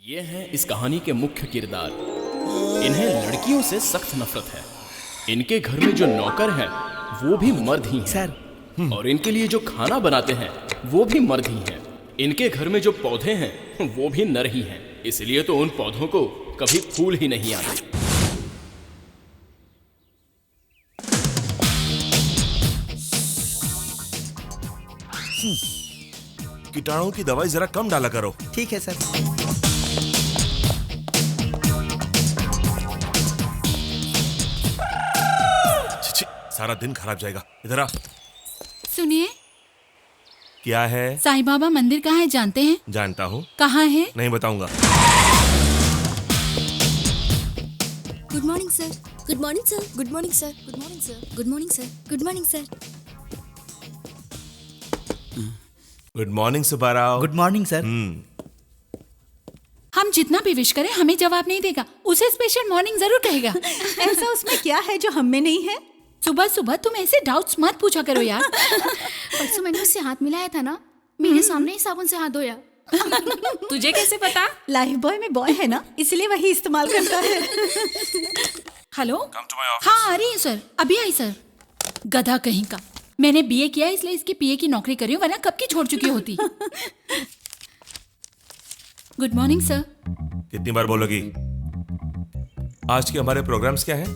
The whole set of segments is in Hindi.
ये हैं इस कहानी के मुख्य किरदार। इन्हें लड़कियों से सख्त नफरत है। इनके घर में जो नौकर हैं वो भी मर्द ही हैं सर, और इनके लिए जो खाना बनाते हैं वो भी मर्द ही हैं। इनके घर में जो पौधे हैं वो भी नर ही हैं, इसलिए तो उन पौधों को कभी फूल ही नहीं आते। कीटाणुओं की दवाई जरा कम डाला करो। ठीक है सर। छी, सारा दिन खराब जाएगा। इधर आ। सुनिए, क्या है? साईं बाबा मंदिर कहाँ है जानते हैं? जानता हूँ। कहाँ है? नहीं बताऊंगा। Good morning sir. Good morning sir. Good morning sir. Good morning sir. Good morning sir. Good morning sir. Good morning Subbarao. Good morning sir. हम जितना भी विश करें हमें जवाब नहीं देगा। उसे स्पेशल मॉर्निंग जरूर कहेगा। ऐसा उसमें क्या है जो हम में नहीं है? सुबह सुबह तुम ऐसे डाउट्स मत पूछा करो यार। परसों मैंने उससे हाथ मिलाया था ना, मेरे सामने ही साबुन से हाथ धोया। तुझे कैसे पता? लाइफ बॉय में बॉय है ना, इसलिए वही इस्तेमाल करता है। Hello, Come to my office. हाँ आ रही है सर, अभी आई सर। गधा कहीं का। मैंने बीए किया इसलिए इसकी पीए की नौकरी करी हूँ, वरना कब की छोड़ चुकी होती। Good morning sir. कितनी बार बोलोगी? आज के हमारे प्रोग्राम्स क्या है?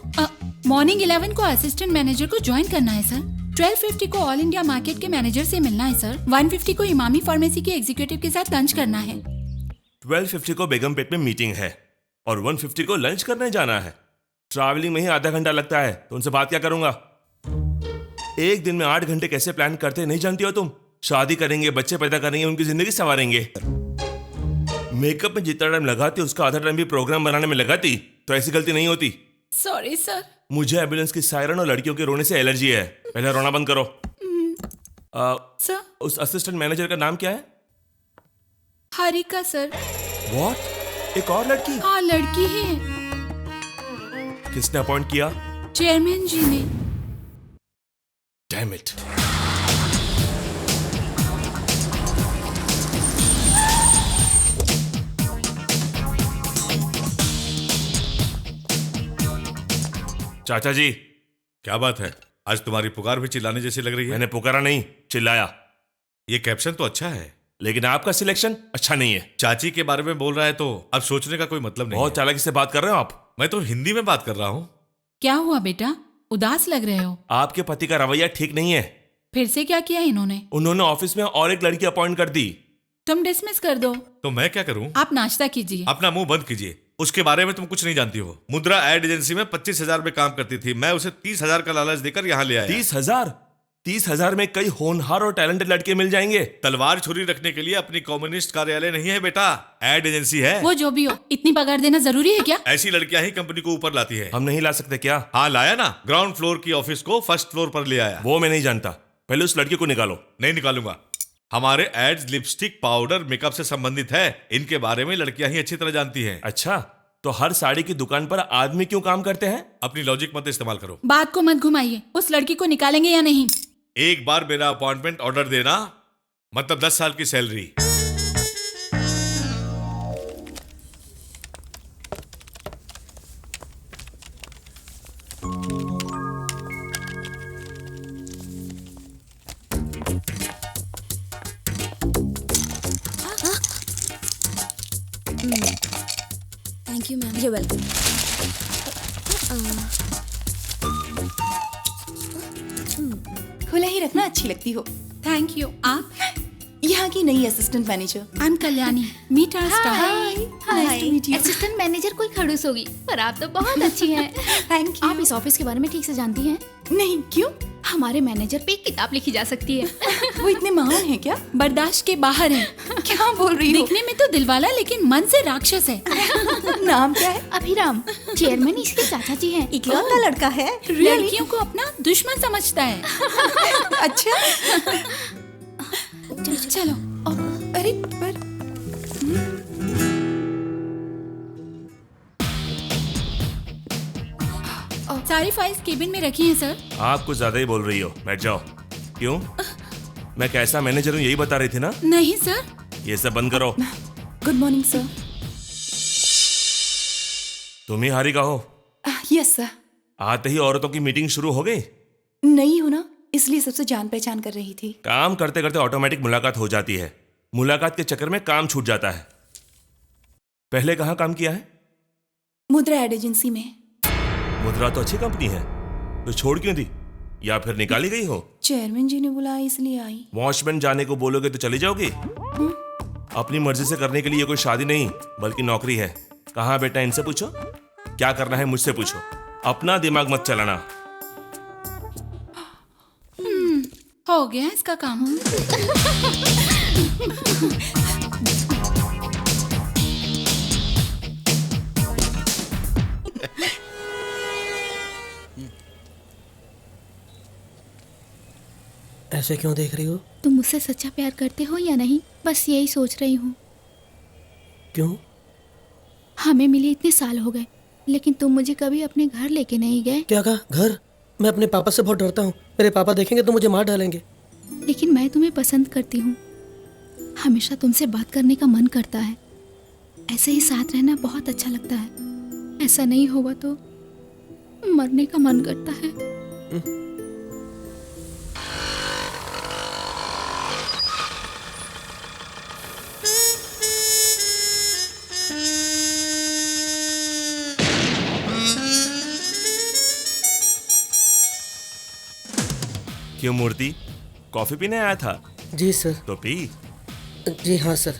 मॉर्निंग 11 को असिस्टेंट मैनेजर को ज्वाइन करना है सर। 12:50 को ऑल इंडिया मार्केट के मैनेजर से मिलना है सर। 1:50 को इमामी फार्मेसी के एग्जीक्यूटिव के साथ लंच करना है। 12:50 को बेगमपेट में मीटिंग है और 1:50 को लंच करने जाना है। ट्रैवलिंग में ही आधा घंटा लगता है, तो उनसे बात क्या करूंगा? एक दिन में 8 घंटे कैसे प्लान करते नहीं जानती हो तुम? शादी करेंगे, बच्चे पैदा करेंगे, उनकी जिंदगी संवारेंगे। मेकअप में जितना टाइम लगाती उसका आधा टाइम भी प्रोग्राम बनाने में लगाती तो ऐसी गलती नहीं होती। Sorry sir. मुझे एम्बुलेंस की सायरन और लड़कियों के रोने से एलर्जी है। पहले रोना बंद करो। सर, उस असिस्टेंट मैनेजर का नाम क्या है? हारिका सर। व्हाट? एक और लड़की? हाँ लड़की ही है। किसने अपॉइंट किया? चेयरमैन जी ने। Damn it. चाचा जी, क्या बात है? आज तुम्हारी पुकार भी चिल्लाने जैसी लग रही है। मैंने पुकारा नहीं, चिल्लाया। ये कैप्शन तो अच्छा है, लेकिन आपका सिलेक्शन अच्छा नहीं है। चाची के बारे में बोल रहा है तो अब सोचने का कोई मतलब नहीं बहुत है। चालाकी से बात कर रहे हो आप। मैं तो हिंदी में बात कर रहा हूँ। क्या हुआ बेटा, उदास लग रहे हो? आपके पति का रवैया ठीक नहीं है। फिर से क्या किया इन्होंने? उन्होंने ऑफिस में और एक लड़की अपॉइंट कर दी। तुम डिसमिस कर दो। तो मैं क्या करूँ? आप नाश्ता कीजिए। अपना मुंह बंद कीजिए। उसके बारे में तुम कुछ नहीं जानती हो। मुद्रा एड एजेंसी में 25,000 में काम करती थी। मैं उसे 30,000 का लालच देकर यहाँ ले आया। 30,000? 30,000 में कई होनहार और टैलेंटेड लड़के मिल जाएंगे। तलवार छुरी रखने के लिए अपनी कम्युनिस्ट कार्यालय नहीं है बेटा, एड एजेंसी है। वो जो भी हो, इतनी पगार देना जरूरी है क्या? ऐसी लड़कियां ही कंपनी को ऊपर लाती है। हम नहीं ला सकते क्या? हाँ लाया ना, ग्राउंड फ्लोर की ऑफिस को फर्स्ट फ्लोर पर ले आया। वो मैं नहीं जानता। पहले उस लड़की को निकालो। नहीं निकालूंगा। हमारे एड्स लिपस्टिक, पाउडर, मेकअप से संबंधित है। इनके बारे में लड़कियां ही अच्छी तरह जानती हैं। अच्छा, तो हर साड़ी की दुकान पर आदमी क्यों काम करते हैं? अपनी लॉजिक मत इस्तेमाल करो। बात को मत घुमाइए। उस लड़की को निकालेंगे या नहीं? एक बार मेरा अपॉइंटमेंट ऑर्डर देना मतलब 10 साल की salary. Thank you ma'am. You welcome. खुला ही रखना अच्छी लगती हो। Thank you. आप? यहाँ की नई assistant manager. I am Kalyani. Meet our staff. Nice to meet you. Assistant manager कोई खड़ूस होगी, पर आप तो बहुत अच्छी हैं। Thank you. आप इस ऑफिस के बारे में ठीक से जानती हैं? नहीं, क्यों? हमारे मैनेजर पे एक किताब लिखी जा सकती है। वो इतने महान हैं क्या? बर्दाश्त के बाहर है। क्या बोल रही हो? दिखने में तो दिलवाला लेकिन मन से राक्षस है। नाम क्या है? अभिराम। चेयरमैन इसके चाचा जी हैं। इकलौता लड़का है। लड़कियों को अपना दुश्मन समझता है। अच्छा। चलो। अरे पर सारी फाइल्स केबिन में रखी हैं सर। आप कुछ ज्यादा ही बोल रही हो। बैठ जाओ। क्यों? मैं कैसा मैनेजर हूँ यही बता रही थी ना? नहीं सर। ये सब बंद करो। Good morning sir. तुम ही हारिका हो। Yes sir. आते ही औरतों की मीटिंग शुरू हो गई। नहीं हो ना, इसलिए सबसे जान पहचान कर रही थी। काम करते करते ऑटोमेटिक मुलाकात हो जाती है। मुलाकात के चक्कर में काम छूट जाता है। पहले कहाँ काम किया है? मुद्रा एड एजेंसी में। मुद्रा तो अच्छी कंपनी है, तो छोड़ क्यों दी? या फिर निकाली गई हो? चेयरमैन जी ने बुलाया इसलिए आई। वॉचमैन जाने को बोलोगे तो चली जाओगी? अपनी मर्जी से करने के लिए ये कोई शादी नहीं बल्कि नौकरी है। कहाँ बेटा, इनसे पूछो। क्या करना है मुझसे पूछो, अपना दिमाग मत चलाना। हो गया इसका काम। ऐसे क्यों देख रही हो? तुम मुझसे सच्चा प्यार करते हो या नहीं, बस यही सोच रही हूँ। क्यों? हमें मिले इतने साल हो गए, लेकिन तुम मुझे कभी अपने घर लेके नहीं गए। क्या कहा? घर? मैं अपने पापा से बहुत डरता हूँ। मेरे पापा देखेंगे तो मुझे मार डालेंगे। लेकिन मैं तुम्हें पसंद करती हूँ। हमेशा तुमसे बात करने का मन करता है। ऐसे ही साथ रहना बहुत अच्छा लगता है। ऐसा नहीं होगा तो मरने का मन करता है। क्यों मूर्ति, कॉफी पीने आया था? जी सर। तो पी। जी हाँ सर।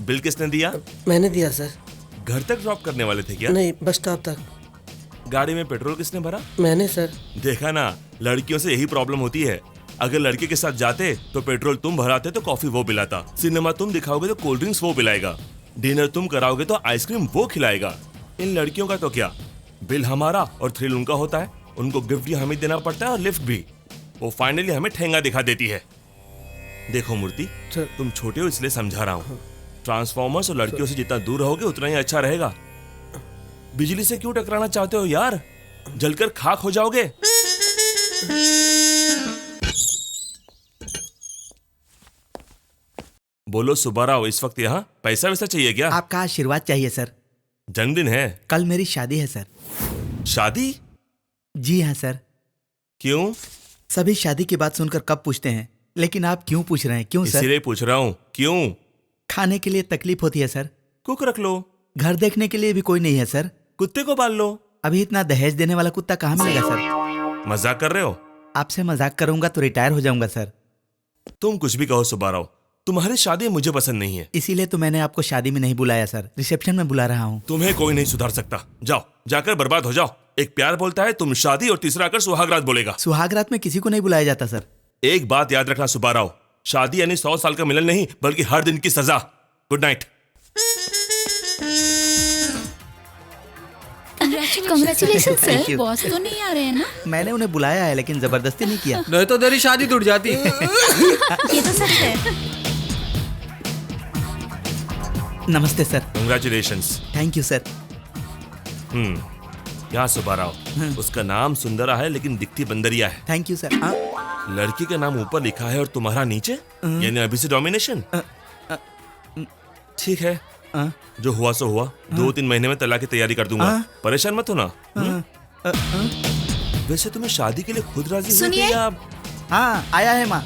बिल किसने दिया? मैंने दिया सर। घर तक ड्रॉप करने वाले थे क्या? नहीं, बस स्टॉप तक। गाड़ी में पेट्रोल किसने भरा? मैंने सर। देखा ना, लड़कियों से यही प्रॉब्लम होती है। अगर लड़के के साथ जाते तो पेट्रोल तुम भराते तो कॉफी वो पिलाता, सिनेमा तुम दिखाओगे तो कोल्ड ड्रिंक्स वो पिलाएगा, डिनर तुम कराओगे तो आइसक्रीम वो खिलाएगा। इन लड़कियों का तो क्या, बिल हमारा और थ्रिल उनका होता है। उनको गिफ्ट भी हमें देना पड़ता है और लिफ्ट भी। वो फाइनली हमें ठेंगा दिखा देती है। देखो मूर्ति, तुम छोटे हो इसलिए समझा रहा हूँ। ट्रांसफॉर्मर्स और लड़कियों से जितना दूर रहोगे उतना ही अच्छा रहेगा। बिजली से क्यों टकराना चाहते हो यार? जलकर खाक हो जाओगे। बोलो सुब्बाराव, इस वक्त यहाँ पैसा वैसा चाहिए क्या? आपका आशीर्वाद चाहिए सर। जन्मदिन है? कल मेरी शादी है सर। शादी? जी हाँ सर। क्यों? सभी शादी की बात सुनकर कब पूछते हैं, लेकिन आप क्यों पूछ रहे हैं? क्यों सर? इसीलिए पूछ रहा हूँ, क्यों? खाने के लिए तकलीफ होती है सर। कुक रख लो। घर देखने के लिए भी कोई नहीं है सर। कुत्ते को पाल लो। अभी इतना दहेज देने वाला कुत्ता कहाँ मिलेगा सर? मजाक कर रहे हो? आपसे मजाक करूंगा तो रिटायर हो जाऊंगा सर। तुम कुछ भी कहो सुब्बाराव, तुम्हारी शादी मुझे पसंद नहीं है। इसीलिए तो मैंने आपको शादी में नहीं बुलाया सर, रिसेप्शन में बुला रहा हूँ। तुम्हें कोई नहीं सुधार सकता। जाओ, जाकर बर्बाद हो जाओ। एक प्यार बोलता है तुम शादी, और तीसरा आकर सुहागरात बोलेगा। सुहागरात में किसी को नहीं बुलाया जाता सर। एक बात याद रखना सुब्बाराव, शादी यानी 100 साल का मिलन नहीं बल्कि हर दिन की सजा। Good night. Congratulation Thank sir. you. Boss तो नहीं आ रहे हैं ना? मैंने उन्हें बुलाया है लेकिन जबरदस्ती नहीं किया। नहीं तो तेरी शादी टूट जाती। ये तो सच है। नमस्ते sir. Congratulations. Thank you sir. क्या सुब्बाराव, उसका नाम सुंदरा है लेकिन दिखती बंदरिया है। Thank you sir. लड़की का नाम ऊपर लिखा है और तुम्हारा नीचे, यानी अभी से डोमिनेशन। ठीक है, जो हुआ सो हुआ। 2-3 महीने में तलाक की तैयारी कर दूंगा। परेशान मत होना। वैसे तुम्हें शादी के लिए खुद राजी हुए थे सुनिए। या? हाँ, आया है माँ।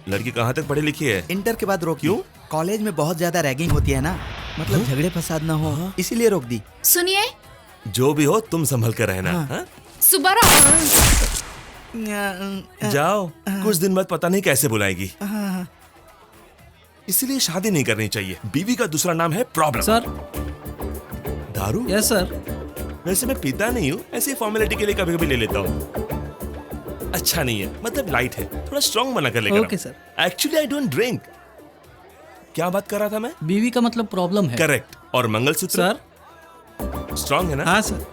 लड़की कहाँ तक पढ़ी लिखी है? इंटर के बाद रोक। क्यों? कॉलेज में बहुत ज्यादा रैगिंग होती है ना, मतलब झगड़े फसाद ना हो, इसीलिए रोक दी। सुनिए जो भी हो तुम संभल कर रहना। हाँ? सुब्बाराव। जाओ, कुछ दिन बाद पता नहीं कैसे बुलाएगी। इसलिए शादी नहीं करनी चाहिए। बीवी का दूसरा नाम है प्रॉब्लम। सर। दारू? Yes sir. वैसे मैं पीता नहीं हूँ, ऐसी फॉर्मेलिटी के लिए कभी कभी ले लेता हूँ। अच्छा नहीं है, मतलब लाइट है, थोड़ा स्ट्रॉन्ग बना कर लेकर। Okay sir. Actually I don't drink. क्या बात कर रहा था मैं? बीवी का मतलब प्रॉब्लम है। करेक्ट। और मंगलसूत्र? सर। स्ट्रॉन्ग है ना? हाँ सर।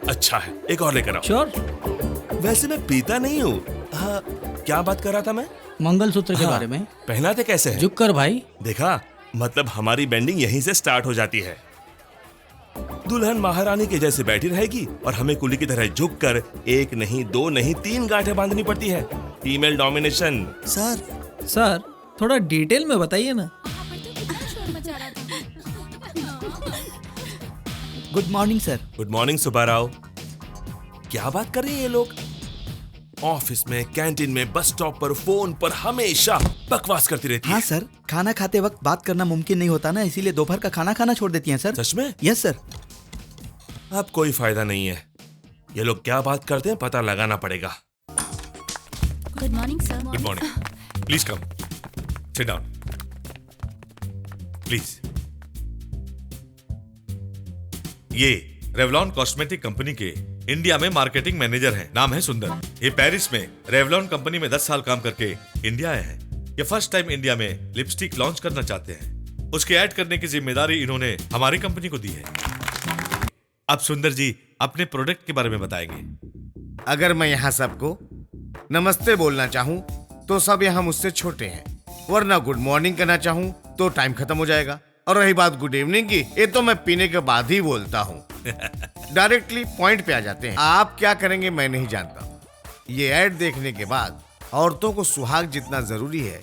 अच्छा है, एक और लेकर आओ। श्योर। वैसे मैं पीता नहीं हूँ। हाँ, क्या बात कर रहा था मैं? मंगलसूत्र के हाँ, बारे में। पहनाते कैसे है? झुक कर भाई। देखा, मतलब हमारी बेंडिंग यहीं से स्टार्ट हो जाती है। दुल्हन महारानी के जैसे बैठी रहेगी और हमें कुली की तरह झुक कर 1 नहीं 2 नहीं 3 गांठें बांधनी पड़ती है। Female domination. सर थोड़ा डिटेल में बताइए ना। Good morning sir. Good morning Subbarao. क्या बात कर रहे हैं ये लोग? ऑफिस में, कैंटीन में, बस स्टॉप पर, फोन पर हमेशा बकवास करती रहती हाँ है। सर, खाना खाते वक्त बात करना मुमकिन नहीं होता ना, इसीलिए दोपहर का खाना खाना छोड़ देती हैं सर। सच में? Yes sir. अब कोई फायदा नहीं है, ये लोग क्या बात करते हैं पता लगाना पड़ेगा। Good morning sir. Good morning, please come, sit down please. ये रेवलॉन कॉस्मेटिक कंपनी के इंडिया में मार्केटिंग मैनेजर हैं। नाम है सुंदर। ये पेरिस में रेवलॉन कंपनी में 10 साल काम करके इंडिया आए हैं। ये फर्स्ट टाइम इंडिया में लिपस्टिक लॉन्च करना चाहते हैं। उसके ऐड करने की जिम्मेदारी इन्होंने हमारी कंपनी को दी है। अब सुंदर जी अपने प्रोडक्ट के बारे में बताएंगे। अगर मैं यहाँ सबको नमस्ते बोलना चाहूँ तो सब यहाँ मुझसे छोटे हैं, वरना गुड मॉर्निंग कहना चाहूँ तो टाइम खत्म हो जाएगा। और रही बात गुड इवनिंग की, ये तो मैं पीने के बाद ही बोलता हूँ। डायरेक्टली पॉइंट पे आ जाते हैं। आप क्या करेंगे मैं नहीं जानता। ये ऐड देखने के बाद औरतों को सुहाग जितना जरूरी है,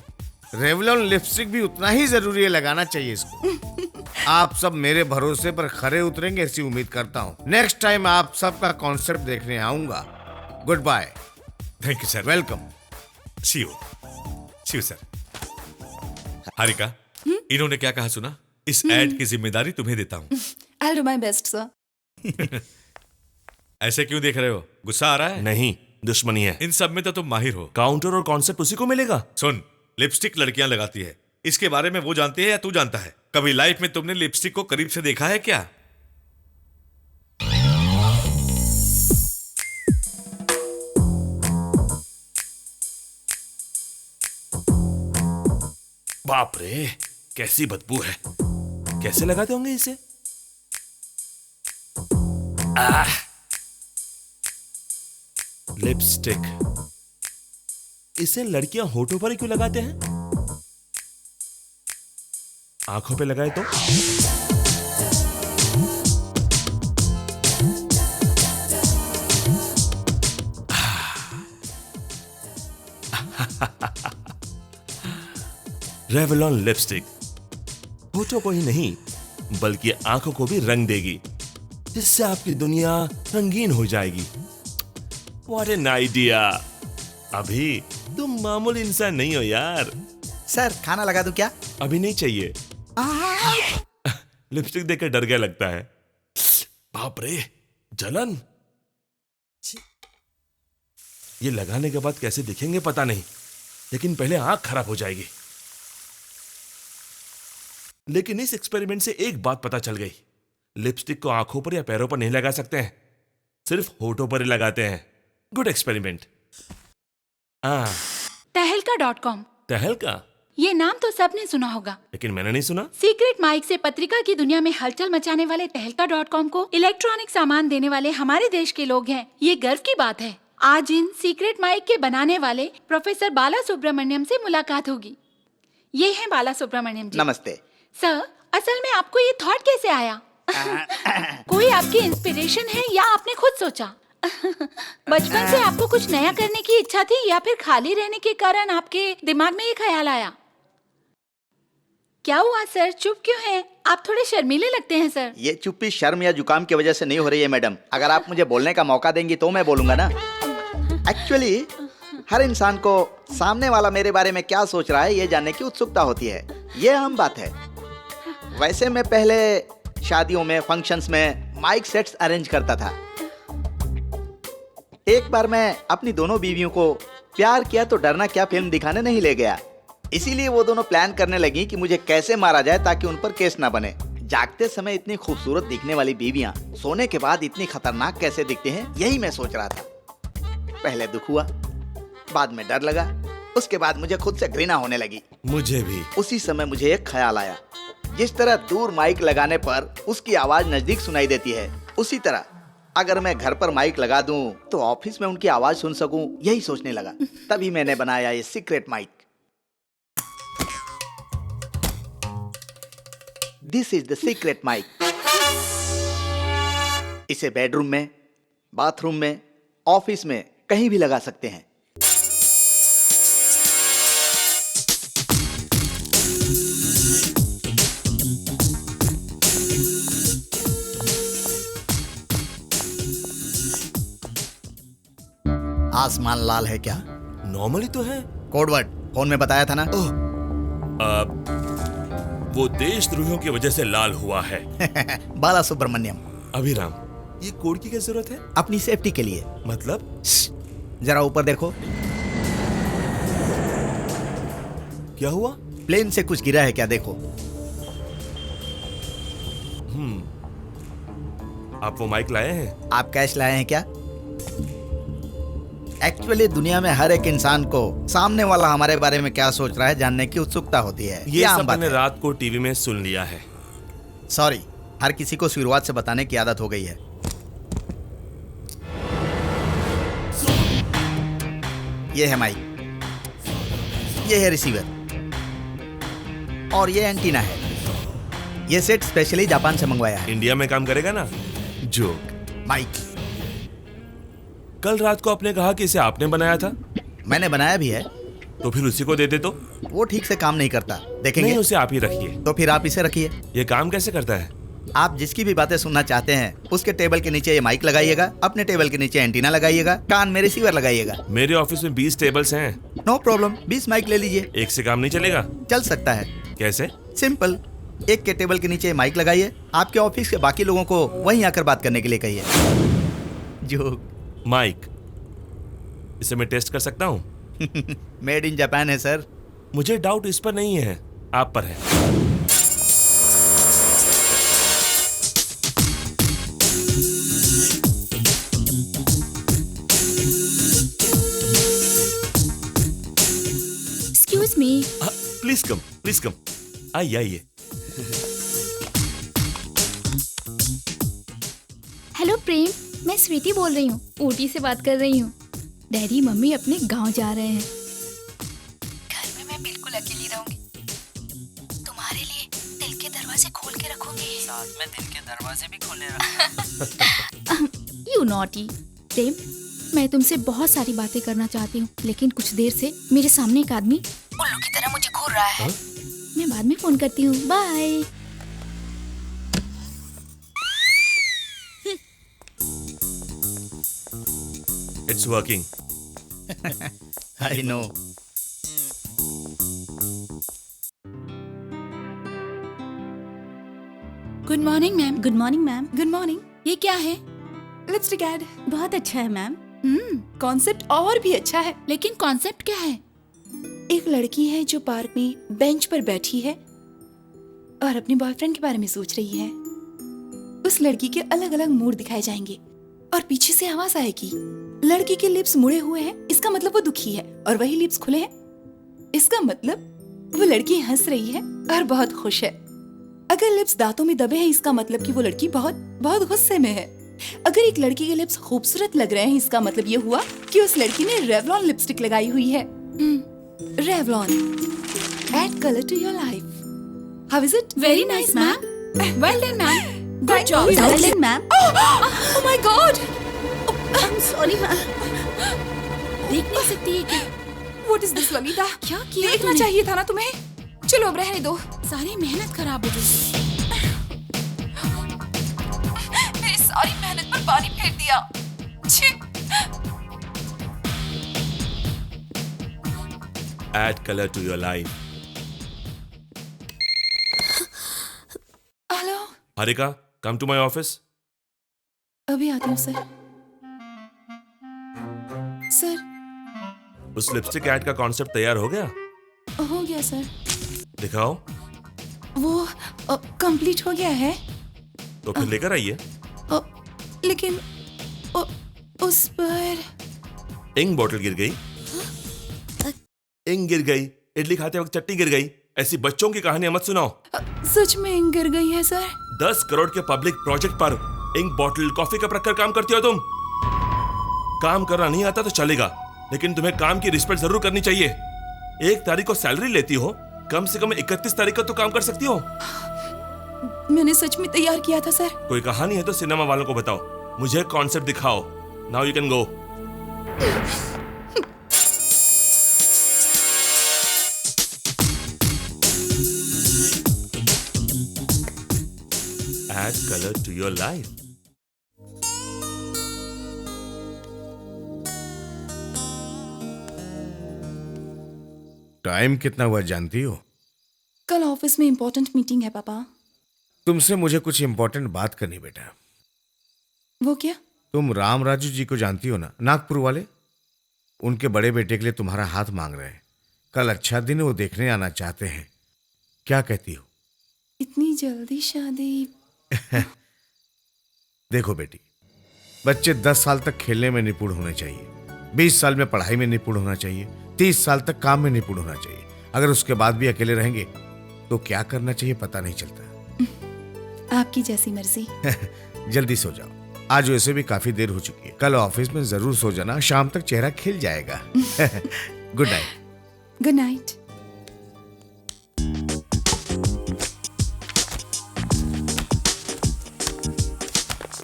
रेवलॉन लिपस्टिक भी उतना ही जरूरी है, लगाना चाहिए इसको। आप सब मेरे भरोसे पर खरे उतरेंगे ऐसी उम्मीद करता हूँ। नेक्स्ट टाइम आप सबका कॉन्सेप्ट देखने आऊंगा। Good bye. Thank you sir. Welcome. See you sir. Harika, इन्होंने क्या कहा सुना? इस ऐड की जिम्मेदारी तुम्हें देता हूँ। I'll do my best, sir. ऐसे क्यों देख रहे हो? गुस्सा आ रहा है? नहीं, दुश्मनी है। इन सब में तो तुम माहिर हो। काउंटर और कॉन्सेप्ट उसी को मिलेगा। सुन, लिपस्टिक लड़कियां लगाती है, इसके बारे में वो जानती है या तू जानता है? कभी लाइफ में तुमने लिपस्टिक को करीब से देखा है क्या? बाप रे, कैसी बदबू है। कैसे लगाते होंगे इसे? लिपस्टिक। इसे लड़कियां होठों पर ही क्यों लगाते हैं? आंखों पे लगाए तो? रेवलॉन लिपस्टिक होठों को ही नहीं बल्कि आंखों को भी रंग देगी, जिससे आपकी दुनिया रंगीन हो जाएगी। What an idea. अभी तुम मामूली इंसान नहीं हो यार। सर खाना लगा दूं क्या? अभी नहीं चाहिए। लिपस्टिक देखकर डर गया लगता है। बाप रे, जलन। ये लगाने के बाद कैसे दिखेंगे पता नहीं, लेकिन पहले आंख खराब हो जाएगी। लेकिन इस एक्सपेरिमेंट से एक बात पता चल गई, लिपस्टिक को आंखों पर या पैरों पर नहीं लगा सकते हैं, सिर्फ होठों पर ही लगाते हैं। Good experiment. तहलका.com। तहलका? ये नाम तो सबने सुना होगा, लेकिन मैंने नहीं सुना। सीक्रेट माइक से पत्रिका की दुनिया में हलचल मचाने वाले तहलका.com को इलेक्ट्रॉनिक सामान देने वाले हमारे देश के लोग हैं। ये गर्व की बात है। आज इन सीक्रेट माइक के बनाने वाले प्रोफेसर बाला सुब्रमण्यम से मुलाकात होगी। ये हैं बाला सुब्रमण्यम जी। नमस्ते सर, असल में आपको ये थॉट कैसे आया? कोई आपकी इंस्पिरेशन है या आपने खुद सोचा? बचपन से आपको कुछ नया करने की इच्छा थी या फिर खाली रहने के कारण आपके दिमाग में ये ख्याल आया? क्या हुआ सर, चुप क्यों हैं? आप थोड़े शर्मीले लगते हैं सर। ये चुप्पी शर्म या जुकाम की वजह से नहीं हो रही है मैडम। अगर आप मुझे बोलने का मौका देंगी तो मैं बोलूंगा ना। एक्चुअली हर इंसान को सामने वाला मेरे बारे में क्या सोच रहा है ये जानने की उत्सुकता होती है। ये आम बात है। वैसे मैं पहले शादियों में, फंक्शंस में माइक सेट्स अरेंज करता था। एक बार मैं अपनी दोनों बीवियों को प्यार किया तो डरना क्या फिल्म दिखाने नहीं ले गया। इसीलिए वो दोनों प्लान करने लगी कि मुझे कैसे मारा जाए ताकि उन पर केस ना बने। जागते समय इतनी खूबसूरत दिखने वाली बीवियां सोने के बाद इतनी खतरनाक कैसे दिखते हैं, यही मैं सोच रहा था। पहले दुख हुआ, बाद में डर लगा, उसके बाद मुझे खुद से घृणा होने लगी। मुझे भी। उसी समय मुझे एक ख्याल आया, जिस तरह दूर माइक लगाने पर उसकी आवाज नजदीक सुनाई देती है, उसी तरह अगर मैं घर पर माइक लगा दूं तो ऑफिस में उनकी आवाज सुन सकूं। यही सोचने लगा, तभी मैंने बनाया ये secret mic. This is the secret mic. इसे बेडरूम में, बाथरूम में, ऑफिस में कहीं भी लगा सकते हैं। आसमान लाल है क्या? नॉर्मली तो है। कोडवर्ड फोन में बताया था ना। वो देशद्रोहियों की वजह से लाल हुआ है। बाला सुब्रमण्यम। अभिराम, ये कोड की क्या जरूरत है? अपनी सेफ्टी के लिए। मतलब? जरा ऊपर देखो। क्या हुआ? प्लेन से कुछ गिरा है क्या? देखो। आप वो माइक लाए हैं? आप कैश लाए हैं क्या? एक्चुअली दुनिया में हर एक इंसान को सामने वाला हमारे बारे में क्या सोच रहा है जानने की उत्सुकता होती है। ये आम सब बात मैंने है। रात को टीवी में सुन लिया है। सॉरी, हर किसी को शुरुआत से बताने की आदत हो गई है। ये है माइक, ये है रिसीवर और ये एंटीना है। ये सेट स्पेशली जापान से मंगवाया है। इंडिया में काम करेगा ना? जोक। माइक कल रात को आपने कहा कि इसे आपने बनाया था। मैंने बनाया भी है। तो फिर उसी को दे दे तो। वो ठीक से काम नहीं करता, देखेंगे। नहीं, उसे आप ही रखिए। तो फिर आप इसे रखिए। ये काम कैसे करता है? आप जिसकी भी बातें सुनना चाहते हैं उसके टेबल के नीचे ये माइक लगाइएगा, अपने टेबल के नीचे एंटीना लगाइएगा, कान में रिसीवर लगाइएगा। मेरे ऑफिस में 20 टेबल्स हैं। नो प्रॉब्लम, 20 माइक ले लीजिए। एक से काम नहीं चलेगा? चल सकता है। कैसे? सिंपल, एक के टेबल के नीचे माइक लगाइए, आपके ऑफिस के बाकी लोगों को वहीं आकर बात करने के लिए कहिए। जो माइक, इसे मैं टेस्ट कर सकता हूँ? मेड इन जापान है सर। मुझे डाउट इस पर नहीं है, आप पर है। Excuse me. Please come. आइए। हेलो प्रेम, मैं स्वीटी बोल रही हूँ, ऊटी से बात कर रही हूँ। डैडी मम्मी अपने गांव जा रहे हैं। घर में मैं बिल्कुल अकेली रहूंगी। तुम्हारे लिए दिल के दरवाजे खोल के रखूंगी। साथ में दिल के दरवाजे भी खोले रखना। You naughty. प्रेम, मैं तुमसे बहुत सारी बातें करना चाहती हूँ, लेकिन कुछ देर से मेरे सामने एक आदमी उल्लू की तरह मुझे घूर रहा है। मैं बाद में फोन करती हूँ, bye. It's working. I know. Good morning ma'am. Good morning ma'am. Good morning. ये क्या है? लिपस्टिक ऐड बहुत अच्छा है मैम। कॉन्सेप्ट और भी अच्छा है, लेकिन कॉन्सेप्ट क्या है? एक लड़की है जो पार्क में बेंच पर बैठी है और अपने बॉयफ्रेंड के बारे में सोच रही है। उस लड़की के अलग अलग मूड दिखाए जाएंगे और पीछे से आवाज आएगी, लड़की के लिप्स मुड़े हुए हैं, इसका मतलब वो दुखी है, और वही लिप्स खुले हैं, इसका मतलब वो लड़की हंस रही है और बहुत खुश है। अगर लिप्स दांतों में दबे हैं, इसका मतलब कि वो लड़की बहुत बहुत गुस्से में है। अगर एक लड़की के लिप्स खूबसूरत लग रहे हैं, इसका मतलब ये हुआ कि उस लड़की ने रेवलॉन लिपस्टिक लगाई हुई है। Revlon, add colour to your life. How is it? Very nice ma'am. Well done ma'am. Good job. Well done, ma'am. Oh my God! I'm sorry, ma'am. देख नहीं सकती है क्या? What is this, Lalita? क्या किया देखना तूने? चाहिए था ना तुम्हें। चलो अब रहने दो। सारी मेहनत खराब हो गई। मेरी सारी मेहनत पर पानी फेर दिया। छी। Add color to your life. Hello, Harika, come to my office. अभी आती हूँ सर। सर, उस लिपस्टिक ऐड का कॉन्सेप्ट तैयार हो गया? हो गया सर। दिखाओ। वो कंप्लीट हो गया है। तो फिर लेकर आइए। लेकिन उस पर इंक बोतल गिर गई। इंक गिर गई, इडली खाते वक्त चटनी गिर गई, ऐसी बच्चों की कहानियां मत सुनाओ। सच में इंक गिर गई है सर। 10 करोड़ के पब्लिक प्रोजेक्ट पर इंक बॉटल कॉफी कप रखकर काम करती हो तुम। काम करना नहीं आता तो चलेगा, लेकिन तुम्हें काम की रिस्पेक्ट जरूर करनी चाहिए। 1 तारीख को सैलरी लेती हो, कम से कम 31 तारीख को तो काम कर सकती हो। मैंने सच में तैयार किया था सर। कोई कहानी है तो सिनेमा वालों को बताओ, मुझे कॉन्सेप्ट दिखाओ। Now you can go. Add color to your life. Time कितना हुआ जानती हो? कल ऑफिस में इम्पोर्टेंट मीटिंग है पापा। तुमसे मुझे कुछ इंपॉर्टेंट बात करनी बेटा। वो क्या? तुम राम राजू जी को जानती हो ना, नागपुर वाले? उनके बड़े बेटे के लिए तुम्हारा हाथ मांग रहे हैं। कल अच्छा दिन है, वो देखने आना चाहते हैं। क्या कहती हो? इतनी जल्दी शादी? देखो बेटी, बच्चे 10 साल तक खेलने में निपुण होने चाहिए, 20 साल में पढ़ाई में निपुण होना चाहिए, 30 साल तक काम में निपुण होना चाहिए। अगर उसके बाद भी अकेले रहेंगे तो क्या करना चाहिए पता नहीं चलता। आपकी जैसी मर्जी। जल्दी सो जाओ, आज वैसे भी काफी देर हो चुकी है। कल ऑफिस में जरूर सो जाना, शाम तक चेहरा खिल जाएगा। Good night. Good night.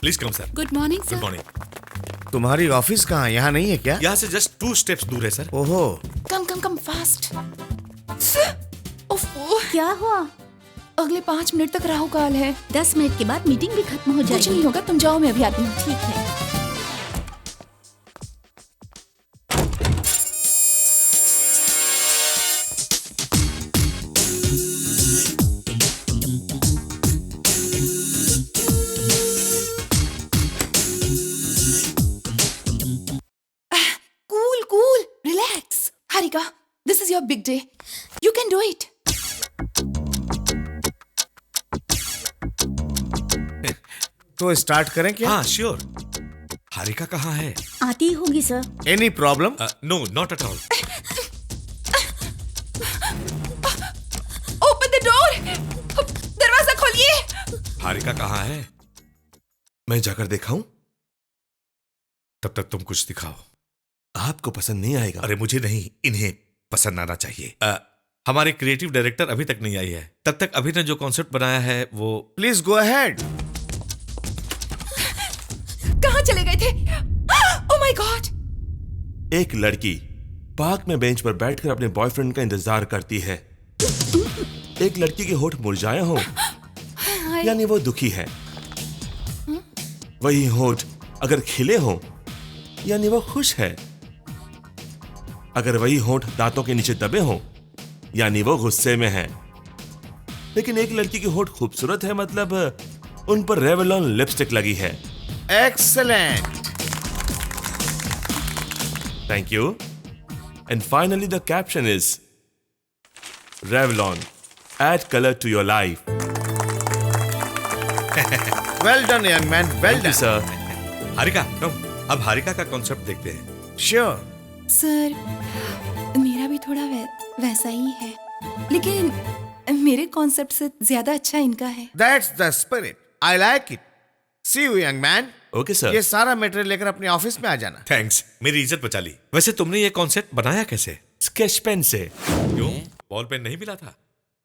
Please come sir. Good morning good sir. Morning. तुम्हारी ऑफिस कहाँ, यहाँ नहीं है क्या? यहाँ से जस्ट 2 स्टेप्स दूर है सर। ओहो, कम कम कम फास्ट। ओफो, क्या हुआ? अगले 5 मिनट तक राहु काल है। 10 मिनट के बाद मीटिंग भी खत्म हो कुछ जाएगी। नहीं होगा, तुम जाओ, मैं अभी आती हूँ। ठीक है। Cool, cool, relax. Harika, this is your big day. You can do it. तो स्टार्ट करें क्या? हाँ श्योर। हारिका कहाँ है? आती होगी sir. Any problem? No not at all. Open the door. दरवाजा खोलिए। हारिका कहाँ है? मैं जाकर दिखाऊं? तब तक तुम कुछ दिखाओ। आपको पसंद नहीं आएगा। अरे मुझे नहीं, इन्हें पसंद आना चाहिए। हमारे क्रिएटिव डायरेक्टर अभी तक नहीं आई है। तब तक अभी ने जो कॉन्सेप्ट बनाया है वो। Please go ahead. कहाँ चले गए थे? Oh my God. एक लड़की पार्क में बेंच पर बैठकर अपने बॉयफ्रेंड का इंतजार करती है। एक लड़की के होठ मुरझाए हों, यानी वो दुखी है। वही होठ अगर खिले हों, यानी वो खुश है। अगर वही होठ दांतों के नीचे दबे हों, यानी वो गुस्से में है। लेकिन एक लड़की की होठ खूबसूरत है, मतलब उन पर रेवलॉन लिपस्टिक लगी है। Excellent. Thank you. And finally, the caption is Revlon, add color to your life. Well done young man, well Thank you, done. sir. Harika come, अब हारिका का कॉन्सेप्ट देखते हैं। श्योर। सर, मेरा भी थोड़ा वैसा ही है, लेकिन मेरे कॉन्सेप्ट से ज्यादा अच्छा इनका है। That's the spirit, I like it. See you young man. Okay, sir. ये सारा मटेरियल लेकर अपने ऑफिस में आ जाना। थैंक्स, मेरी इज्जत बचा ली। वैसे तुमने ये कॉन्सेप्ट बनाया कैसे? Sketch pen से। क्यों, बॉल पेन नहीं मिला था?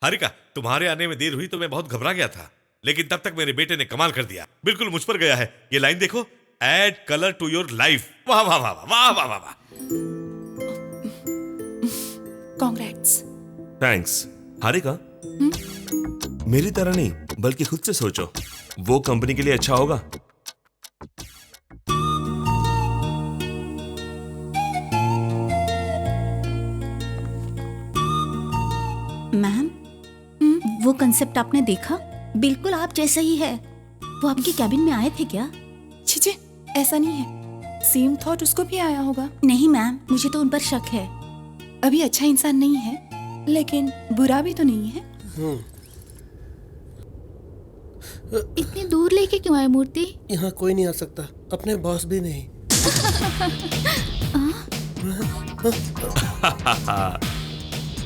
हारिका, तुम्हारे आने में देर हुई तो मैं बहुत घबरा गया था, लेकिन तब तक मेरे बेटे ने कमाल कर दिया। बिल्कुल मुझ पर गया है। ये लाइन देखो, add colour to your life. वाह वाह वाह वाह वाह वाह वाह। Congrats. Thanks. हारिका, मेरी तरह नहीं, बल्कि खुद से सोचो, वो कंपनी के लिए अच्छा होगा। मैम, वो कंसेप्ट आपने देखा? बिल्कुल आप जैसा ही है। वो आपके कैबिन में आए थे क्या? छीछे, ऐसा नहीं है। सेम थॉट उसको भी आया होगा। नहीं मैम, मुझे तो उन पर शक है। अभी अच्छा इंसान नहीं है, लेकिन बुरा भी तो नहीं है। इतनी दूर लेके क्यों आए मूर्ति? यहाँ कोई नहीं आ सकता, अपने बॉस भी नहीं।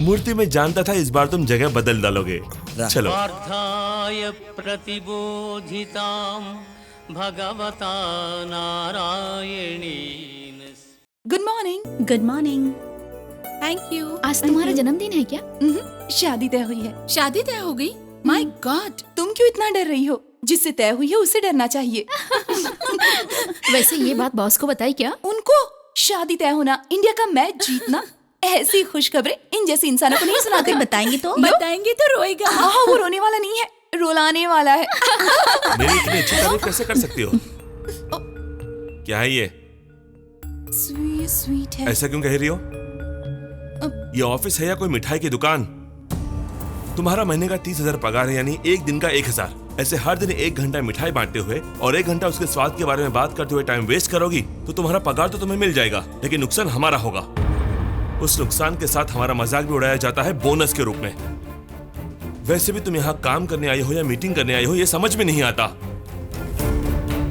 मूर्ति में जानता था इस बार तुम जगह बदल डालोगे। चलो। पार्थाय प्रतिबोधितां भगवता नारायणेन। Good morning. Good morning. Thank you. आज तुम्हारा जन्मदिन है क्या? शादी तय हुई है। शादी तय हो गई? माय गॉड, तुम क्यों इतना डर रही हो? जिससे तय हुई है उसे डरना चाहिए। वैसे ये बात बॉस को बताई क्या? उनको शादी तय होना, इंडिया का मैच जीतना, ऐसी खुशखबरें इन जैसे इंसानों को नहीं सुनाते। बताएंगे तो? बताएंगे तो रोएगा। हाँ, वो रोने वाला नहीं है, रुलाने वाला है। मेरी इतनी अच्छी तारीफ कैसे कर सकती हो? क्या है ये? स्वीट स्वीट है। ऐसा क्यों कह रही हो? ये ऑफिस है या कोई मिठाई की दुकान? तुम्हारा महीने का 30,000 पगार है, यानी एक दिन का 1,000। ऐसे हर दिन 1 घंटा मिठाई बांटते हुए और 1 घंटा उसके स्वाद के बारे में बात करते हुए टाइम वेस्ट करोगी तो तुम्हारा पगार तो तुम्हें मिल जाएगा, लेकिन नुकसान हमारा होगा। उस नुकसान के साथ हमारा मजाक भी उड़ाया जाता है बोनस के रूप में। वैसे भी तुम यहाँ काम करने आई हो या मीटिंग करने आई हो, ये समझ में नहीं आता।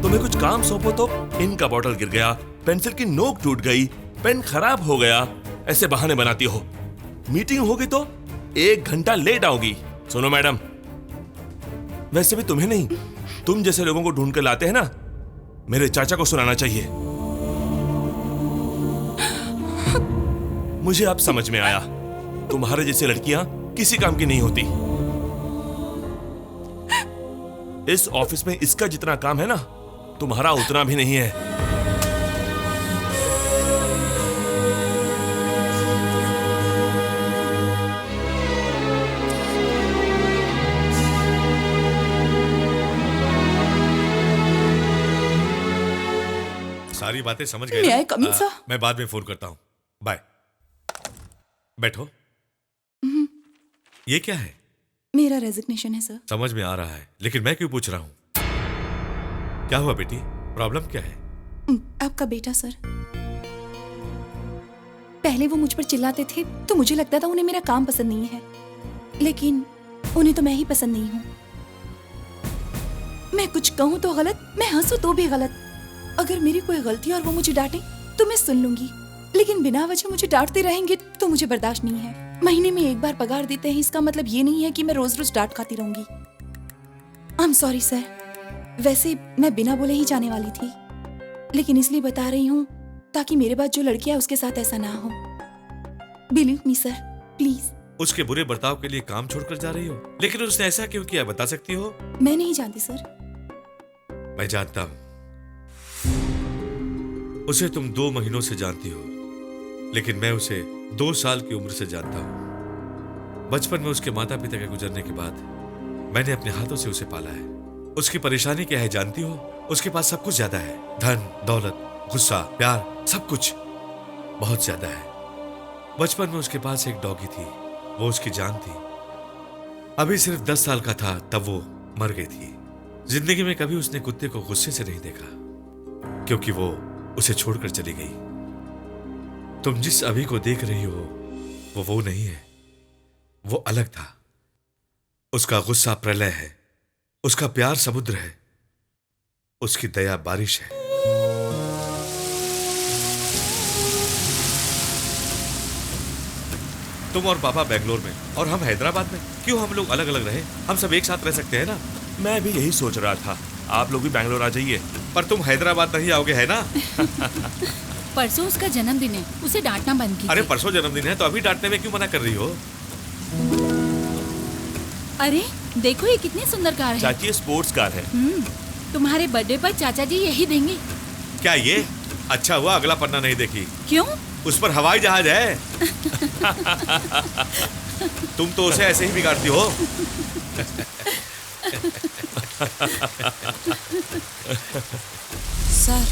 तुम्हें कुछ काम सौंपो तो इंक का बॉटल गिर गया, पेंसिल की नोक टूट गई, पेन खराब हो गया, ऐसे बहाने बनाती हो। मीटिंग होगी तो 1 घंटा लेट आओगी। सुनो मैडम, वैसे भी तुम्हें नहीं, तुम जैसे लोगों को ढूंढ कर लाते हैं ना, मेरे चाचा को सुनाना चाहिए। मुझे अब समझ में आया, तुम्हारे जैसी लड़कियां किसी काम की नहीं होती। इस ऑफिस में इसका जितना काम है ना, तुम्हारा उतना भी नहीं है। सारी बातें समझ गए May ना? I come in, sir? मैं बाद में फोन करता हूँ। बाय। बैठो। ये क्या है? मेरा रेजिग्नेशन है सर। समझ में आ रहा है, लेकिन मैं क्यों पूछ रहा हूँ? क्या हुआ बेटी? प्रॉब्लम क्या है? आपका बेटा सर, पहले वो मुझ पर चिल्लाते थे तो मुझे लगता था उन्हें मेरा काम पसंद नहीं है, लेकिन उन्हें तो मैं ही पसंद नहीं हूँ। मैं कुछ कहूँ तो गलत, मैं हंसू तो भी गलत। अगर मेरी कोई गलती और वो मुझे डांटे तो मैं सुन लूंगी, लेकिन बिना वजह मुझे डांटते रहेंगे तो मुझे बर्दाश्त नहीं है। महीने में 1 बार पगार देते हैं, इसका मतलब ये नहीं है कि मैं रोज रोज डांट खाती रहूंगी। आई एम सॉरी सर, वैसे मैं बिना बोले ही जाने वाली थी, लेकिन इसलिए बता रही हूँ ताकि मेरे बाद जो लड़की है उसके साथ ऐसा ना हो। Believe me sir, please. उसके बुरे बर्ताव के लिए काम छोड़कर जा रही हो, लेकिन उसने ऐसा क्यों किया बता सकती हो? मैं नहीं जानती सर। मैं जानता हूं। उसे तुम 2 महीनों से जानती हो, लेकिन मैं उसे 2 साल की उम्र से जानता हूं। बचपन में उसके माता पिता के गुजरने के बाद मैंने अपने हाथों से उसे पाला है। उसकी परेशानी क्या है जानती हो? उसके पास सब कुछ ज्यादा है, धन, दौलत, गुस्सा, प्यार, सब कुछ बहुत ज्यादा है। बचपन में उसके पास एक डॉगी थी, वो उसकी जान थी। अभी सिर्फ 10 साल का था तब वो मर गई थी। जिंदगी में कभी उसने कुत्ते को गुस्से से नहीं देखा, क्योंकि वो उसे छोड़कर चली गई। तुम जिस अभी को देख रही हो वो नहीं है, वो अलग था। उसका गुस्सा प्रलय है, उसका प्यार समुद्र है, उसकी दया बारिश है। तुम और पापा बेंगलोर में और हम हैदराबाद में, क्यों हम लोग अलग अलग रहे? हम सब एक साथ रह सकते हैं ना? मैं भी यही सोच रहा था, आप लोग भी बैंगलोर आ जाइए। पर तुम हैदराबाद नहीं आओगे, है ना? परसों उसका जन्मदिन है, उसे डांटना बंद कीजिए। अरे परसों जन्मदिन है तो अभी डांटने में क्यों मना कर रही हो? अरे देखो ये कितनी सुंदर कार है। चाची, ये स्पोर्ट्स कार है। तुम्हारे बर्थडे पर चाचा जी यही देंगे। क्या ये? अच्छा हुआ अगला पन्ना नहीं देखी। क्यों? उस पर हवाई जहाज है। तुम तो उसे ऐसे ही बिगाड़ती हो। सर,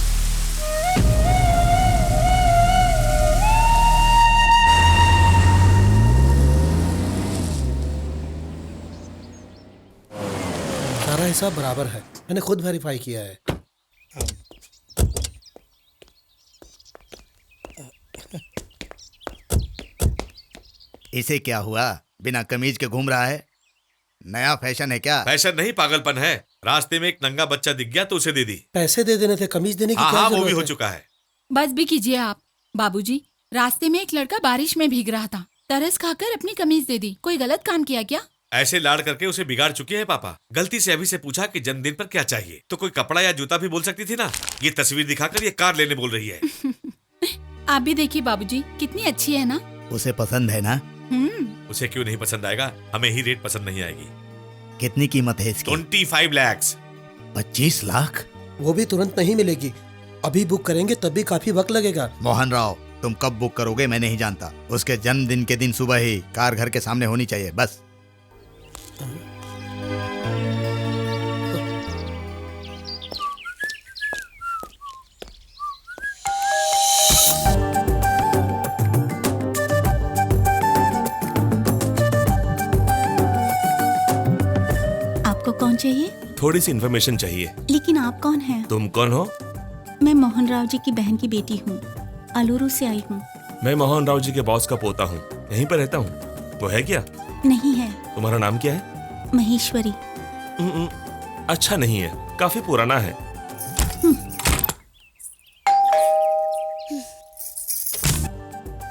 सारा हिसाब बराबर है, मैंने खुद वेरीफाई किया है। इसे क्या हुआ? बिना कमीज के घूम रहा है? नया फैशन है क्या? फैशन नहीं, पागलपन है। रास्ते में एक नंगा बच्चा दिख गया तो उसे दे दी। पैसे दे देने थे, कमीज देने की क्या हाँ, वो जरूरत भी हो है? चुका है। बस भी कीजिए आप। बाबूजी, रास्ते में एक लड़का बारिश में भीग रहा था, तरस खाकर अपनी कमीज दे दी। कोई गलत काम किया क्या? ऐसे लाड़ करके उसे बिगाड़ चुकी है पापा। गलती से अभी से पूछा कि जन्मदिन पर क्या चाहिए, तो कोई कपड़ा या जूता भी बोल सकती थी ना। ये तस्वीर दिखाकर ये कार लेने बोल रही है। आप भी देखिए बाबूजी, कितनी अच्छी है ना। उसे पसंद है ना? उसे क्यों नहीं पसंद आएगा? हमें ही रेट पसंद नहीं आएगी। कितनी कीमत है इसकी? 25 लाख। 25 लाख? वो भी तुरंत नहीं मिलेगी, अभी बुक करेंगे तब भी काफी वक्त लगेगा। मोहन राव, तुम कब बुक करोगे मैं नहीं जानता। उसके जन्मदिन के दिन सुबह ही कार घर के सामने होनी चाहिए, बस। कौन चाहिए? थोड़ी सी इन्फॉर्मेशन चाहिए। लेकिन आप कौन हैं? तुम कौन हो? मैं मोहन राव जी की बहन की बेटी हूँ, अलूरू से आई हूँ। मैं मोहन राव जी के बॉस का पोता हूँ, यहीं पर रहता हूँ। वो है क्या? नहीं है। तुम्हारा नाम क्या है? महेश्वरी। अच्छा नहीं है, काफी पुराना है।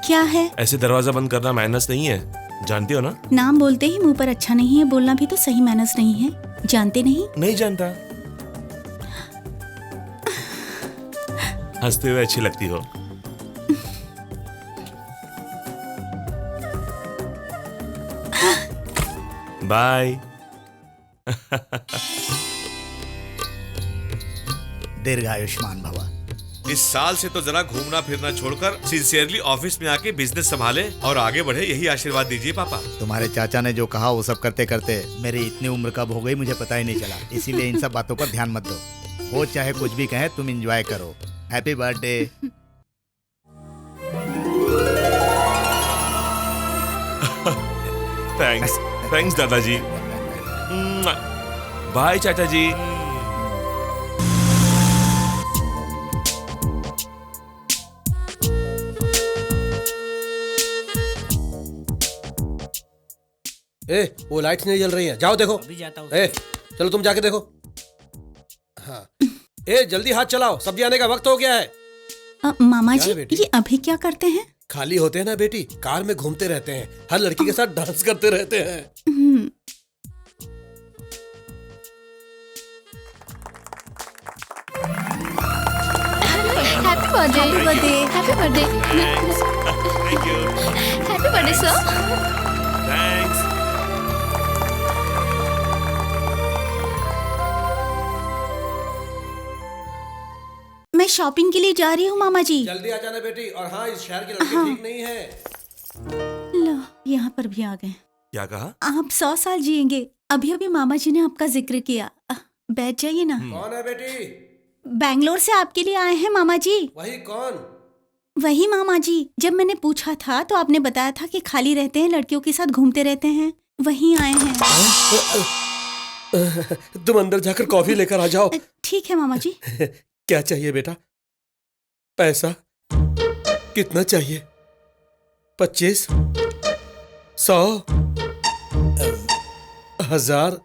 क्या है? ऐसे दरवाजा बंद करना मैनर्स नहीं है, जानती हो ना? नाम बोलते ही मुंह पर अच्छा नहीं है बोलना भी तो सही मैनर्स नहीं है। जानते नहीं? नहीं जानता। हंसते हुए अच्छी लगती हो। बाय। दीर्घायुष्मान भवा। इस साल से तो जरा घूमना फिरना छोड़कर सिंसियरली ऑफिस में आके बिजनेस संभाले और आगे बढ़े, यही आशीर्वाद दीजिए पापा। तुम्हारे चाचा ने जो कहा वो सब करते करते मेरी इतनी उम्र कब हो गई मुझे पता ही नहीं चला। इसीलिए इन सब बातों पर ध्यान मत दो। वो चाहे कुछ भी कहे, तुम एंजॉय करो। Happy birthday. थैंक्स, थैंक्स दादाजी। बाय चाचा जी। वो लाइट्स नहीं जल रही हैं, जाओ देखो। अभी जाता हूँ। चलो तुम जाके देखो। हाँ जल्दी हाथ चलाओ, सब्जी आने का वक्त हो गया है। मामा क्या जी है बेटी? ये अभी क्या करते हैं? खाली होते हैं ना बेटी, कार में घूमते रहते हैं, हर लड़की के साथ डांस करते रहते हैं। Happy birthday. Happy birthday. Happy birthday. Thank you. Happy birthday sir. Thanks. मैं शॉपिंग के लिए जा रही हूँ मामा जी। जल्दी आ जाना बेटी। और हाँ, इस शहर की लड़की ठीक नहीं है। लो यहाँ पर भी आ गए। क्या कहा? आप 100 साल जिएंगे। अभी अभी मामा जी ने आपका जिक्र किया। बैठ जाइए ना। कौन है बेटी? बैंगलोर से आपके लिए आए हैं मामा जी। वही कौन? वही मामा जी, जब मैंने पूछा था तो आपने बताया था कि खाली रहते हैं, लड़कियों के साथ घूमते रहते हैं। वही आए हैं। तुम अंदर जाकर कॉफी लेकर आ जाओ। ठीक है मामा जी। क्या चाहिए बेटा? पैसा कितना चाहिए? 25, 100, 1000?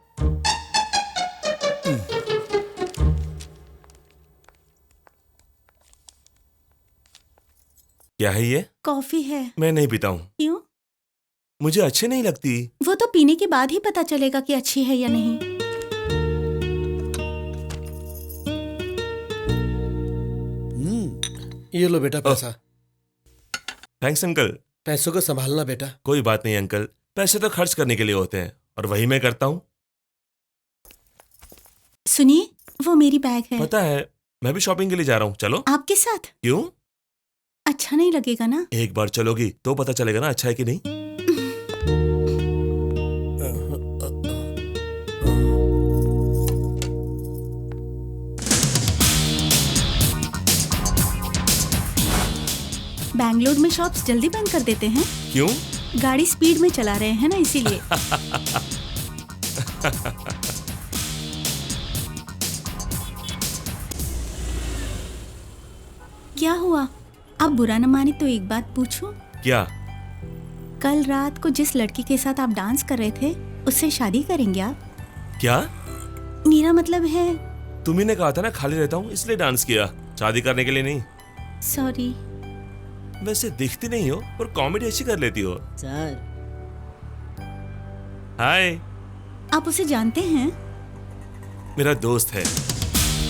क्या है ये? कॉफी है। मैं नहीं पीता हूँ। क्यों? मुझे अच्छी नहीं लगती। वो तो पीने के बाद ही पता चलेगा कि अच्छी है या नहीं। ये लो बेटा पैसा। Thanks uncle. पैसों को संभालना बेटा। कोई बात नहीं अंकल, पैसे तो खर्च करने के लिए होते हैं और वही मैं करता हूँ। सुनिए, वो मेरी बैग है। पता है, मैं भी शॉपिंग के लिए जा रहा हूँ। चलो। आपके साथ? क्यों? अच्छा नहीं लगेगा ना? एक बार चलोगी तो पता चलेगा ना अच्छा है कि नहीं। बैंगलोर में शॉप्स जल्दी बंद कर देते हैं। क्यों? गाड़ी स्पीड में चला रहे हैं ना, इसीलिए। क्या हुआ? आप बुरा न माने तो एक बात पूछूं? क्या? कल रात को जिस लड़की के साथ आप डांस कर रहे थे, उससे शादी करेंगे आप? क्या? मेरा मतलब है। तुम्ही ने कहा था ना खाली रहता हूँ इसलिए डांस किया, शादी करने के लिए नहीं। सॉरी। वैसे दिखती नहीं हो पर कॉमेडी अच्छी कर लेती हो। सर। हाय। आप उसे जानते हैं? मेरा दोस्त है।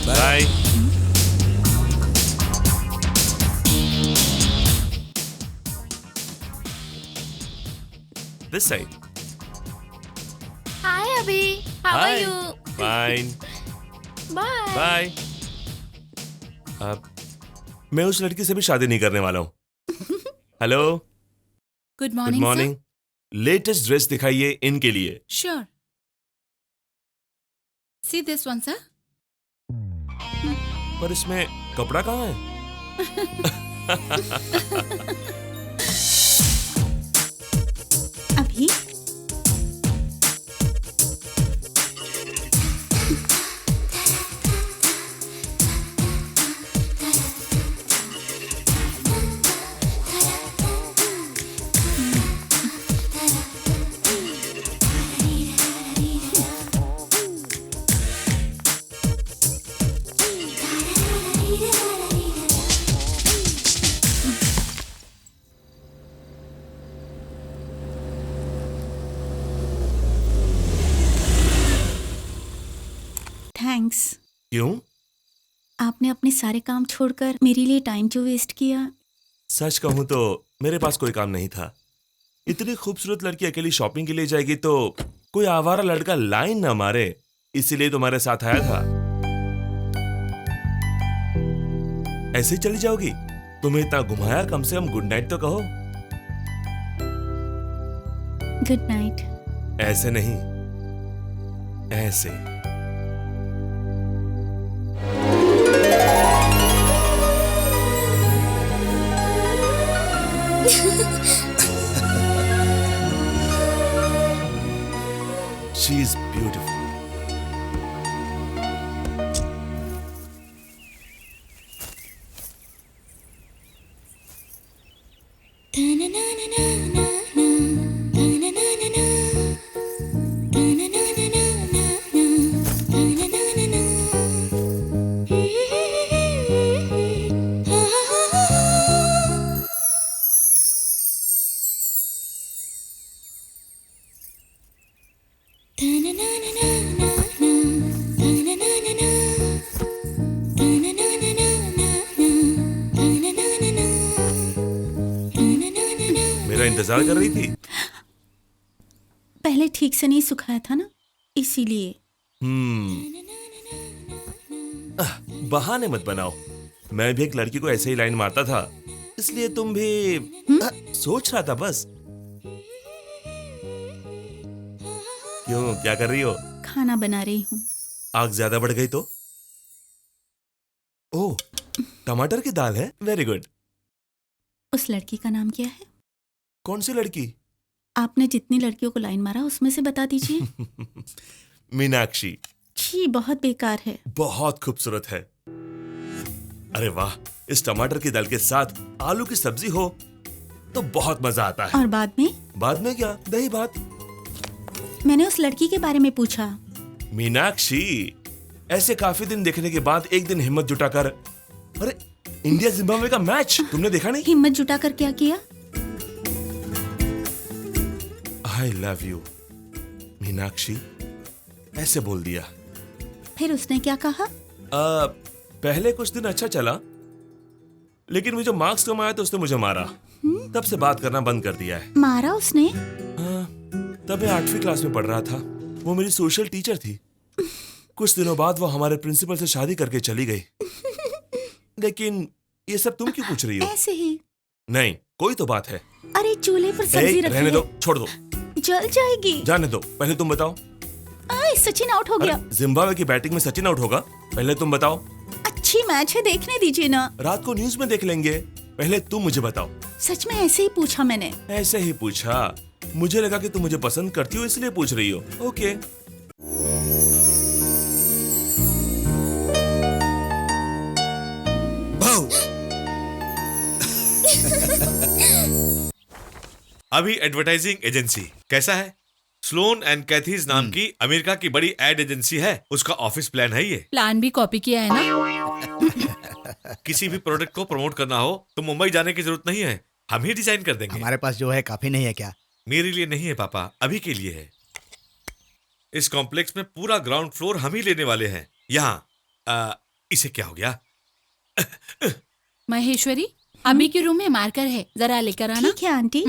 बाय। This side. हाय अभी। How are you? Fine. Bye. Bye. अब मैं उस लड़की से भी शादी नहीं करने वाला हूँ। Hello. Good good morning. Morning. Latest dress दिखाइए इनके लिए। Sure. See this one sir. पर इसमें कपड़ा कहाँ है? अभी थैंक्स। क्यों? आपने अपने सारे काम छोड़कर मेरे लिए टाइम जो वेस्ट किया। सच कहूं तो मेरे पास कोई काम नहीं था। इतनी खूबसूरत लड़की अकेली शॉपिंग के लिए जाएगी तो कोई आवारा लड़का लाइन ना मारे, इसीलिए तुम्हारे साथ आया था। ऐसे ही चली जाओगी? तुम्हें इतना घुमाया, कम से कम गुड नाइट तो कहो। Good night. ऐसे नहीं, ऐसे। She is beautiful. मेरा इंतजार कर रही थी? पहले ठीक से नहीं सुखाया था ना, इसीलिए। बहाने मत बनाओ। मैं भी एक लड़की को ऐसे ही लाइन मारता था, इसलिए तुम भी सोच रहा था बस। क्यों, क्या कर रही हो? खाना बना रही हूँ। आग ज्यादा बढ़ गई तो? ओह, टमाटर की दाल है, वेरी गुड। उस लड़की का नाम क्या है? कौन सी लड़की? आपने जितनी लड़कियों को लाइन मारा उसमें से बता दीजिए। मीनाक्षी। छी, बहुत बेकार है। बहुत खूबसूरत है। अरे वाह, इस टमाटर की दाल के साथ आलू की सब्जी हो तो बहुत मजा आता है। और बाद में? बाद में क्या, दही भात। मैंने उस लड़की के बारे में पूछा। मीनाक्षी, ऐसे काफी दिन देखने के बाद एक दिन हिम्मत जुटाकर, अरे इंडिया जिम्बाब्वे का मैच तुमने देखा नहीं? हिम्मत जुटाकर क्या किया? आई लव यू मीनाक्षी, ऐसे बोल दिया। फिर उसने क्या कहा? पहले कुछ दिन अच्छा चला, लेकिन वो जो मार्क्स कमाया तो उसने मुझे मारा। तब से बात करना बंद कर दिया है। मारा उसने? हाँ, तब मैं 8वीं क्लास में पढ़ रहा था। वो मेरी सोशल टीचर थी। कुछ दिनों बाद वो हमारे प्रिंसिपल से शादी करके चली गई। लेकिन ये सब तुम क्यों पूछ रही हो? ऐसे ही। नहीं, कोई तो बात है। अरे चूल्हे पर सब्जी रखी रहने है। दो, छोड़ दो। जल जाएगी। जाने दो, पहले तुम बताओ। सचिन आउट हो गया। जिम्बाब्वे की बैटिंग में सचिन आउट होगा? पहले तुम बताओ। अच्छी मैच है, देखने दीजिए ना। रात को न्यूज में देख लेंगे, पहले तुम मुझे बताओ। सच में ऐसे ही पूछा मैंने। ऐसे ही पूछा? मुझे लगा कि तुम मुझे पसंद करती हो इसलिए पूछ रही हो। ओके। अभी एडवर्टाइजिंग एजेंसी कैसा है? स्लोन एंड कैथीज नाम की अमेरिका की बड़ी एड एजेंसी है, उसका ऑफिस प्लान है ये। प्लान भी कॉपी किया है ना? किसी भी प्रोडक्ट को प्रमोट करना हो तो मुंबई जाने की जरूरत नहीं है, हम ही डिजाइन कर देंगे। हमारे पास जो है काफी नहीं है क्या? मेरे लिए नहीं है पापा, अभी के लिए है। इस कॉम्प्लेक्स में पूरा ग्राउंड फ्लोर हम ही लेने वाले हैं। यहाँ इसे क्या हो गया? महेश्वरी, अभी के रूम में मार्कर है, जरा लेकर आना। ठीक है आंटी।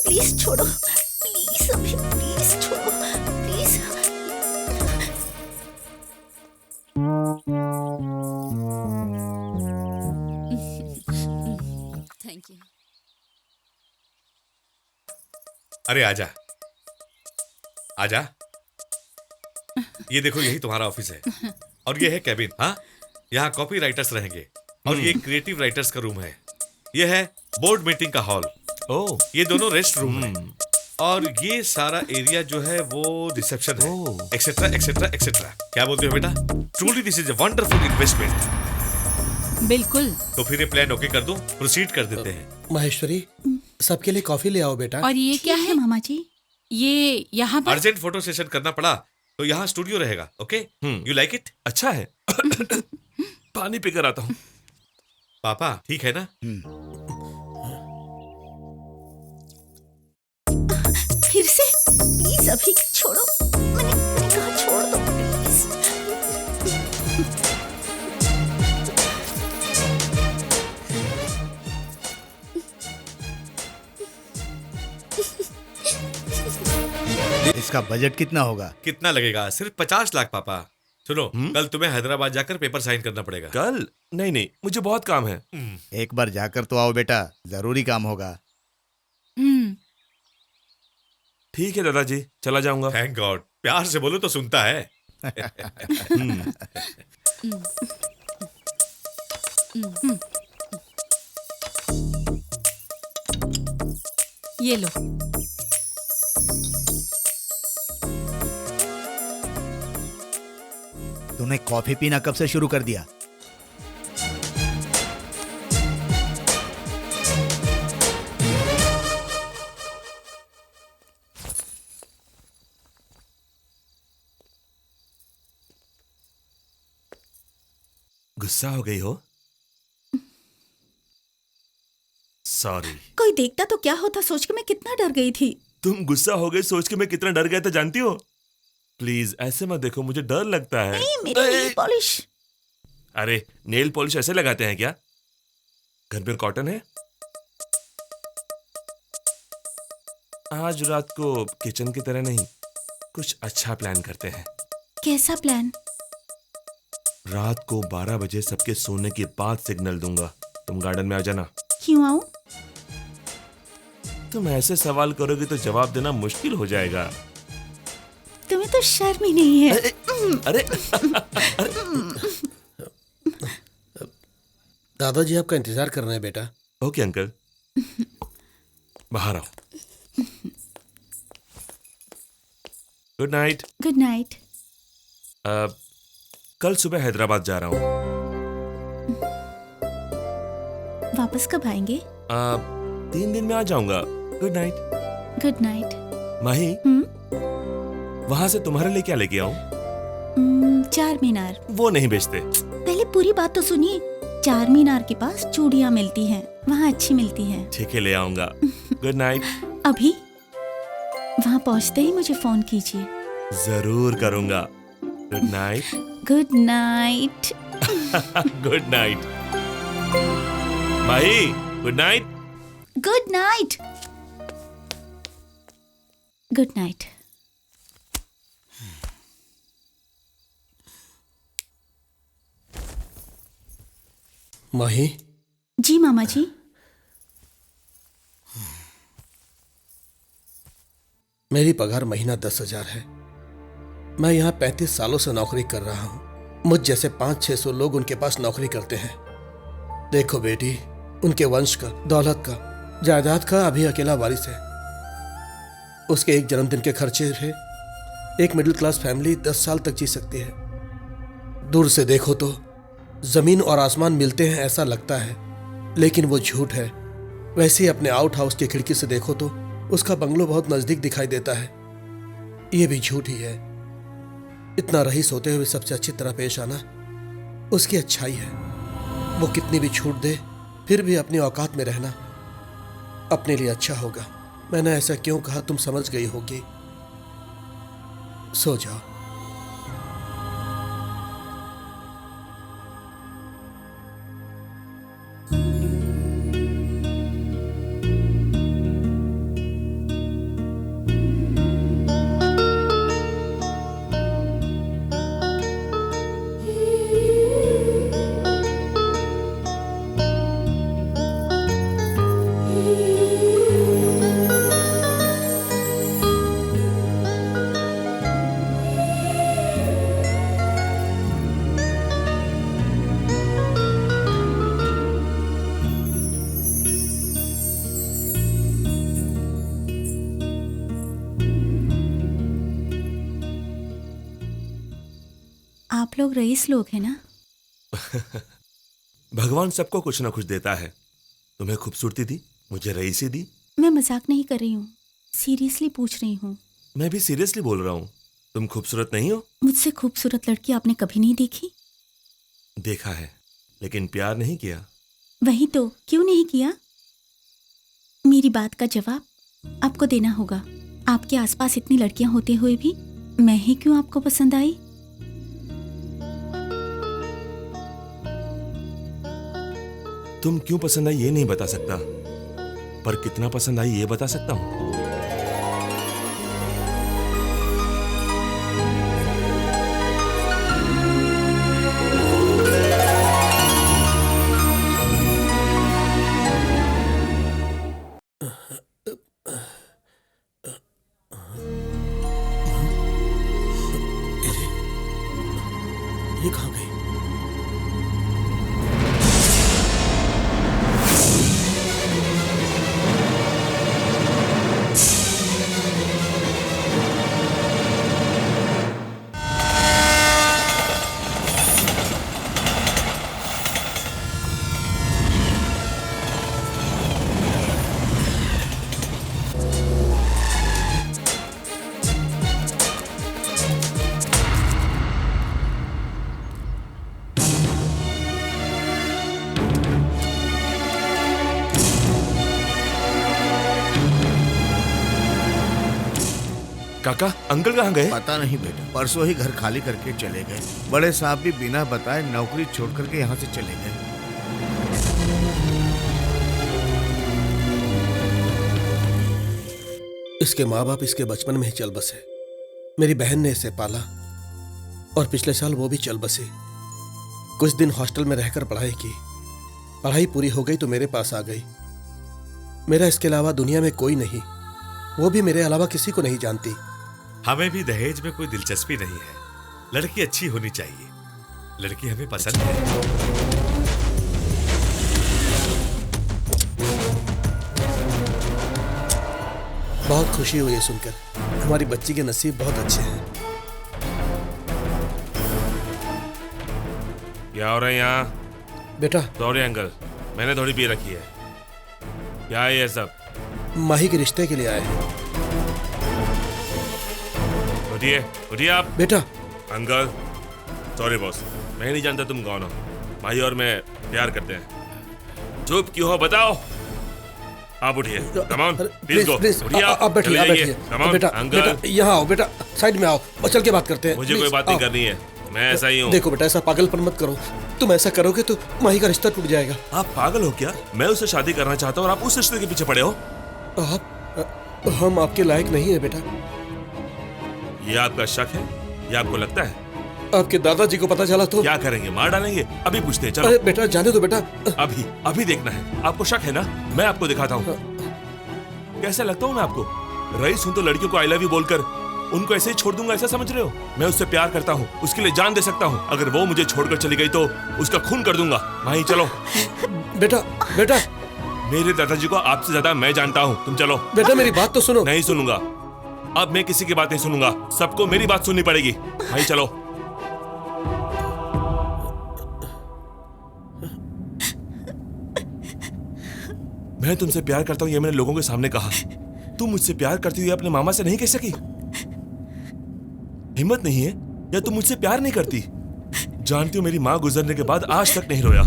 प्लीज छोड़ो, प्लीज अभी, प्लीज छोड़ो, प्लीज। Thank you. अरे आजा आजा, ये देखो यही तुम्हारा ऑफिस है और ये है कैबिन। हाँ, यहाँ कॉपी राइटर्स रहेंगे और ये क्रिएटिव राइटर्स का रूम है। ये है बोर्ड मीटिंग का हॉल। ओह, ये दोनों रेस्ट रूम है। और ये सारा एरिया जो है वो रिसेप्शन है, एक्सेट्रा एक्सेट्रा एक्सेट्रा। क्या बोलते हो बेटा? Truly this is a wonderful investment. बिल्कुल। तो फिर ये प्लान ओके कर दूं, प्रोसीड कर देते हैं। महेश्वरी, सबके लिए कॉफी ले आओ बेटा। और ये क्या है मामा जी? ये यहाँ पर अर्जेंट फोटो सेशन करना पड़ा तो यहाँ स्टूडियो रहेगा। Okay, you like it? अच्छा है। पानी पीकर आता हूँ। पापा ठीक है ना? फिर से प्लीज अभी छोड़ो। मैंने कहा छोड़ दो प्लीज। इसका बजट कितना होगा? कितना लगेगा? सिर्फ 50 लाख पापा। सुनो, कल तुम्हें हैदराबाद जाकर पेपर साइन करना पड़ेगा। कल? नहीं, मुझे बहुत काम है। एक बार जाकर तो आओ बेटा, जरूरी काम होगा। ठीक है दादाजी, चला जाऊंगा। थैंक गॉड, प्यार से बोलो तो सुनता है। ये लो। तूने कॉफी पीना कब से शुरू कर दिया? गुस्सा हो गई हो? सॉरी। कोई देखता तो क्या होता सोच के मैं कितना डर गई थी। तुम गुस्सा हो गई सोच के मैं कितना डर गया था जानती हो? प्लीज ऐसे मत देखो, मुझे डर लगता है। नहीं, मेरी नेल पॉलिश। अरे नेल पॉलिश ऐसे लगाते हैं क्या? घर में कॉटन है? आज रात को किचन की तरह नहीं, कुछ अच्छा प्लान करते हैं। कैसा प्लान? रात को 12 बजे सबके सोने के बाद सिग्नल दूंगा, तुम गार्डन में आ जाना। क्यों आऊं? तुम ऐसे सवाल करोगे तो जवाब देना मुश्किल हो जाएगा। तुम्हें तो शर्म ही नहीं है। अरे दादाजी आपका इंतजार कर रहे हैं बेटा। ओके अंकल, बाहर आओ। Good night. Good night. कल सुबह हैदराबाद जा रहा हूँ। वापस कब आएंगे? 3 दिन में आ जाऊंगा। Good night. Good night. Mahi, वहां से तुम्हारे लिए क्या लेके आऊं? चार मीनार। वो नहीं बेचते। पहले पूरी बात तो सुनिए। चार मीनार के पास चूड़ियां मिलती हैं, वहाँ अच्छी मिलती हैं। ठीक है, ले आऊंगा। Good night. अभी वहाँ पहुँचते ही मुझे फोन कीजिए। जरूर करूंगा। Good night. Good night. Good night. Mahi, good night. Good night. Good night. Mahi. जी मामा जी। मेरी पगार महीना 10,000 है। मैं यहाँ 35 सालों से नौकरी कर रहा हूँ। मुझ जैसे 500-600 लोग उनके पास नौकरी करते हैं। देखो बेटी, उनके वंश का, दौलत का, जायदाद का अभी अकेला वारिस है। उसके एक जन्मदिन के खर्चे से एक मिडिल क्लास फैमिली 10 साल तक जी सकती है। दूर से देखो तो जमीन और आसमान मिलते हैं ऐसा लगता है, लेकिन वो झूठ है। वैसे ही अपने आउट हाउस की खिड़की से देखो तो उसका बंगलो बहुत नजदीक दिखाई देता है। ये भी झूठ ही है। इतना रईस होते हुए सबसे अच्छी तरह पेश आना उसकी अच्छाई है। वो कितनी भी छूट दे फिर भी अपनी औकात में रहना अपने लिए अच्छा होगा। मैंने ऐसा क्यों कहा तुम समझ गई होगी। सो जाओ। आप लोग रईस लोग हैं ना? भगवान सबको कुछ ना कुछ देता है। तुम्हें खूबसूरती दी, मुझे रईसी दी। मैं मजाक नहीं कर रही हूँ, सीरियसली पूछ रही हूँ। मैं भी सीरियसली बोल रहा हूँ। तुम खूबसूरत नहीं हो? मुझसे खूबसूरत लड़की आपने कभी नहीं देखी? देखा है, लेकिन प्यार नहीं किया। वही तो, क्यों नहीं किया? मेरी बात का जवाब आपको देना होगा। आपके आसपास इतनी लड़कियां होते हुए भी मैं ही क्यों आपको पसंद आई? तुम क्यों पसंद आई ये नहीं बता सकता, पर कितना पसंद आई ये बता सकता हूँ। ये कहाँ गई? काका, अंकल कहाँ गए? पता नहीं बेटा, परसों ही घर खाली करके चले गए। बड़े साहब भी बिना बताए नौकरी छोड़ करके यहाँ से चले गए। इसके माँ बाप इसके बचपन में ही चल बसे। मेरी बहन ने इसे पाला और पिछले साल वो भी चल बसी। कुछ दिन हॉस्टल में रहकर पढ़ाई की। पढ़ाई पूरी हो गई तो मेरे पास आ गई। मेरा इसके अलावा दुनिया में कोई नहीं, वो भी मेरे अलावा किसी को नहीं जानती। हमें भी दहेज में कोई दिलचस्पी नहीं है। लड़की अच्छी होनी चाहिए। लड़की हमें पसंद है। बहुत खुशी हुई है सुनकर। हमारी बच्ची के नसीब बहुत अच्छे हैं। क्या हो रहा है यहाँ? बेटा, सॉरी अंकल, मैंने थोड़ी पी रखी है। क्या है ये सब? माही के रिश्ते के लिए आए हैं। उठिए, उठिए आप। बेटा। अंकल, सॉरी बॉस, मैं नहीं जानता तुम कौन हो। माही और मैं प्यार करते हैं। चुप क्यों हो बताओ? आप उठिए, कम ऑन, प्लीज गो। उठिए आप बैठिए, आप बैठिए। कम ऑन बेटा, अंकल, बेटा, यहाँ आओ बेटा, साइड में आओ और चल के बात करते हैं। मुझे कोई प्लीज, बात नहीं आओ। करनी है, मैं ऐसा ही हूँ। देखो बेटा, ऐसा पागलपन मत करो। तुम ऐसा करोगे तो माही का रिश्ता टूट जाएगा। आप पागल हो क्या? मैं उससे शादी करना चाहता हूँ और आप उस रिश्ते के पीछे पड़े हो। हम आपके लायक नहीं है बेटा। ये आपका शक है? ये आपको लगता है? आपके दादाजी को पता चला तो क्या करेंगे? मार डालेंगे? अभी पूछते हैं, चलो। अरे बेटा, जाने दो बेटा। अभी अभी देखना है। आपको शक है ना? मैं आपको दिखाता हूँ। कैसा लगता हूँ मैं आपको? रईस हूँ तो लड़कियों को आई लव यू बोलकर उनको ऐसे ही छोड़ दूंगा, ऐसा समझ रहे हो? मैं उससे प्यार करता हूँ, उसके लिए जान दे सकता हूँ। अगर वो मुझे छोड़कर चली गई तो उसका खून कर दूंगा। माही चलो। बेटा, बेटा, मेरे दादाजी को आपसे ज्यादा मैं जानता हूँ। तुम चलो। बेटा, मेरी बात तो सुनो। नहीं सुनूंगा। अब मैं किसी की बात नहीं सुनूंगा। सबको मेरी बात सुननी पड़ेगी। माही चलो। मैं तुमसे प्यार करता हूँ ये मैंने लोगों के सामने कहा। तुम मुझसे प्यार करती हुई अपने मामा से नहीं कह सकी? हिम्मत नहीं है या तुम मुझसे प्यार नहीं करती? जानती हो मेरी माँ गुजरने के बाद आज तक नहीं रोया।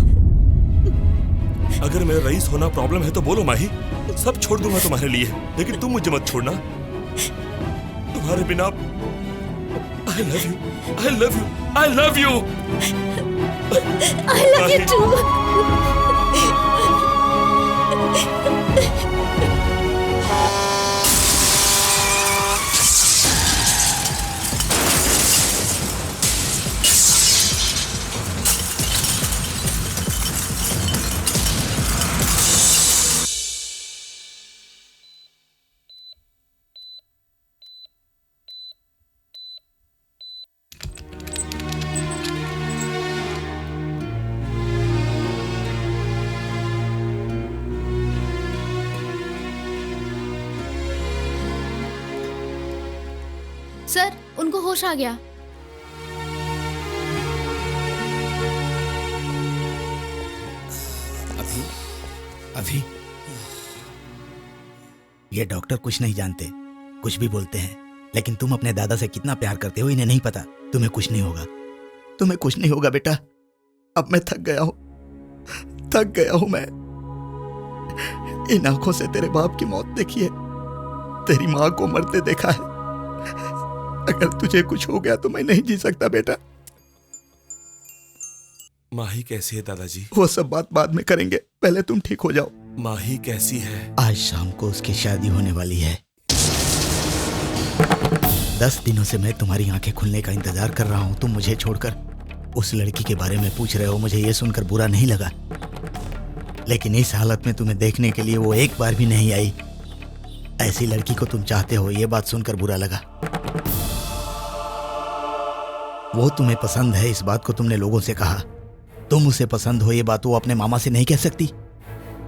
अगर मेरा रईस होना प्रॉब्लम है तो बोलो माही, सब छोड़ दूंगा तुम्हारे लिए, लेकिन तुम मुझे मत छोड़ना। तुम्हारे बिना I love you, I love you, I love you, I love you too. Sir, उनको होश आ गया। अभी ये डॉक्टर कुछ नहीं जानते, कुछ भी बोलते हैं, लेकिन तुम अपने दादा से कितना प्यार करते हो इन्हें नहीं पता। तुम्हें कुछ नहीं होगा, तुम्हें कुछ नहीं होगा बेटा। अब मैं थक गया हूं मैं। इन आंखों से तेरे बाप की मौत देखी है, तेरी माँ को मरते देखा है। अगर तुझे कुछ हो गया तो मैं नहीं जी सकता बेटा। माही कैसी है दादाजी? वो सब बात बाद में करेंगे, पहले तुम ठीक हो जाओ। माही कैसी है? आज शाम को उसकी शादी होने वाली है। 10 दिनों से मैं तुम्हारी आंखें खुलने का इंतजार कर रहा हूं। तुम मुझे छोड़कर उस लड़की के बारे में पूछ रहे हो। मुझे ये सुनकर बुरा नहीं लगा, लेकिन इस हालत में तुम्हें देखने के लिए वो एक बार भी नहीं आई। ऐसी लड़की को तुम चाहते हो, ये बात सुनकर बुरा लगा। वो तुम्हें पसंद है, इस बात को तुमने लोगों से कहा। तुम उसे पसंद हो, ये बात वो अपने मामा से नहीं कह सकती।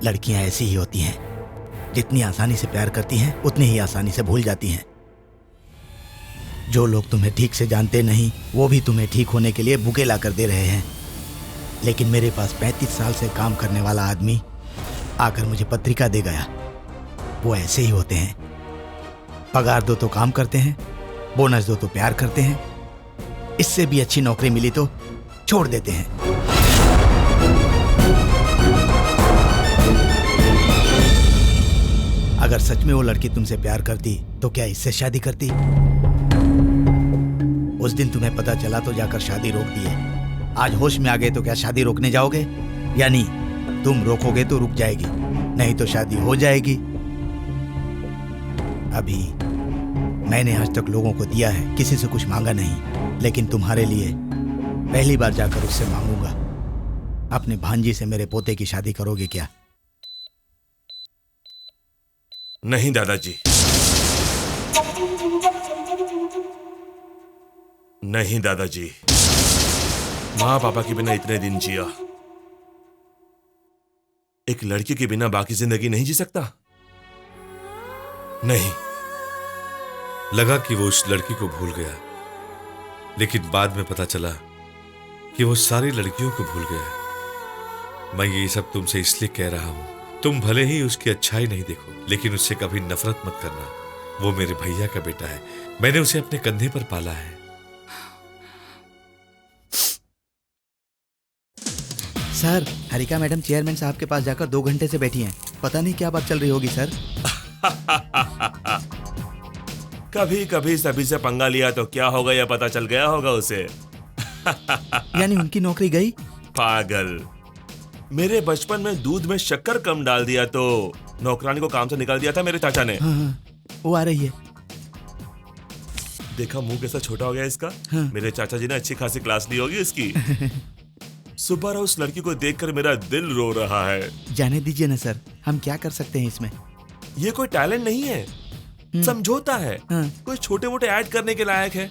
लड़कियां ऐसी ही होती हैं, जितनी आसानी से प्यार करती हैं उतनी ही आसानी से भूल जाती हैं। जो लोग तुम्हें ठीक से जानते नहीं, वो भी तुम्हें ठीक होने के लिए बुके ला कर दे रहे हैं। लेकिन मेरे पास 35 साल से काम करने वाला आदमी आकर मुझे पत्रिका दे गया। वो ऐसे ही होते हैं, पगार दो तो काम करते हैं, बोनस दो तो प्यार करते हैं, इससे भी अच्छी नौकरी मिली तो छोड़ देते हैं। अगर सच में वो लड़की तुमसे प्यार करती तो क्या इससे शादी करती? उस दिन तुम्हें पता चला तो जाकर शादी रोक दी है। आज होश में आ गए तो क्या शादी रोकने जाओगे? यानी तुम रोकोगे तो रुक जाएगी, नहीं तो शादी हो जाएगी। अभी मैंने आज तक लोगों को दिया है, किसी से कुछ मांगा नहीं, लेकिन तुम्हारे लिए पहली बार जाकर उससे मांगूंगा। अपने भांजी से मेरे पोते की शादी करोगे क्या? नहीं दादाजी, नहीं दादाजी। माँ पापा के बिना इतने दिन जिया, एक लड़की के बिना बाकी जिंदगी नहीं जी सकता। नहीं। लगा कि वो उस लड़की को भूल गया, लेकिन बाद में पता चला कि वो सारी लड़कियों को भूल गया। मैं ये सब तुमसे इसलिए कह रहा हूं, तुम भले ही उसकी अच्छाई नहीं देखो, लेकिन उससे कभी नफरत मत करना। वो मेरे भैया का बेटा है, मैंने उसे अपने कंधे पर पाला है। सर, हरिका मैडम चेयरमैन साहब के पास जाकर 2 घंटे से बैठी हैं। पता नहीं क्या बात चल रही होगी सर। कभी कभी सभी से पंगा लिया तो क्या होगा यह पता चल गया होगा उसे। यानी उनकी नौकरी गई? पागल, मेरे बचपन में दूध में शक्कर कम डाल दिया तो नौकरानी को काम से निकाल दिया था मेरे चाचा ने। हाँ, वो आ रही है। देखा मुंह कैसा छोटा हो गया इसका। हाँ। मेरे चाचा जी ने अच्छी खासी क्लास ली होगी इसकी। सुबह उस लड़की को देखकर मेरा दिल रो रहा है। जाने दीजिए ना सर, हम क्या कर सकते हैं इसमें। ये कोई टैलेंट नहीं है, समझौता है। हाँ। कोई छोटे मोटे ऐड करने के लायक है।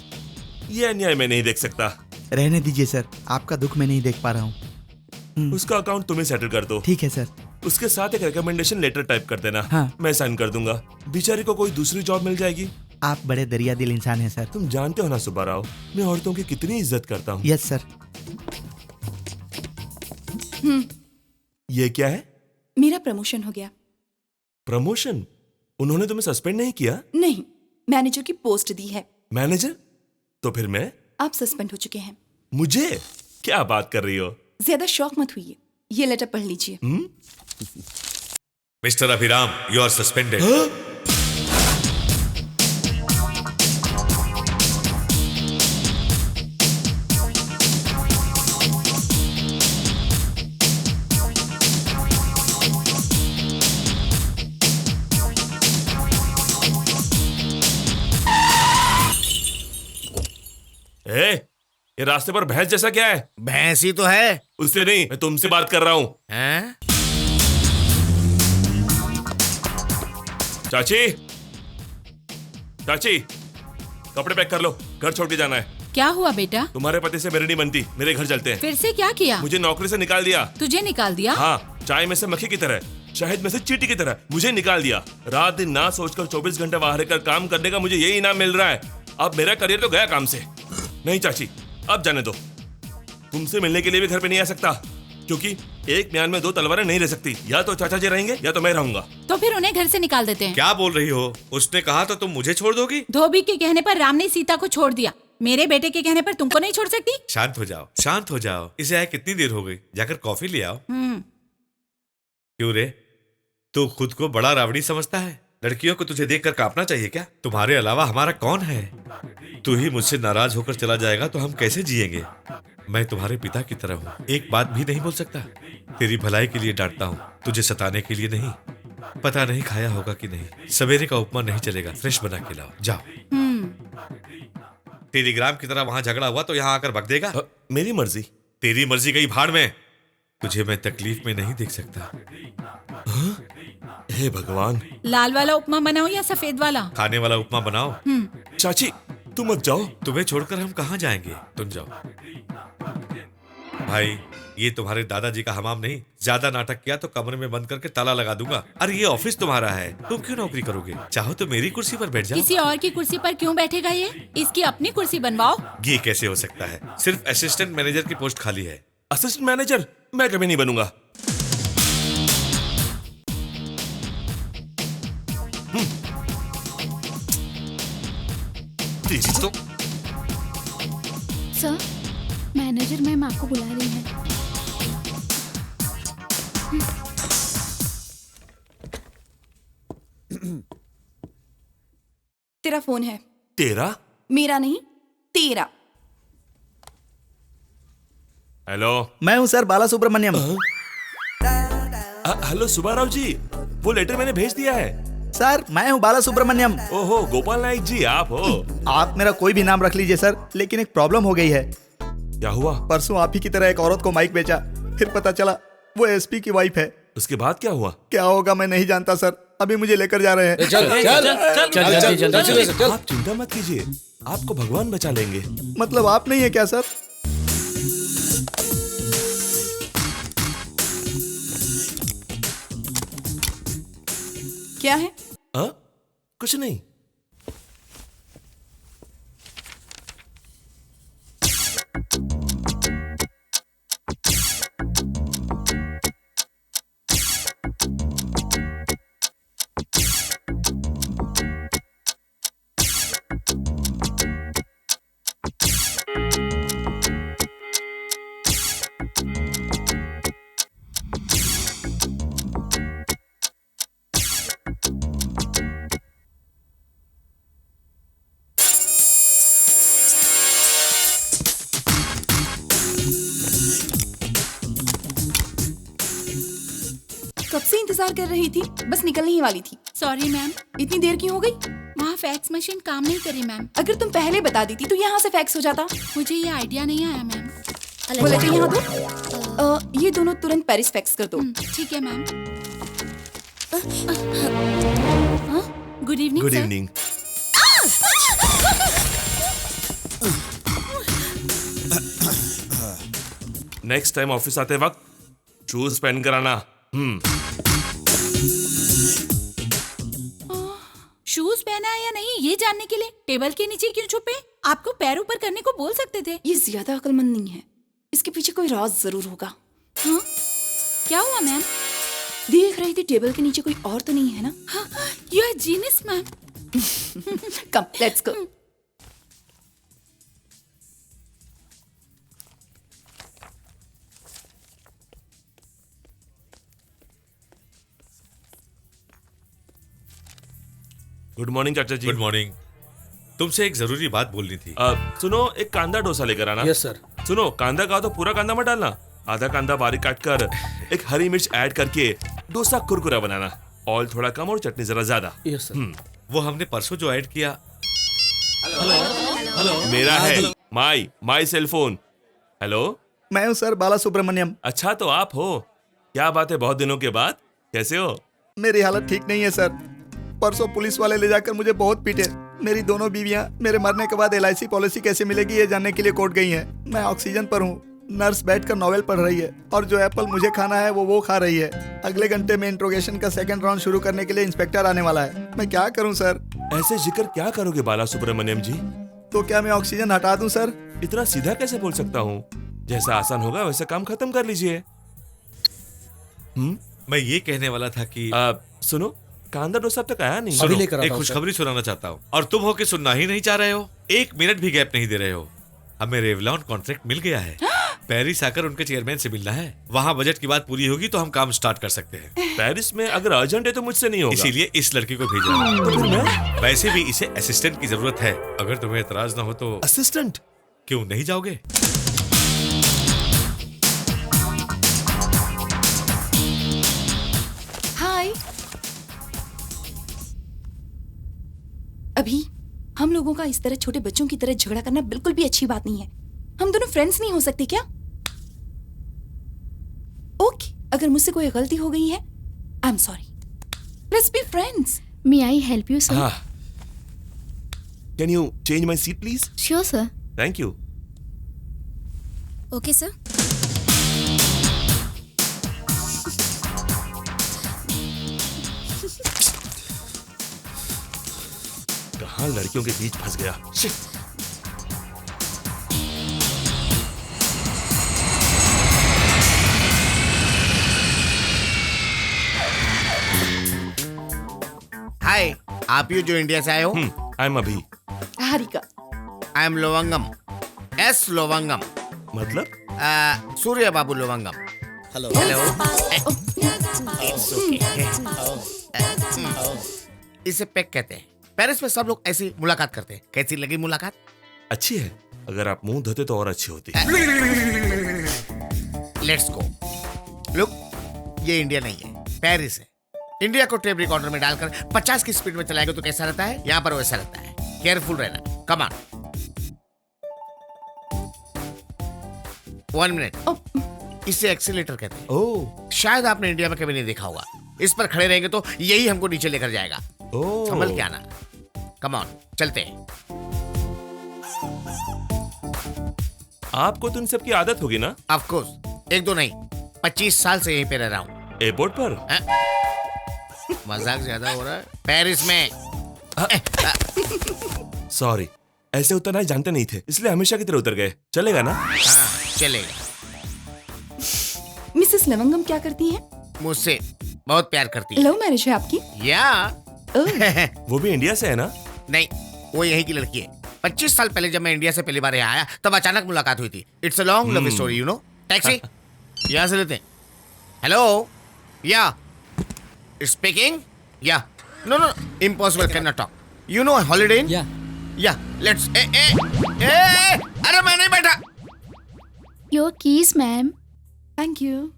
ये अन्याय मैं नहीं देख सकता। रहने दीजिए सर, आपका दुख मैं नहीं देख पा रहा हूँ। उसका अकाउंट तुम्हें सेटल कर दो। ठीक है सर। उसके साथ एक रिकमेंडेशन लेटर टाइप कर देना। हाँ। मैं साइन कर दूंगा। बेचारी को कोई दूसरी जॉब मिल जाएगी। आप बड़े दरिया दिल इंसान हैं सर। तुम जानते हो ना सुब्बा राव, मैं औरतों की कितनी इज्जत करता हूँ। Yes sir. ये क्या है? मेरा प्रमोशन हो गया। प्रमोशन? उन्होंने तुम्हें सस्पेंड नहीं किया? नहीं, मैनेजर की पोस्ट दी है। मैनेजर? तो फिर मैं? आप सस्पेंड हो चुके हैं। मुझे? क्या बात कर रही हो? ज्यादा शौक मत हुई। ये लेटर पढ़ लीजिए। Mister Abhiram, you are suspended. ये रास्ते पर भैंस जैसा क्या है? भैंस ही तो है। उससे नहीं, मैं तुमसे बात कर रहा हूं। हैं? चाची, चाची, कपड़े पैक कर लो, घर छोड़ के जाना है। क्या हुआ बेटा? तुम्हारे पति से मेरी नहीं बनती, मेरे घर चलते हैं। फिर से क्या किया? मुझे नौकरी से निकाल दिया। तुझे निकाल दिया? हाँ, चाय में से मक्खी की तरह, शहद में से चींटी की तरह मुझे निकाल दिया। रात दिन ना सोचकर 24 घंटे बाहर रहकर काम करने का मुझे यही इनाम मिल रहा है। अब मेरा करियर तो गया काम से। नहीं चाची, अब जाने दो। तुमसे मिलने के लिए भी घर पे नहीं आ सकता, क्योंकि एक म्यान में दो तलवारें नहीं रह सकती। या तो चाचा जी रहेंगे या तो मैं रहूंगा। तो फिर उन्हें घर से निकाल देते हैं। क्या बोल रही हो? उसने कहा तो तुम मुझे छोड़ दोगी? धोबी के कहने पर राम ने सीता को छोड़ दिया, मेरे बेटे के कहने पर तुमको नहीं छोड़ सकती। शांत हो जाओ, शांत हो जाओ। इसे आए कितनी देर हो गई? जाकर कॉफी ले आओ। क्यों रे, तू खुद को बड़ा रावड़ी समझता है? लड़कियों को तुझे देखकर कांपना चाहिए क्या? तुम्हारे अलावा हमारा कौन है? तू ही मुझसे नाराज होकर चला जाएगा तो हम कैसे जिएंगे? मैं तुम्हारे पिता की तरह हूँ, एक बात भी नहीं बोल सकता। तेरी भलाई के लिए डांटता हूँ, तुझे सताने के लिए नहीं। पता नहीं खाया होगा कि नहीं। सवेरे का उपमा नहीं चलेगा, फ्रेश बना के लाओ, जाओ। टेलीग्राम की तरह वहां झगड़ा हुआ तो यहाँ आकर भग देगा? मेरी मर्जी। तेरी मर्जी गई भाड़ में। तुझे मैं तकलीफ में नहीं देख सकता। हे भगवान। लाल वाला उपमा बनाओ या सफेद वाला? खाने वाला उपमा बनाओ। चाची तुम मत जाओ। तुम्हें छोड़कर हम कहाँ जाएंगे? तुम जाओ। भाई, ये तुम्हारे दादाजी का हमाम नहीं। ज्यादा नाटक किया तो कमरे में बंद करके ताला लगा दूंगा। अरे ये ऑफिस तुम्हारा है, तुम क्यों नौकरी करोगे? चाहो तो मेरी कुर्सी पर बैठ जाओ। किसी और की कुर्सी पर क्यों बैठेगा ये? इसकी अपनी कुर्सी बनवाओ। ये कैसे हो सकता है? सिर्फ असिस्टेंट मैनेजर की पोस्ट खाली है। असिस्टेंट मैनेजर मैं कभी नहीं बनूंगा। सर, मैनेजर मैम आपको बुला रही है। तेरा फोन है। तेरा? मेरा नहीं, तेरा। हेलो, मैं हूँ सर, बाला सुब्रमण्यम। हेलो सुब्बाराव जी, वो लेटर मैंने भेज दिया है। सर, मैं हूँ बाला सुब्रमण्यम। ओहो, गोपाल नाइक जी आप हो? आप मेरा कोई भी नाम रख लीजिए सर, लेकिन एक प्रॉब्लम हो गई है। क्या हुआ? परसों आप ही की तरह एक औरत को माइक बेचा, फिर पता चला वो एसपी की वाइफ है। उसके बाद क्या हुआ? क्या होगा मैं नहीं जानता सर, अभी मुझे लेकर जा रहे हैं। आप चिंता मत कीजिए, आपको भगवान बचा लेंगे। मतलब आप नहीं है क्या सर? क्या है? कुछ नहीं। कब से इंतजार कर रही थी, बस निकलने ही वाली थी। Sorry ma'am. इतनी देर क्यों हो गई? वहाँ फैक्स मशीन काम नहीं करी मैम। अगर तुम पहले बता देती तो यहाँ से फैक्स हो जाता। मुझे ये आइडिया नहीं आया मैम। वो लेटर यहाँ दो। ये दोनों तुरंत पेरिस फैक्स कर दो। ठीक है ma'am. Good evening. Good evening. Next time office आते वक्त शूज पहन कर आना। शूज पहना है या नहीं ये जानने के लिए टेबल के नीचे क्यों छुपे? आपको पैर ऊपर करने को बोल सकते थे। ये ज्यादा अक्लमंद नहीं है, इसके पीछे कोई राज जरूर होगा। हाँ? क्या हुआ मैम? देख रही थी टेबल के नीचे कोई और तो नहीं है ना? You are genius ma'am. Come let's go. Good morning चाचा जी। Good morning. तुमसे एक जरूरी बात बोलनी थी। सुनो, एक कांदा डोसा लेकर आना। Yes sir. सुनो, कांदा का तो पूरा कांदा मत डालना, आधा कांदा बारीक काट कर एक हरी मिर्च ऐड करके डोसा कुरकुरा बनाना। ऑयल थोड़ा कम और चटनी जरा ज्यादा। Yes sir. वो हमने परसों जो ऐड किया। मेरा है माई सेलफोन। हेलो, मैं हूँ सर, बाला सुब्रमण्यम। अच्छा तो आप हो? क्या बात है, बहुत दिनों के बाद, कैसे हो? मेरी हालत ठीक नहीं है सर। परसों पुलिस वाले ले जाकर मुझे बहुत पीटे। मेरी दोनों बीवियां मेरे मरने के बाद LIC पॉलिसी कैसे मिलेगी ये जानने के लिए कोर्ट गई हैं। मैं ऑक्सीजन पर हूँ। नर्स बैठकर नॉवेल पढ़ रही है और जो एप्पल मुझे खाना है वो खा रही है। अगले घंटे में इंट्रोगेशन का सेकंड राउंड शुरू करने के लिए इंस्पेक्टर आने वाला है। मैं क्या करूँ सर? ऐसे जिक्र क्या करोगे बाला सुब्रमण्यम जी? तो क्या मैं ऑक्सीजन हटा दूं सर? इतना सीधा कैसे बोल सकता हूँ? जैसा आसान होगा वैसा काम खत्म कर लीजिए। मैं ये कहने वाला था कि सुनो, कांदा डोसा अब तक आया नहीं। सुनो, एक खुशखबरी सुनाना चाहता हूँ और तुम हो कि सुनना ही नहीं चाह रहे हो। 1 मिनट भी गैप नहीं दे रहे हो। हमें रेवलॉन कॉन्ट्रैक्ट मिल गया है। पेरिस आकर उनके चेयरमैन से मिलना है। वहाँ बजट की बात पूरी होगी तो हम काम स्टार्ट कर सकते हैं। पेरिस में अगर अर्जेंट है तो मुझसे नहीं होगा। इसीलिए इस लड़की को भेजा है। तो फिर मैं? वैसे भी इसे असिस्टेंट की जरूरत है। अगर तुम्हें एतराज ना हो तो। असिस्टेंट? क्यों नहीं जाओगे? हाय। अभी हम लोगों का इस तरह छोटे बच्चों की तरह झगड़ा करना बिल्कुल भी अच्छी बात नहीं है। हम दोनों फ्रेंड्स नहीं हो सकते क्या? ओके, अगर मुझसे कोई गलती हो गई है, I am sorry. Let's be friends. May I help you sir? Can you change my seat please? Sure sir. Thank you. Okay sir. कहाँ लड़कियों के बीच फंस गया। शिट। हाय, आप ही जो इंडिया से आए हो? आई एम अभी। Harika. I am Lovangam. S Lovangam. मतलब? सूर्य बाबू लोवंगम। हेलो। इसे पैक कहते हैं। पेरिस में सब लोग ऐसी मुलाकात करते हैं। कैसी लगी मुलाकात? अच्छी है। अगर आप मुंह धोते तो और अच्छी होती। Let's go. लुक, ये इंडिया नहीं है, पेरिस है। इंडिया को टेप रिकॉर्डर में डालकर 50 की स्पीड में चलाएंगे तो कैसा रहता है? यहाँ पर वैसा रहता है। केयरफुल रहना। Come on. 1 मिनट। इसे एक्सीलेटर कहते हैं। ओह। शायद आपने इंडिया में कभी नहीं देखा होगा। इस पर खड़े रहेंगे तो यही हमको नीचे लेकर जाएगा। ओह। संभल के आना। कम ऑन, चलते हैं। आपको तो इन सब की आदत होगी ना? ऑफ कोर्स, 1-2 नहीं, 25 साल से यहीं पे रह रहा हूँ। एयरपोर्ट पर? मजाक ज्यादा हो रहा है। पेरिस में। सॉरी, ऐसे उतरना ही जानते नहीं थे, इसलिए हमेशा की तरह उतर गए। चलेगा ना? हाँ, चलेगा। मिसेस लवंगम क्या करती हैं? मुझसे बहुत प्यार करती है। लव मैरिज है आपकी? या वो भी इंडिया से है ना? नहीं, वो यही की लड़की है। 25 साल पहले जब मैं इंडिया से पहली बार यहाँ आया तब अचानक मुलाकात हुई थी। It's a long love story, you know. Taxi यहाँ से लेते हैं। Hello, yeah speaking? Yeah no no, impossible, can not talk. You know Holiday Inn? Yeah let's अरे मैं नहीं बैठा। Your keys ma'am. Thank you.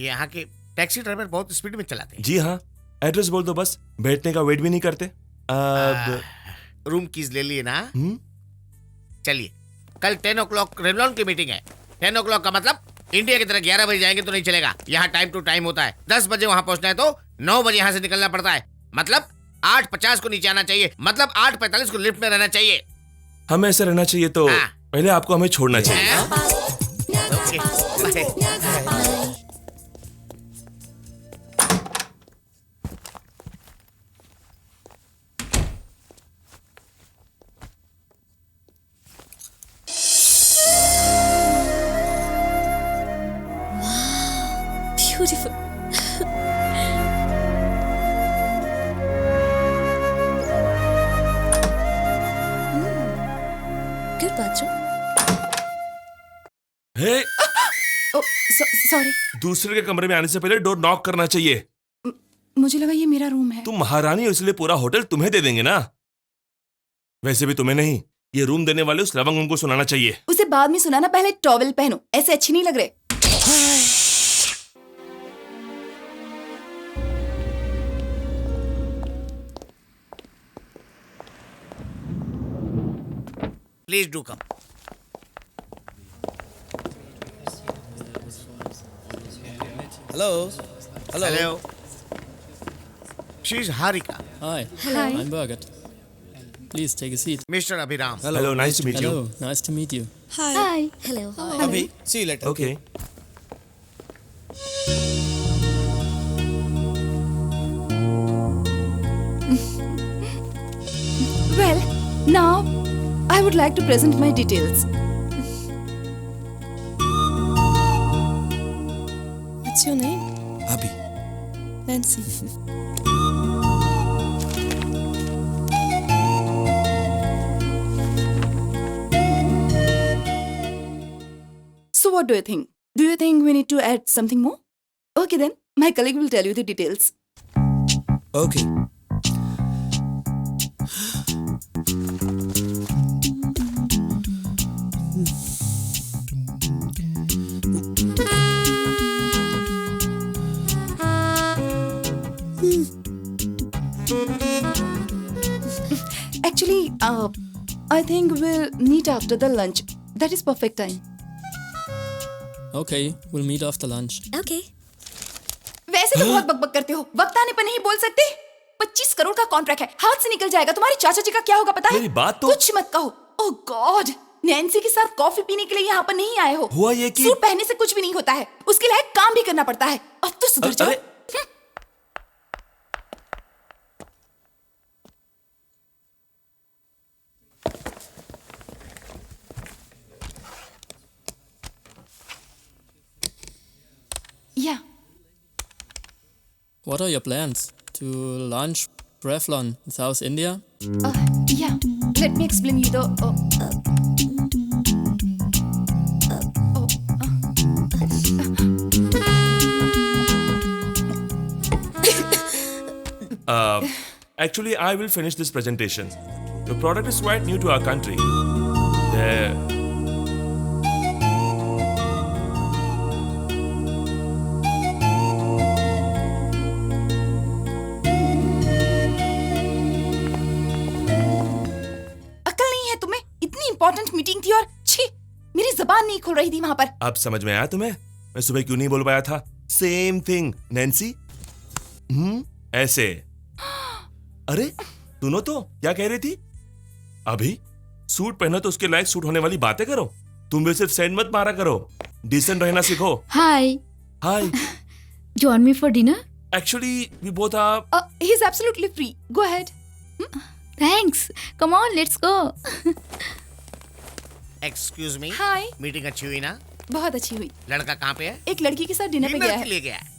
यहाँ के टैक्सी ड्राइवर बहुत स्पीड में चलाते हैं। जी हाँ, एड्रेस बोल दो बस, बैठने का वेट भी नहीं करते। अब रूम कीज ले लिए ना? चलिए, कल 10 o'clock रेवलॉन की मीटिंग है। 10 o'clock का मतलब इंडिया की तरह 11 बजे जाएंगे तो नहीं चलेगा। यहाँ टाइम टू टाइम होता है। 10 बजे वहां पहुंचना है तो 9 बजे यहाँ से निकलना पड़ता है। मतलब 8:50 को नीचे आना चाहिए। मतलब 8:45 को लिफ्ट में रहना चाहिए। हमें ऐसे रहना चाहिए तो पहले आपको हमें छोड़ना चाहिए। Beautiful. Good bathroom. हे, सॉरी। दूसरे के कमरे में आने से पहले डोर नॉक करना चाहिए। मुझे लगा ये मेरा रूम है। तुम महारानी हो इसलिए पूरा होटल तुम्हें दे देंगे ना। वैसे भी तुम्हें नहीं, ये रूम देने वाले उस लवंगम को सुनाना चाहिए। उसे बाद में सुनाना, पहले टॉवेल पहनो। ऐसे अच्छी नहीं लग रहे। Please do come. Hello. Hello. She is Harika. Hi. Hi. I'm Birgit. Please take a seat. Mister Abhiram. Hello, nice to meet you. Hello, nice to meet you. Hi. Hello. अभी see you later. Okay. Well, now I would like to present my details. seat. So what do you think? Do you think we need to add something more? Okay then, my colleague will tell you the details. Okay. Actually, I think we'll meet after the lunch. That is perfect time. Okay, we'll meet after lunch. Okay. वैसे तो बहुत बकबक करते हो, वक्त आने पर नहीं बोल सकते। 25 करोड़ का कॉन्ट्रैक्ट है, हाथ से निकल जाएगा। तुम्हारे चाचा जी का क्या होगा पता है? मेरी बात तो कुछ मत कहो। ओह गॉड, नैन्सी के साथ कॉफी पीने के लिए यहाँ पर नहीं आए हो। हुआ ये कि सूट पहनने से कुछ भी नहीं होता है, उसके लायक काम भी करना पड़ता है। अब तो सुधर जाओ। Yeah. What are your plans? To launch Revlon in South India? Yeah. Let me explain you the. Actually, I will finish this presentation. The product is quite new to our country. अकल नहीं है तुम्हें? इतनी इंपॉर्टेंट मीटिंग थी और छी, मेरी जबान नहीं खुल रही थी वहां पर। अब समझ में आया तुम्हें? मैं सुबह क्यों नहीं बोल पाया था? Same thing Nancy. ऐसे। अरे सुनो तो, क्या कह रही थी? अभी सूट पहनो तो उसके लायक सूट होने वाली बातें करो। तुम भी सिर्फ सेंड मत मारा करो, डिसेंट रहना सीखो। Hi hi. Join me for dinner? Actually we both are he is absolutely free, go ahead. Thanks, come on let's go. Excuse me. Hi. Meeting अच्छी हुई ना? बहुत अच्छी हुई। लड़का कहाँ पे है? एक लड़की के साथ डिनर पे गया के है। लिए गया है।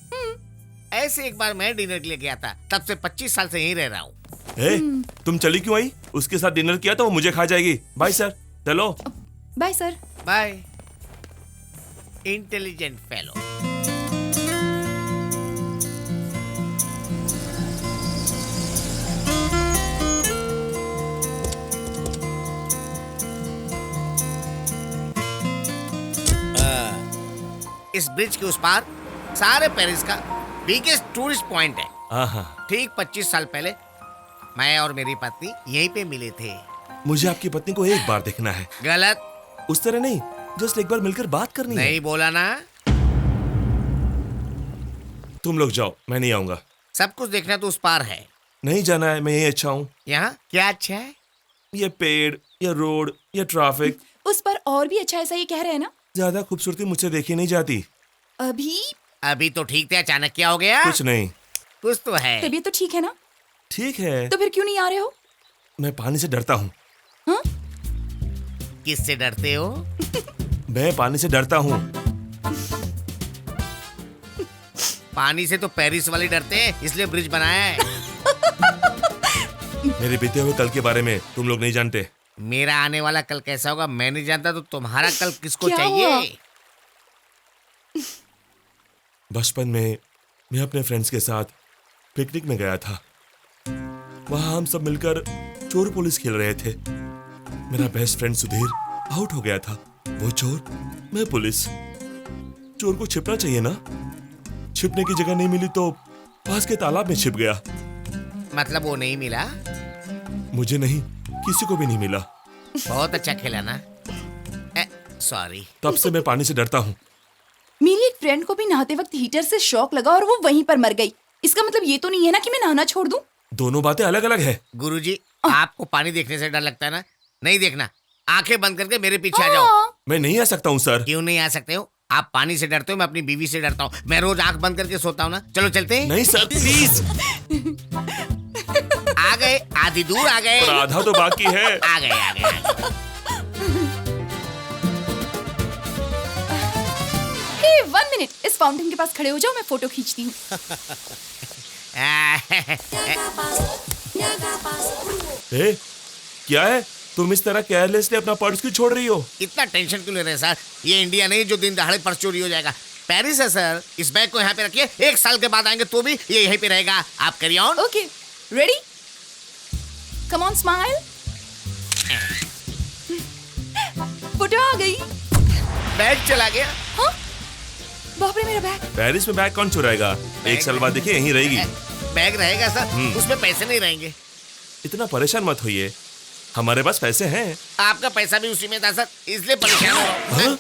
ऐसे एक बार मैं डिनर के लिए गया था, तब से 25 साल से यहीं रह रहा हूँ। तुम चली क्यों आई? उसके साथ डिनर किया तो वो मुझे खा जाएगी। Bye sir. चलो। Bye sir. Bye. Intelligent fellow. इस ब्रिज के उस पार सारे पेरिस का बिगेस्ट टूरिस्ट पॉइंट है। ठीक 25 साल पहले मैं और मेरी पत्नी यहीं पे मिले थे। मुझे आपकी पत्नी को एक बार देखना है। गलत। उस तरह नहीं, जस्ट एक बार मिलकर बात करनी है। नहीं बोला ना। तुम लोग जाओ, मैं नहीं आऊंगा। सब कुछ देखना तो उस पार है। नहीं जाना है, मैं यही अच्छा हूँ। यहाँ क्या अच्छा है? ये पेड़, ये रोड, ये ट्रैफिक। उस पर और भी अच्छा, ऐसा ये कह रहे हैं ना? ज्यादा खूबसूरती मुझसे देखी नहीं जाती। अभी तो ठीक थे, अचानक क्या हो गया? कुछ नहीं। कुछ तो है। तबीयत तो ठीक है ना? ठीक है। तो फिर क्यों नहीं आ रहे हो? मैं पानी से डरता हूँ। हाँ? किससे डरते हो? मैं पानी से डरता हूँ। पानी से तो पेरिस वाले डरते हैं, इसलिए ब्रिज बनाया है। मेरे बीते हुए कल के बारे में तुम लोग नहीं जानते। मेरा आने वाला कल कैसा होगा मैं नहीं जानता, तो तुम्हारा कल किसको क्या चाहिए? बचपन में मैं अपने फ्रेंड्स के साथ पिकनिक में गया था। वहां हम सब मिलकर चोर पुलिस खेल रहे थे। मेरा बेस्ट फ्रेंड सुधीर आउट हो गया था। वो चोर, मैं पुलिस। चोर को छिपना चाहिए ना? छिपने की जगह नहीं मिली तो पास के तालाब में छिप गया। मतलब वो नहीं मिला? मुझे नहीं, किसी को भी नहीं मिला। बहुत अच्छा खेला ना? सॉरी। तब से मैं पानी से डरता हूँ। मेरी एक फ्रेंड को भी नहाते वक्त हीटर से शॉक लगा और वो वहीं पर मर गई। इसका मतलब ये तो नहीं है ना कि मैं नहाना छोड़ दूं? दोनों बातें अलग अलग है। गुरुजी, आपको पानी देखने से डर लगता है ना? नहीं देखना, आंखें बंद करके मेरे पीछे आ जाओ। मैं नहीं आ सकता हूँ सर। क्यों नहीं आ सकते हो? आप पानी से डरते हो, मैं अपनी बीवी से डरता हूँ। मैं रोज आंख बंद करके सोता हूँ ना। चलो चलते हैं। नहीं सर, प्लीज। आ गए, आधी दूर आ गए। पर आधा तो बाकी है। आ गए, आ गए, आ गए। हे, 1 मिनट, इस फाउंटेन के पास खड़े हो जाओ, मैं फोटो खींचती हूँ। ए, क्या है? तुम इस तरह केयरलेसली अपना पर्स क्यों छोड़ रही हो? इतना टेंशन क्यों ले रहे हैं सर? ये इंडिया नहीं जो दिन दहाड़े पर्स चोरी हो जाएगा। पेरिस है सर। इस बैग को यहाँ पे रखिए, 1 साल के बाद आएंगे तो भी ये यहीं पे रहेगा। आप करिए on. Okay, ready? Come on, smile. Photo आ गई। बैग चला गया। हाँ? बाप रे, मेरा बैग। पेरिस में बैग कौन चुराएगा? 1 साल बाद देखिए यहीं रहेगी। बैग रहेगा सर, उसमें पैसे नहीं रहेंगे। इतना परेशान मत होइए, हमारे पास पैसे हैं। आपका पैसा भी उसी में था सर, इसलिए परेशान हो रहा हूं।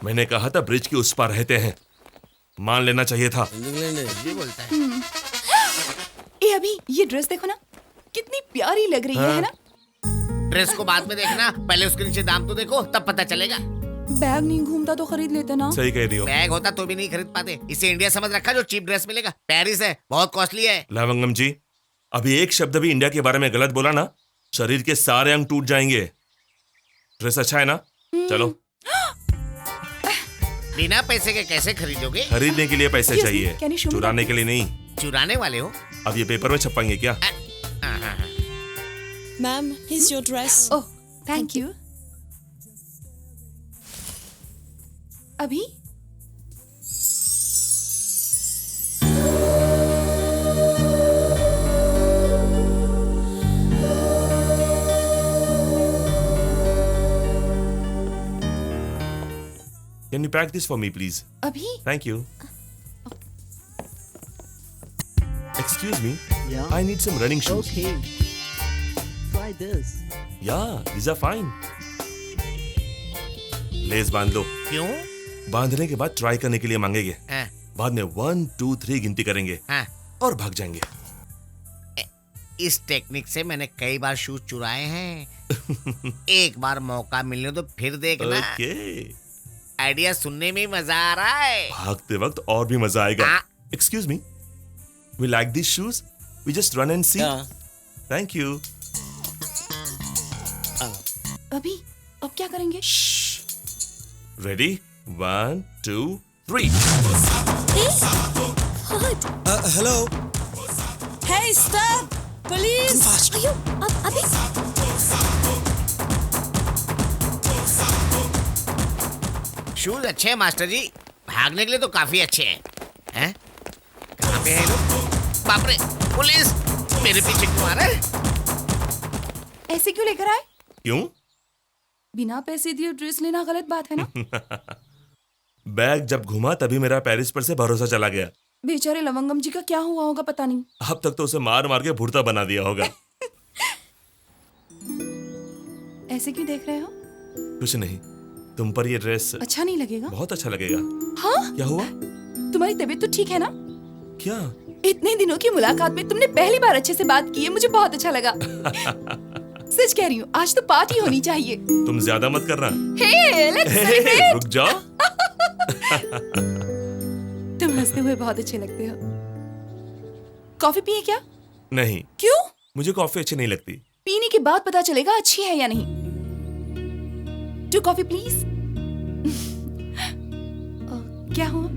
मैंने कहा था ब्रिज के उस पार रहते हैं, मान लेना चाहिए था। ये बोलता है। ए अभी ये ड्रेस देखो ना, कितनी प्यारी लग रही है ना? ड्रेस को बाद में देखना, पहले उसके नीचे दाम तो देखो, तब पता चलेगा। बैग नहीं घूमता तो खरीद लेते ना। सही कह रही हो। बैग होता तो भी नहीं खरीद पाते। इसे इंडिया समझ रखा जो चीप ड्रेस मिलेगा। पेरिस है, बहुत कॉस्टली है। लवंगम जी, अभी एक शब्द भी इंडिया के बारे में गलत बोला ना, शरीर के सारे अंग टूट जाएंगे। ड्रेस अच्छा है ना? चलो। बिना पैसे के कैसे खरीदोगे? खरीदने के लिए पैसे चाहिए, चुराने के लिए नहीं। चुराने वाले हो? अब ये पेपर में छपाएंगे क्या? Ma'am, here's your dress. Oh, thank you. अभी Can you pack this for me, please? अभी Thank you. Excuse me. Yeah. I need some running shoes. Okay. Try this. Yeah, these are fine. Less बांध लो। क्यों? बांधने के बाद ट्राई करने के लिए मांगेंगे। हाँ। बाद में 1, 2, 3 गिनती करेंगे। हाँ। और भाग जाएंगे। इस टेक्निक से मैंने कई बार शूज चुराए हैं। एक बार मौका मिलने तो फिर देखना। ओके। आइडिया सुनने में मजा आ रहा है। भागते वक्त और भी मजा आएगा। Excuse me. We like these shoes? We just run and see. Yeah. Thank you. अभी अब क्या करेंगे? Ready? 1, 2, 3. Hello. Hey, stop! Police! Come fast. अभी शूज अच्छे हैं मास्टर जी, भागने के लिए तो काफी अच्छे हैं। हैं? कहाँ पे है लोग? बाप रे, पुलिस! मेरे पीछे क्यों आ रहा है? ऐसे क्यों लेकर आए? क्यों? बिना पैसे दिए ड्रेस लेना गलत बात है ना? बैग जब घुमा तभी मेरा पेरिस पर से भरोसा चला गया। बेचारे लवंगम जी का क्या हुआ होगा पता नहीं। अब तक तो उसे मार मार के भुर्ता बना दिया होगा। ऐसे क्यों देख रहे हो? कुछ नहीं, तुम पर ये ड्रेस अच्छा नहीं लगेगा? बहुत अच्छा लगेगा। हाँ? क्या हुआ? तुम्हारी तबीयत तो ठीक है ना? क्या? इतने दिनों की मुलाकात में तुमने पहली बार अच्छे से बात की है, मुझे बहुत अच्छा लगा। सच कह रही हूँ, आज तो पार्टी होनी चाहिए। तुम ज्यादा मत करना। हे, let's celebrate! रुक जाओ। तुम हंसते हुए बहुत अच्छे लगते हो। कॉफी पिए क्या? नहीं। क्यों? मुझे कॉफी अच्छी नहीं लगती। पीने के बाद पता चलेगा अच्छी है या नहीं। 2 कॉफी प्लीज। क्या हुआ?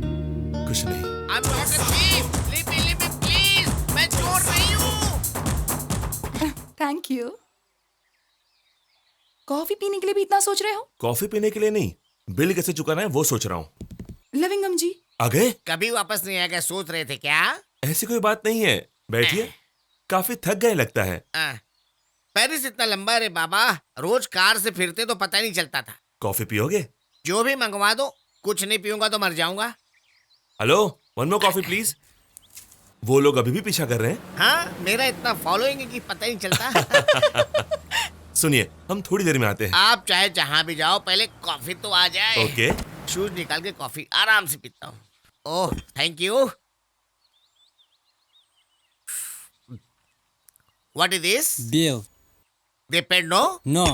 कुछ नहीं। I'm not a thief. Leave me, please. मैं चोर नहीं हूँ। Thank you. कॉफी पीने के लिए भी इतना सोच रहे हो? कॉफी पीने के लिए नहीं, बिल कैसे चुकाना है वो सोच रहा हूँ। लविंगम जी आ गए? कभी वापस नहीं आएगा सोच रहे थे क्या? ऐसी कोई बात नहीं है, बैठिए। काफी थक गए लगता है। पेरिस इतना लंबा है रे बाबा, रोज कार से फिरते तो पता नहीं चलता था। कॉफी पियोगे? जो भी मंगवा दो, कुछ नहीं पीऊंगा तो मर जाऊंगा। Hello, 1 more coffee please. वो लोग अभी भी पीछा कर रहे हैं। हाँ, मेरा इतना फॉलोइंग है कि पता ही नहीं चलता। सुनिए, हम थोड़ी देर में आते हैं। आप चाहे जहां भी जाओ, पहले कॉफी तो आ जाए। ओके। शूज निकाल के कॉफी आराम से पीता हूँ। Oh, thank you. What is this? Bill. They paid no? No.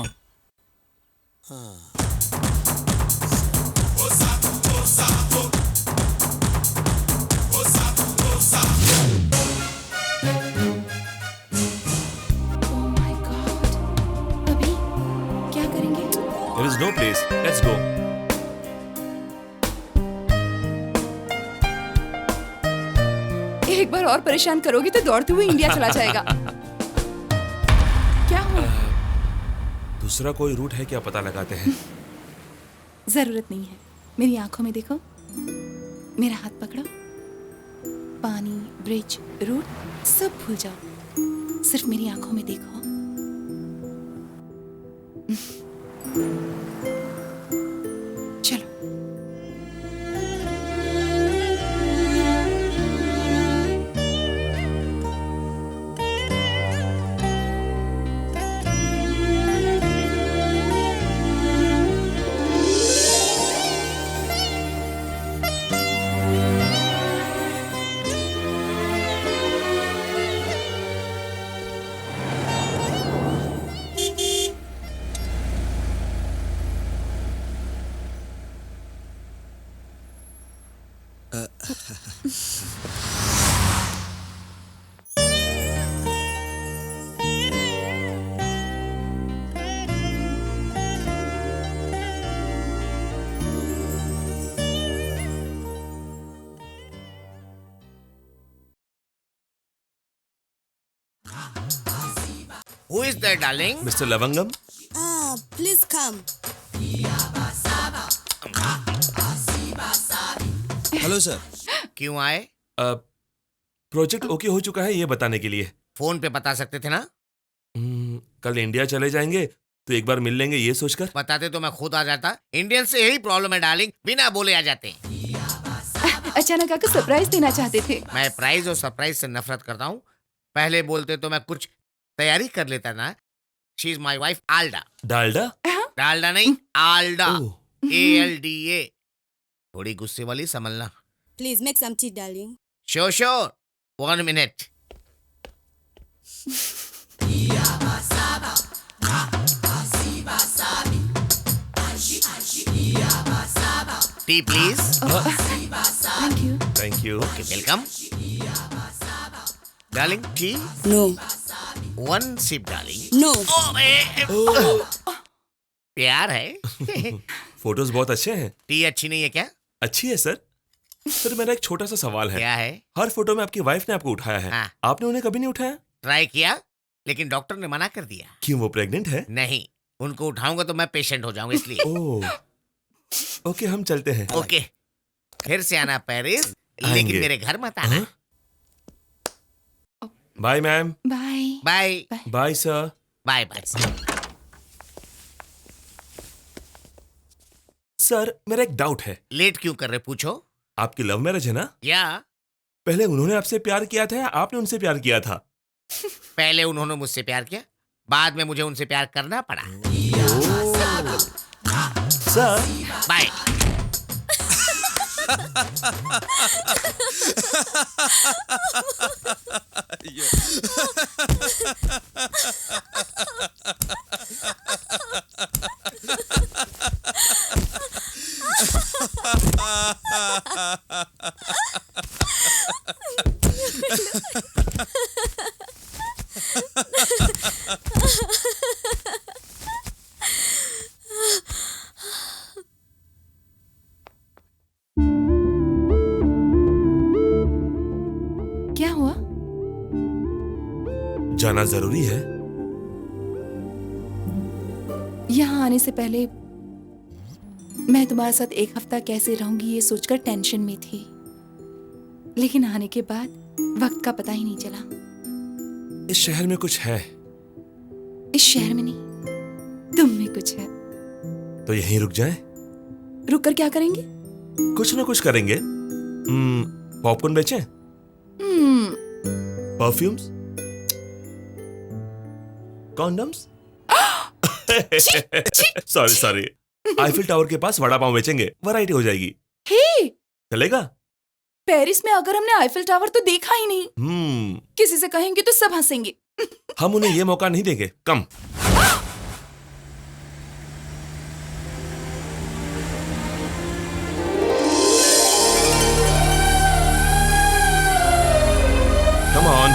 There is no place. Let's go. और परेशान करोगे तो दौड़ते हुए इंडिया चला जाएगा। क्या हुआ? दूसरा कोई रूट है क्या, पता लगाते हैं। जरूरत नहीं है, मेरी आंखों में देखो, मेरा हाथ पकड़ो, पानी, ब्रिज, रूट सब भूल जाओ, सिर्फ मेरी आंखों में देखो। चलो। Who is there, darling? Mister Lavangam. Please come. Hello sir. क्यों आए? प्रोजेक्ट ओके हो चुका है ये बताने के लिए। फोन पे बता सकते थे ना? कल इंडिया चले जाएंगे तो एक बार मिल लेंगे ये सोचकर। बताते तो मैं खुद आ जाता। इंडियन से यही प्रॉब्लम है डार्लिंग, बिना बोले आ जाते हैं। अचानक आकर सरप्राइज देना चाहते थे। मैं प्राइज और सरप्राइज से नफरत करता हूँ। पहले बोलते तो मैं कुछ तैयारी कर लेता ना। She is my wife Alda. Dalda? Dalda नहीं, आल्डा। ALDA। थोड़ी गुस्से वाली समझना। Please make some tea, darling. Sure, sure. 1 minute. Tea, please. Thank you. Thank you. Okay, welcome. Darling, tea? No. 1 sip, darling. No. प्यार है। फोटोज बहुत अच्छे हैं। टी अच्छी नहीं है क्या? अच्छी है सर। सर मेरा एक छोटा सा सवाल है। क्या है? हर फोटो में आपकी वाइफ ने आपको उठाया है। हाँ। आपने उन्हें कभी नहीं उठाया? ट्राई किया, लेकिन डॉक्टर ने मना कर दिया। क्यों, वो प्रेग्नेंट है? नहीं, उनको उठाऊंगा तो मैं पेशेंट हो जाऊंगा इसलिए। ओह, ओके हम चलते हैं। ओके, फिर से आना पेरिस, आएंगे। लेकिन मेरे घर मत आना। Bye ma'am. Bye. Bye. Bye sir. Bye bye. Sir मेरा एक डाउट है। लेट क्यों कर रहे पूछो? आपकी लव मैरिज है ना? या पहले उन्होंने आपसे प्यार किया था या आपने उनसे प्यार किया था? पहले उन्होंने मुझसे प्यार किया, बाद में मुझे उनसे प्यार करना पड़ा। Sir bye. क्या हुआ? जाना जरूरी है। यहाँ आने से पहले मैं तुम्हारे साथ एक हफ्ता कैसे रहूंगी ये सोचकर टेंशन में थी, लेकिन आने के बाद वक्त का पता ही नहीं चला। इस शहर में कुछ है। इस शहर में नहीं, तुम में कुछ है। तो यहीं रुक जाएं? रुक कर क्या करेंगे? कुछ ना कुछ करेंगे। पॉपकॉर्न बेचें? Perfumes? Condoms? Sorry sorry, Eiffel tower के पास वड़ा पाव बेचेंगे, वैरायटी हो जाएगी। हे, चलेगा? पेरिस में अगर हमने आईफिल टावर तो देखा ही नहीं, किसी से कहेंगे तो सब हंसेंगे। हम उन्हें ये मौका नहीं देंगे। कम। Come on.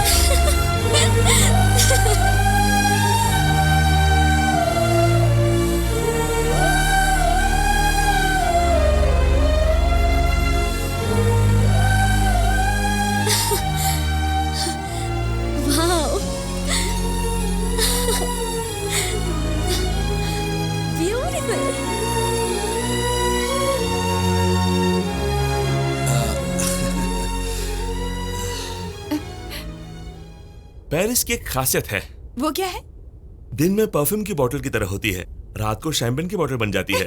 पेरिस की एक खासियत है। वो क्या है? दिन में परफ्यूम की बोतल की तरह होती है, रात को शैंपेन की बोतल बन जाती है।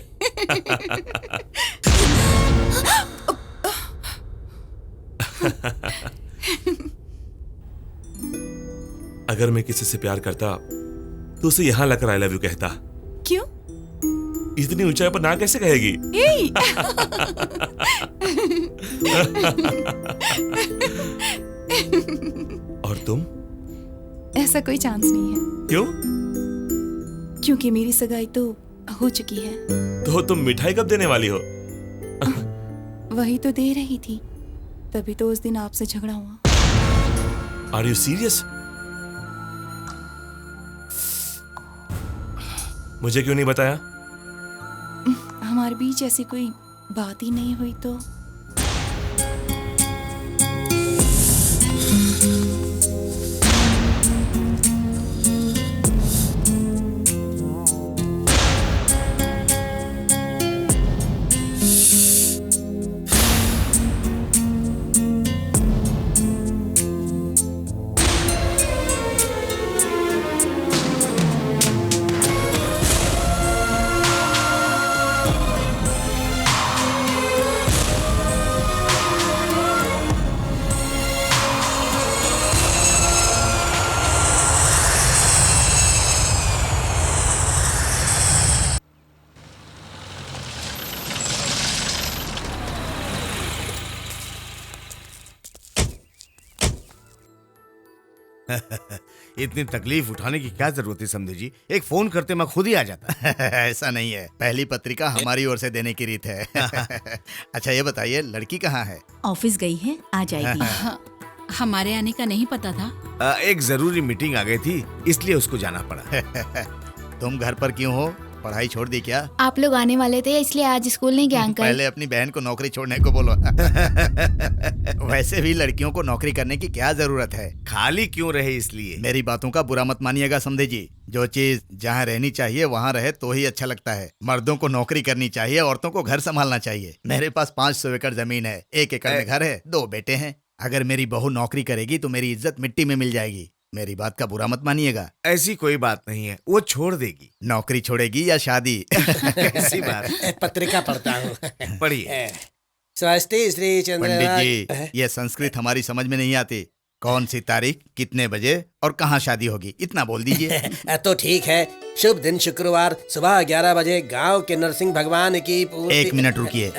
अगर मैं किसी से प्यार करता तो उसे यहां लाकर आई लव यू कहता। क्यों? इतनी ऊंचाई पर ना कैसे कहेगी? और तुम? ऐसा कोई चांस नहीं है। क्यों? क्योंकि मेरी सगाई तो हो चुकी है। तो तुम मिठाई कब देने वाली हो? वही तो दे रही थी, तभी तो उस दिन आपसे झगड़ा हुआ। Are you serious? मुझे क्यों नहीं बताया? हमारे बीच ऐसी कोई बात ही नहीं हुई तो। इतनी तकलीफ उठाने की क्या जरूरत है समझे जी? एक फोन करते मैं खुद ही आ जाता। ऐसा नहीं है, पहली पत्रिका हमारी ओर से देने की रीत है। अच्छा ये बताइए, लड़की कहाँ है? ऑफिस गई है, आ जाएगी। हमारे आने का नहीं पता था। एक जरूरी मीटिंग आ गई थी, इसलिए उसको जाना पड़ा। तुम घर पर क्यों हो? पढ़ाई छोड़ दी क्या? आप लोग आने वाले थे इसलिए आज स्कूल नहीं गया अंकल। पहले अपनी बहन को नौकरी छोड़ने को बोलो। वैसे भी लड़कियों को नौकरी करने की क्या जरूरत है? खाली क्यों रहे इसलिए। मेरी बातों का बुरा मत मानिएगा समझे जी। जो चीज जहाँ रहनी चाहिए वहाँ रहे तो ही अच्छा लगता है। मर्दों को नौकरी करनी चाहिए, औरतों को घर संभालना चाहिए। मेरे पास 500 एकड़ जमीन है, 1 एकड़ में घर है, 2 बेटे हैं। अगर मेरी बहू नौकरी करेगी तो मेरी इज्जत मिट्टी में मिल जाएगी। मेरी बात का बुरा मत मानिएगा। ऐसी कोई बात नहीं है, वो छोड़ देगी। नौकरी छोड़ेगी या शादी? ऐसी बात। पत्रिका पढ़ता हूँ। पढ़िए। स्वस्ति श्री चंद्र। पंडित जी, ये संस्कृत हमारी समझ में नहीं आती। कौन सी तारीख, कितने बजे और कहाँ शादी होगी, इतना बोल दीजिए। तो ठीक है। शुभ दिन शुक्रवार सुबह 11 बजे गांव के नरसिंह भगवान की पूर्ति। 1 मिनट रुकिए।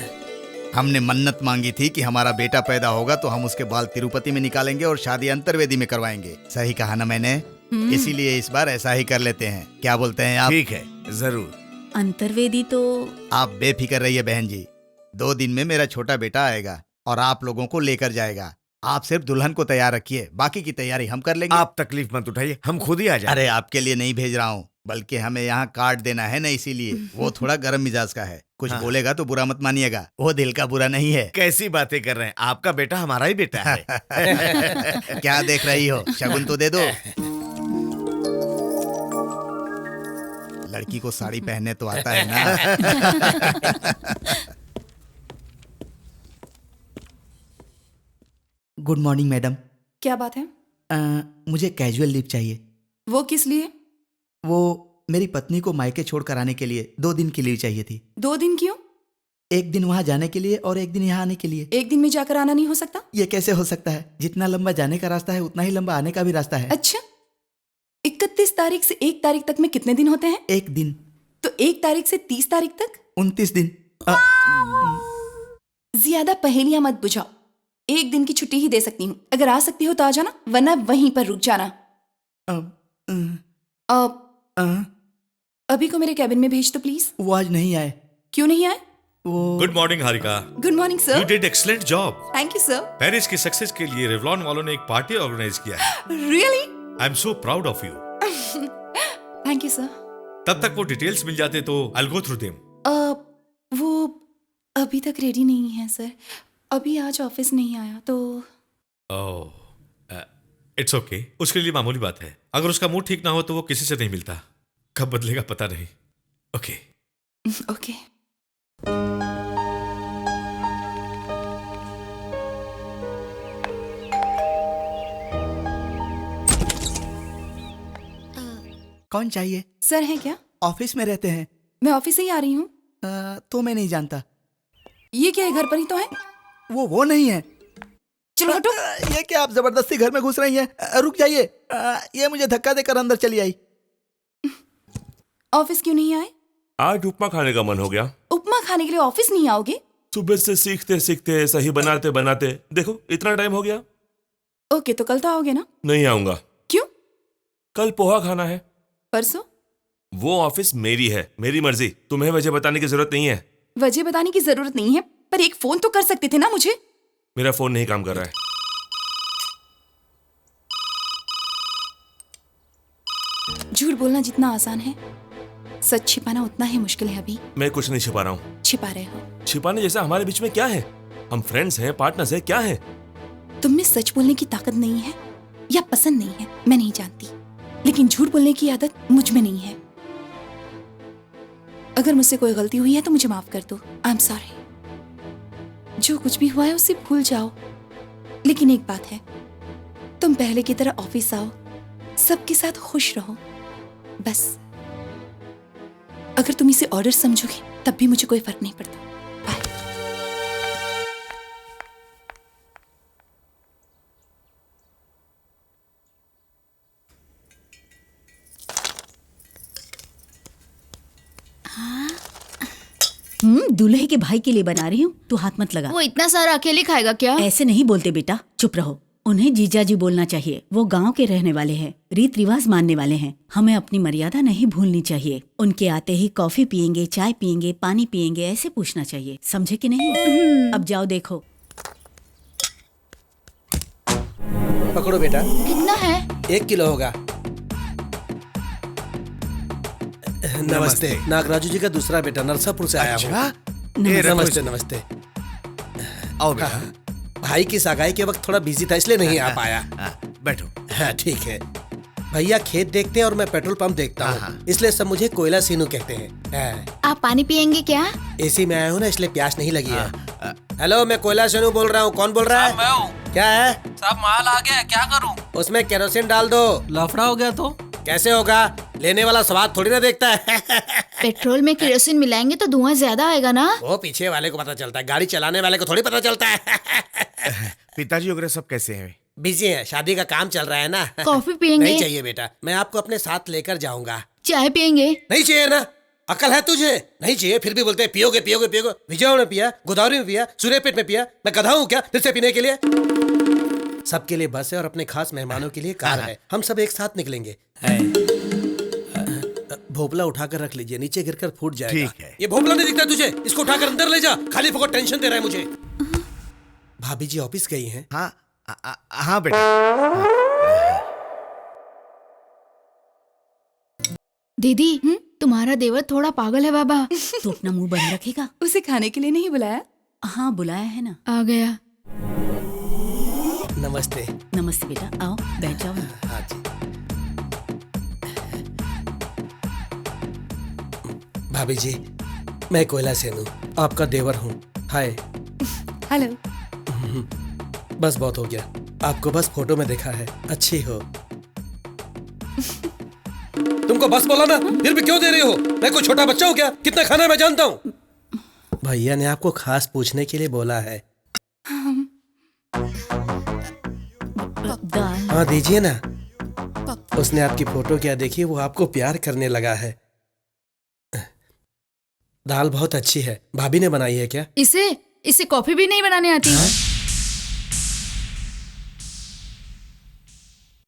हमने मन्नत मांगी थी कि हमारा बेटा पैदा होगा तो हम उसके बाल तिरुपति में निकालेंगे और शादी अंतर्वेदी में करवाएंगे। सही कहा ना मैंने? इसीलिए इस बार ऐसा ही कर लेते हैं। क्या बोलते हैं आप? ठीक है, जरूर। अंतर्वेदी तो आप बेफिक्र रहिए बहन जी। 2 दिन में मेरा छोटा बेटा आएगा और आप लोगों को लेकर जाएगा। आप सिर्फ दुल्हन को तैयार रखिए, बाकी की तैयारी हम कर लेंगे। आप तकलीफ मत उठाइए, हम खुद ही आ जाएंगे। अरे आपके लिए नहीं भेज रहा हूँ, बल्कि हमें यहाँ कार्ड देना है ना, इसीलिए। वो थोड़ा गर्म मिजाज का है, कुछ बोलेगा तो बुरा मत मानिएगा। वो दिल का बुरा नहीं है। कैसी बातें कर रहे हैं? आपका बेटा हमारा ही बेटा है। क्या देख रही हो? शगुन तो दे दो। लड़की को साड़ी पहनने तो आता है ना। Good morning madam. क्या बात है? मुझे कैजुअल लीव चाहिए। वो किस लिए? वो मेरी पत्नी को मायके छोड़ कर आने के लिए 2 दिन की लीव चाहिए थी। 2 दिन क्यों? 1 दिन वहाँ जाने के लिए और 1 दिन यहाँ आने के लिए। 1 दिन में जाकर आना नहीं हो सकता? ये कैसे हो सकता है? जितना लंबा जाने का रास्ता है उतना ही लंबा आने का भी रास्ता है। अच्छा, 31 तारीख से 1 तारीख तक में कितने दिन होते हैं? 1 दिन। तो 1 तारीख से 30 तारीख तक 29 दिन। ज्यादा पहेलियां मत बुझाओ। 1 दिन की छुट्टी ही दे सकती हूँ। अगर आ सकती हो तो आ जाना, वरना वहीं पर रुक जाना। अभी को मेरे कैबिन में भेज दो प्लीज। वो आज नहीं आए। क्यों नहीं आए? Good morning Harika. Good morning sir. You did excellent job. Thank you sir. Paris की सक्सेस के लिए रेवलॉन वालों ने एक पार्टी ऑर्गेनाइज किया है। Really? I am so proud of you. Thank you sir. तब तक वो डिटेल्स मिल जाते तो I will go through them. वो अभी तक रेडी नहीं है सर। अभी आज ऑफिस नहीं आया तो। इट्स ओके, उसके लिए मामूली बात है। अगर उसका मूड ठीक ना हो तो वो किसी से नहीं मिलता। कब बदलेगा पता नहीं। Okay okay. कौन चाहिए? सर हैं क्या? ऑफिस में रहते हैं। मैं ऑफिस से ही आ रही हूँ। तो मैं नहीं जानता। ये क्या है, घर पर ही तो है? वो नहीं है। चलो हटो। ये क्या आप जबरदस्ती घर में घुस रही हैं? रुक जाइए। ये मुझे धक्का देकर अंदर चली आई। ऑफिस क्यों नहीं आए? आज उपमा खाने का मन हो गया। उपमा खाने के लिए ऑफिस नहीं आओगे? सुबह से सीखते सीखते सही बनाते बनाते देखो इतना टाइम हो गया। ओके, तो कल तो आओगे ना? नहीं आऊंगा। क्यों? कल पोहा खाना है। परसों? वो ऑफिस मेरी है, मेरी मर्जी। तुम्हें वजह बताने की जरूरत नहीं है। वजह बताने की जरूरत नहीं है, पर एक फोन तो कर सकते थे ना मुझे। मेरा फोन नहीं काम कर रहा है। झूठ बोलना जितना आसान है, सच छिपाना उतना ही मुश्किल है। अभी मैं कुछ नहीं छिपा रहा हूँ। छिपा रहे हो। छिपाने जैसा हमारे बीच में क्या है? हम फ्रेंड्स हैं, पार्टनर्स हैं, क्या है? तुम में सच बोलने की ताकत नहीं है या पसंद नहीं है, मैं नहीं जानती, लेकिन झूठ बोलने की आदत मुझ में नहीं है। अगर मुझसे कोई गलती हुई है तो मुझे माफ कर दो। I am sorry. जो कुछ भी हुआ है उसे भूल जाओ। लेकिन एक बात है, तुम पहले की तरह ऑफिस आओ, सबके साथ खुश रहो, बस। अगर तुम इसे ऑर्डर समझोगे तब भी मुझे कोई फर्क नहीं पड़ता। बाय। दूल्हे के भाई के लिए बना रही हूँ, तू हाथ मत लगा। वो इतना सारा अकेले खाएगा क्या? ऐसे नहीं बोलते बेटा, चुप रहो। उन्हें जीजा जी बोलना चाहिए। वो गांव के रहने वाले हैं, रीत रिवाज मानने वाले हैं। हमें अपनी मर्यादा नहीं भूलनी चाहिए। उनके आते ही कॉफी पियेंगे, चाय पियेंगे, पानी पियेंगे, ऐसे पूछना चाहिए। समझे कि नहीं? अब जाओ देखो। पकड़ो बेटा। कितना है? 1 किलो होगा। नमस्ते। नागराजू जी का दूसरा बेटा नरसापुर से आया हूँ। नमस्ते नमस्ते। आओ बेटा। भाई की सगाई के वक्त थोड़ा बिजी था, इसलिए नहीं आ पाया। बैठो। हाँ ठीक है। भैया खेत देखते हैं और मैं पेट्रोल पंप देखता हूँ, इसलिए सब मुझे कोयला सीनू कहते हैं। आप पानी पियेंगे क्या? एसी में आया हूँ ना, इसलिए प्यास नहीं लगी है। हेलो, मैं कोयला सीनू बोल रहा हूँ। कौन बोल रहा है? मैं हूँ। क्या है? सब माल आ गया, क्या करूँ? उसमें केरोसिन डाल दो। लफड़ा हो गया तो? कैसे होगा? लेने वाला स्वाद थोड़ी ना देखता है। पेट्रोल में केरोसिन मिलाएंगे तो धुआं ज्यादा आएगा ना? वो पीछे वाले को पता चलता है, गाड़ी चलाने वाले को थोड़ी पता चलता है। पिताजी वगैरह सब कैसे हैं? बिजी है, शादी का काम चल रहा है ना। कॉफी पियेंगे? नहीं चाहिए बेटा, मैं आपको अपने साथ लेकर जाऊंगा। चाय पियेंगे? नहीं चाहिए ना, अकल है तुझे? नहीं चाहिए फिर भी बोलते हैं पियोगे पियोगे पियोगे। विजय में पिया, गोदावरी में पिया, सूर्यपेट में पिया। मैं गधा हूँ क्या फिर से पीने के लिए? सबके लिए बस है और अपने खास मेहमानों के लिए कार है। हम सब एक साथ निकलेंगे। भोपला उठाकर रख लीजिए, नीचे गिरकर फूट जाएगा। ठीक है। ये भोपला नहीं दिखता तुझे? इसको उठाकर अंदर ले जा, खाली फोकट टेंशन दे रहा है मुझे। भाभी जी ऑफिस गई हैं? हाँ बेटा। दीदी, तुम्हारा देवर थोड़ा पागल है बाबा। तो अपना मुंह बंद रखेगा। उसे खाने के लिए नहीं बुलाया? हाँ बुलाया है ना। आ गया। नमस्ते। नमस्ते बेटा, आओ बैठ जाओ। हाँ जी। भाभी जी, मैं कोयला सेनू आपका देवर हूँ। हाय। हेलो। बस बहुत हो गया, आपको बस फोटो में देखा है, अच्छी हो। तुमको बस बोला ना, फिर भी क्यों दे रही हो? मैं कोई छोटा बच्चा हूँ क्या? कितना खाना मैं जानता हूँ। भैया ने आपको खास पूछने के लिए बोला है। दाल। हाँ दीजिए ना। उसने आपकी फोटो क्या देखी, वो आपको प्यार करने लगा है। दाल बहुत अच्छी है, भाभी ने बनाई है क्या? इसे कॉफी भी नहीं बनाने आती?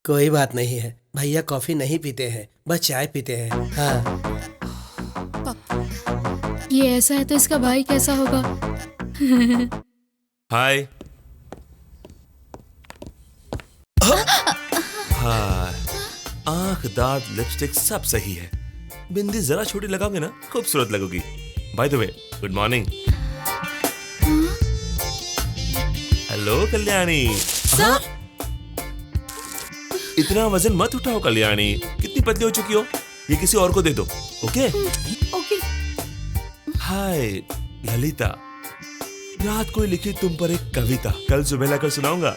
कोई बात नहीं है, भैया कॉफी नहीं पीते हैं, बस चाय पीते हैं। हाँ। ये ऐसा है तो इसका भाई कैसा होगा? हाय। हाय। आंख, दांत, लिपस्टिक सब सही है। बिंदी जरा छोटी लगाओगे ना, खूबसूरत लगोगी। By the way, good morning. Hello Kalyani. Sir? इतना वजन मत उठाओ कल्याणी, कितनी पतली हो चुकी हो। ये किसी और को दे दो, ओके? ओके। हाय ललिता, रात को ही लिखी तुम पर एक कविता कल सुबह लाकर सुनाऊंगा।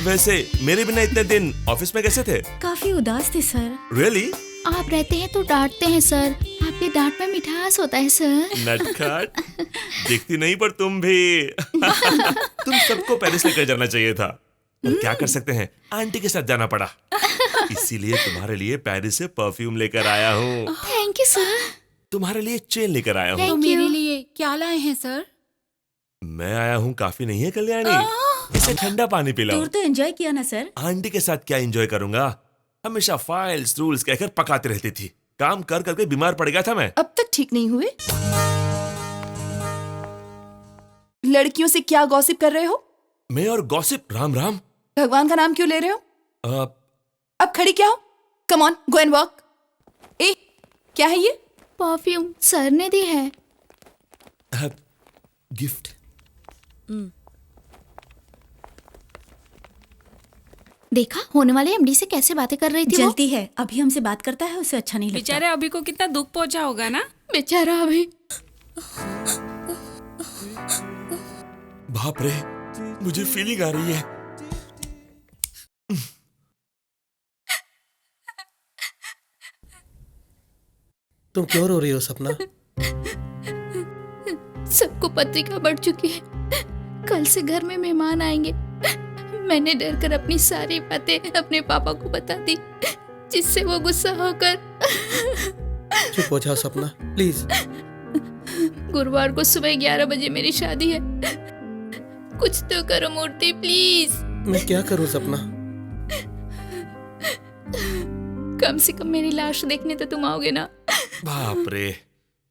वैसे मेरे बिना इतने दिन ऑफिस में कैसे थे? काफी उदास थे सर। रियली? आप रहते हैं तो डांटते हैं सर, आपके डांट में मिठास होता है सर। नटखट, दिखती नहीं पर तुम भी। तुम सबको पेरिस लेकर जाना चाहिए था, पर क्या कर सकते हैं, आंटी के साथ जाना पड़ा। इसीलिए तुम्हारे लिए पेरिस से परफ्यूम लेकर आया हूँ। Thank you sir. तुम्हारे लिए चेन लेकर आया हूँ। तो मेरे लिए क्या लाए हैं सर? मैं आया हूँ काफी नहीं है कल्याणी, इसे ठंडा पानी पिलाओ। टूर तो एंजॉय किया ना सर? आंटी के साथ क्या एंजॉय करूंगा, हमेशा फाइल्स रूल्स कहकर पकाती रहती थी, काम कर करके बीमार पड़ गया था मैं। अब तक ठीक नहीं हुए? लड़कियों से क्या गॉसिप कर रहे हो? मैं और गॉसिप? राम राम। भगवान का नाम क्यों ले रहे हो? अब खड़ी क्या हो? Come on, go and work. ए, क्या है ये? परफ्यूम सर ने दी है। गिफ्ट। देखा होने वाले एमडी से कैसे बातें कर रही थी वो? जलती है, अभी हमसे बात करता है उसे अच्छा नहीं लगता। बेचारे अभी को कितना दुख पहुंचा होगा ना। बेचारा अभी। बाप रे, मुझे फीलिंग आ रही है। तुम क्यों रो रही हो सपना? सबको पत्रिका बढ़ चुकी है, कल से घर में मेहमान आएंगे। मैंने डर कर अपनी सारी बातें अपने पापा को बता दी, जिससे वो गुस्सा होकर। चुप हो जाओ सपना प्लीज। गुरुवार को सुबह 11 बजे मेरी शादी है, कुछ तो करो मूर्ति प्लीज। मैं क्या करूं सपना? कम से कम मेरी लाश देखने तो तुम आओगे ना? बाप रे,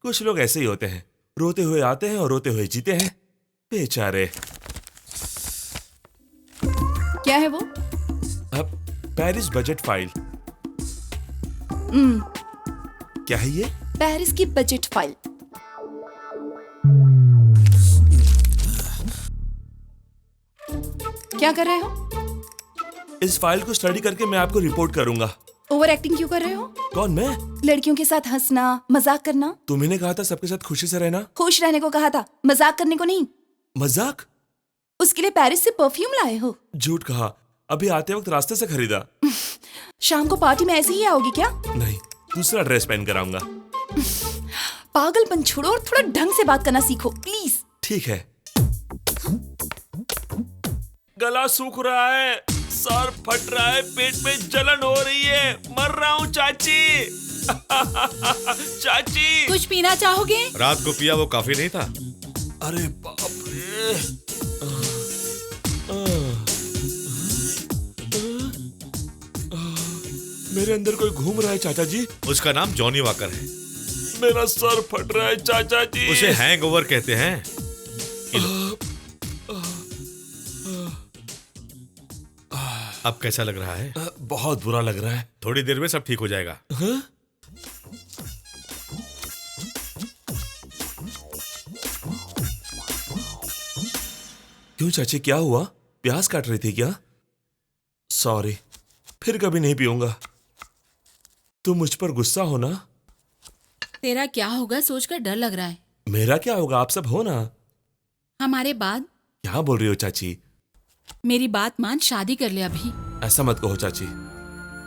कुछ लोग ऐसे ही होते हैं, रोते हुए आते हैं और रोते हुए जीते हैं, बेचारे। क्या है वो? अब पेरिस बजट फाइल। क्या है ये? पेरिस की बजट फाइल। क्या कर रहे हो? इस फाइल को स्टडी करके मैं आपको रिपोर्ट करूंगा। ओवर एक्टिंग क्यों कर रहे हो? कौन, मैं? लड़कियों के साथ हंसना, मजाक करना। तुम्ही कहा था सबके साथ खुशी से रहना। खुश रहने को कहा था, मजाक करने को नहीं। मजाक? उसके लिए पेरिस से परफ्यूम लाए हो? झूठ कहा, अभी आते वक्त रास्ते से खरीदा। शाम को पार्टी में ऐसे ही आओगी क्या? नहीं, दूसरा ड्रेस पहन कर आऊंगा। पागलपन छोड़ो और थोड़ा ढंग से बात करना सीखो प्लीज। ठीक है। गला सूख रहा है, सर फट रहा है, पेट में जलन हो रही है, मर रहा हूँ चाची। चाची, कुछ पीना चाहोगे? रात को पिया वो काफी नहीं था। अरे बाप रे। मेरे अंदर कोई घूम रहा है चाचा जी। उसका नाम जॉनी वॉकर है। मेरा सर फट रहा है चाचा जी। उसे हैंगओवर कहते हैं। अब कैसा लग रहा है? बहुत बुरा लग रहा है। थोड़ी देर में सब ठीक हो जाएगा। क्यों चाची, क्या हुआ? प्याज काट रही थी क्या? सॉरी, फिर कभी नहीं पीऊंगा। तुम मुझ पर गुस्सा हो ना? तेरा क्या होगा सोचकर डर लग रहा है। मेरा क्या होगा, आप सब हो ना। हमारे बाद? क्या बोल रही हो चाची? मेरी बात मान, शादी कर ले अभी। ऐसा मत कहो चाची।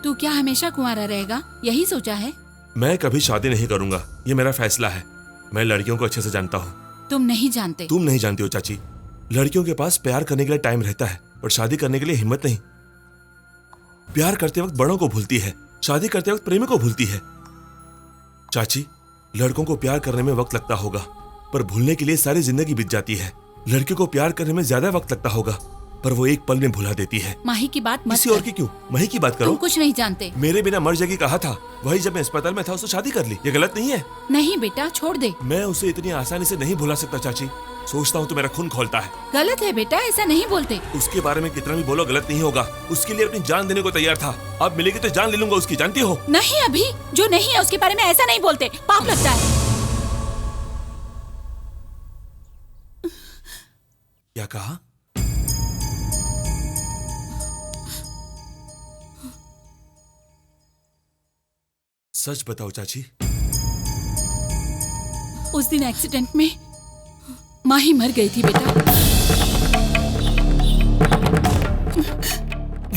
तू क्या हमेशा कुंवारा रहेगा, यही सोचा है? मैं कभी शादी नहीं करूंगा, ये मेरा फैसला है। मैं लड़कियों को अच्छे से जानता हूँ। तुम नहीं जानते। तुम नहीं जानती हो चाची। लड़कियों के पास प्यार करने के लिए टाइम रहता है, पर शादी करने के लिए हिम्मत नहीं। प्यार करते वक्त बड़ों को भूलती है, शादी करते वक्त प्रेमी को भूलती है। चाची, लड़कों को प्यार करने में वक्त लगता होगा, पर भूलने के लिए सारी जिंदगी बीत जाती है। लड़कियों को प्यार करने में ज्यादा वक्त लगता होगा, पर वो एक पल में भुला देती है। माही की बात मत किसी कर। और की क्यों? माही की बात करो। तुम कुछ नहीं जानते। मेरे बिना मर जाएगी कहा था, वही जब मैं अस्पताल में था उससे शादी कर ली। ये गलत नहीं है? नहीं बेटा, छोड़ दे। मैं उसे इतनी आसानी से नहीं भुला सकता चाची। सोचता हूँ तो मेरा खून खोलता है। गलत है बेटा, ऐसा नहीं बोलते। उसके बारे में कितना भी बोलो गलत नहीं होगा। उसके लिए अपनी जान देने को तैयार था। अब मिलेगी तो जान ले लूंगा उसकी, जानती हो? नहीं, अभी जो नहीं है उसके बारे में ऐसा नहीं बोलते, पाप लगता है। क्या कहा? सच बताओ चाची। उस दिन एक्सीडेंट में माँ ही मर गई थी बेटा।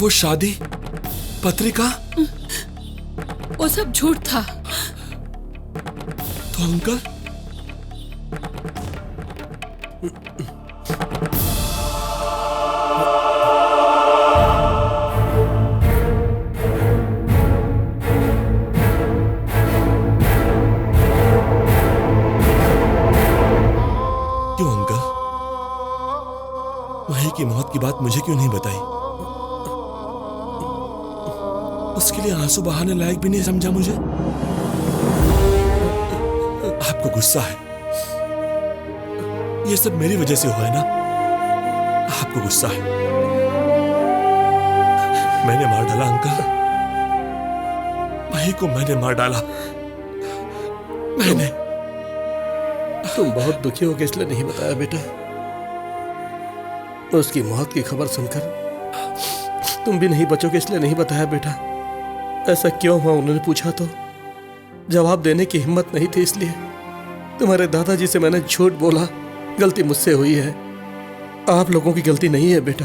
वो शादी पत्रिका वो सब झूठ था। तो अंकल क्यों अंकल माही की मौत की बात मुझे क्यों नहीं बताई? उसके लिए आंसू बहाने लायक भी नहीं समझा मुझे। आपको गुस्सा है, ये सब मेरी वजह से हुआ है ना? आपको गुस्सा है, मैंने मार डाला अंकल, माही को मैंने मार डाला। मैंने तुम बहुत दुखी हो गए इसलिए नहीं बताया बेटा। उसकी मौत की खबर सुनकर तुम भी नहीं बचोगे इसलिए नहीं बताया बेटा। ऐसा क्यों हुआ उन्होंने पूछा तो जवाब देने की हिम्मत नहीं थी, इसलिए तुम्हारे दादाजी से मैंने झूठ बोला। गलती मुझसे हुई है, आप लोगों की गलती नहीं है बेटा।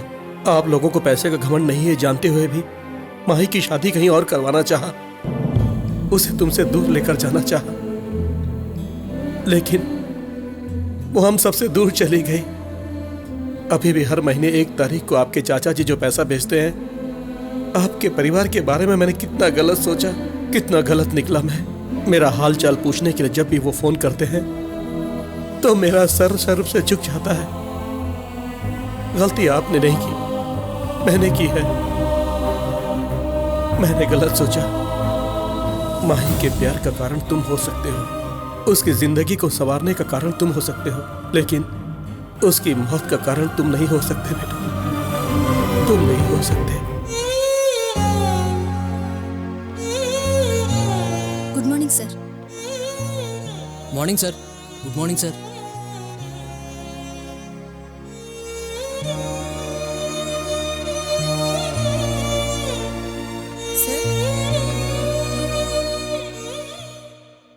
आप लोगों को पैसे का घमंड नहीं है जानते हुए भी माही की शादी कहीं और करवाना चाहा, उसे तुमसे दूर लेकर जाना चाहा, लेकिन वो हम सबसे दूर चली गई। अभी भी हर महीने 1 तारीख को आपके चाचा जी जो पैसा भेजते हैं, आपके परिवार के बारे में मैंने कितना गलत सोचा, कितना गलत निकला मैं। मेरा हाल चाल पूछने के लिए जब भी वो फोन करते हैं तो मेरा सर शर्म से झुक जाता है। गलती आपने नहीं की, मैंने की है। मैंने गलत सोचा। माही के प्यार का कारण तुम हो सकते हो, उसकी जिंदगी को संवारने का कारण तुम हो सकते हो, लेकिन उसकी मौत का कारण तुम नहीं हो सकते बेटा, तुम नहीं हो सकते। Good morning sir. Morning sir. Good morning sir.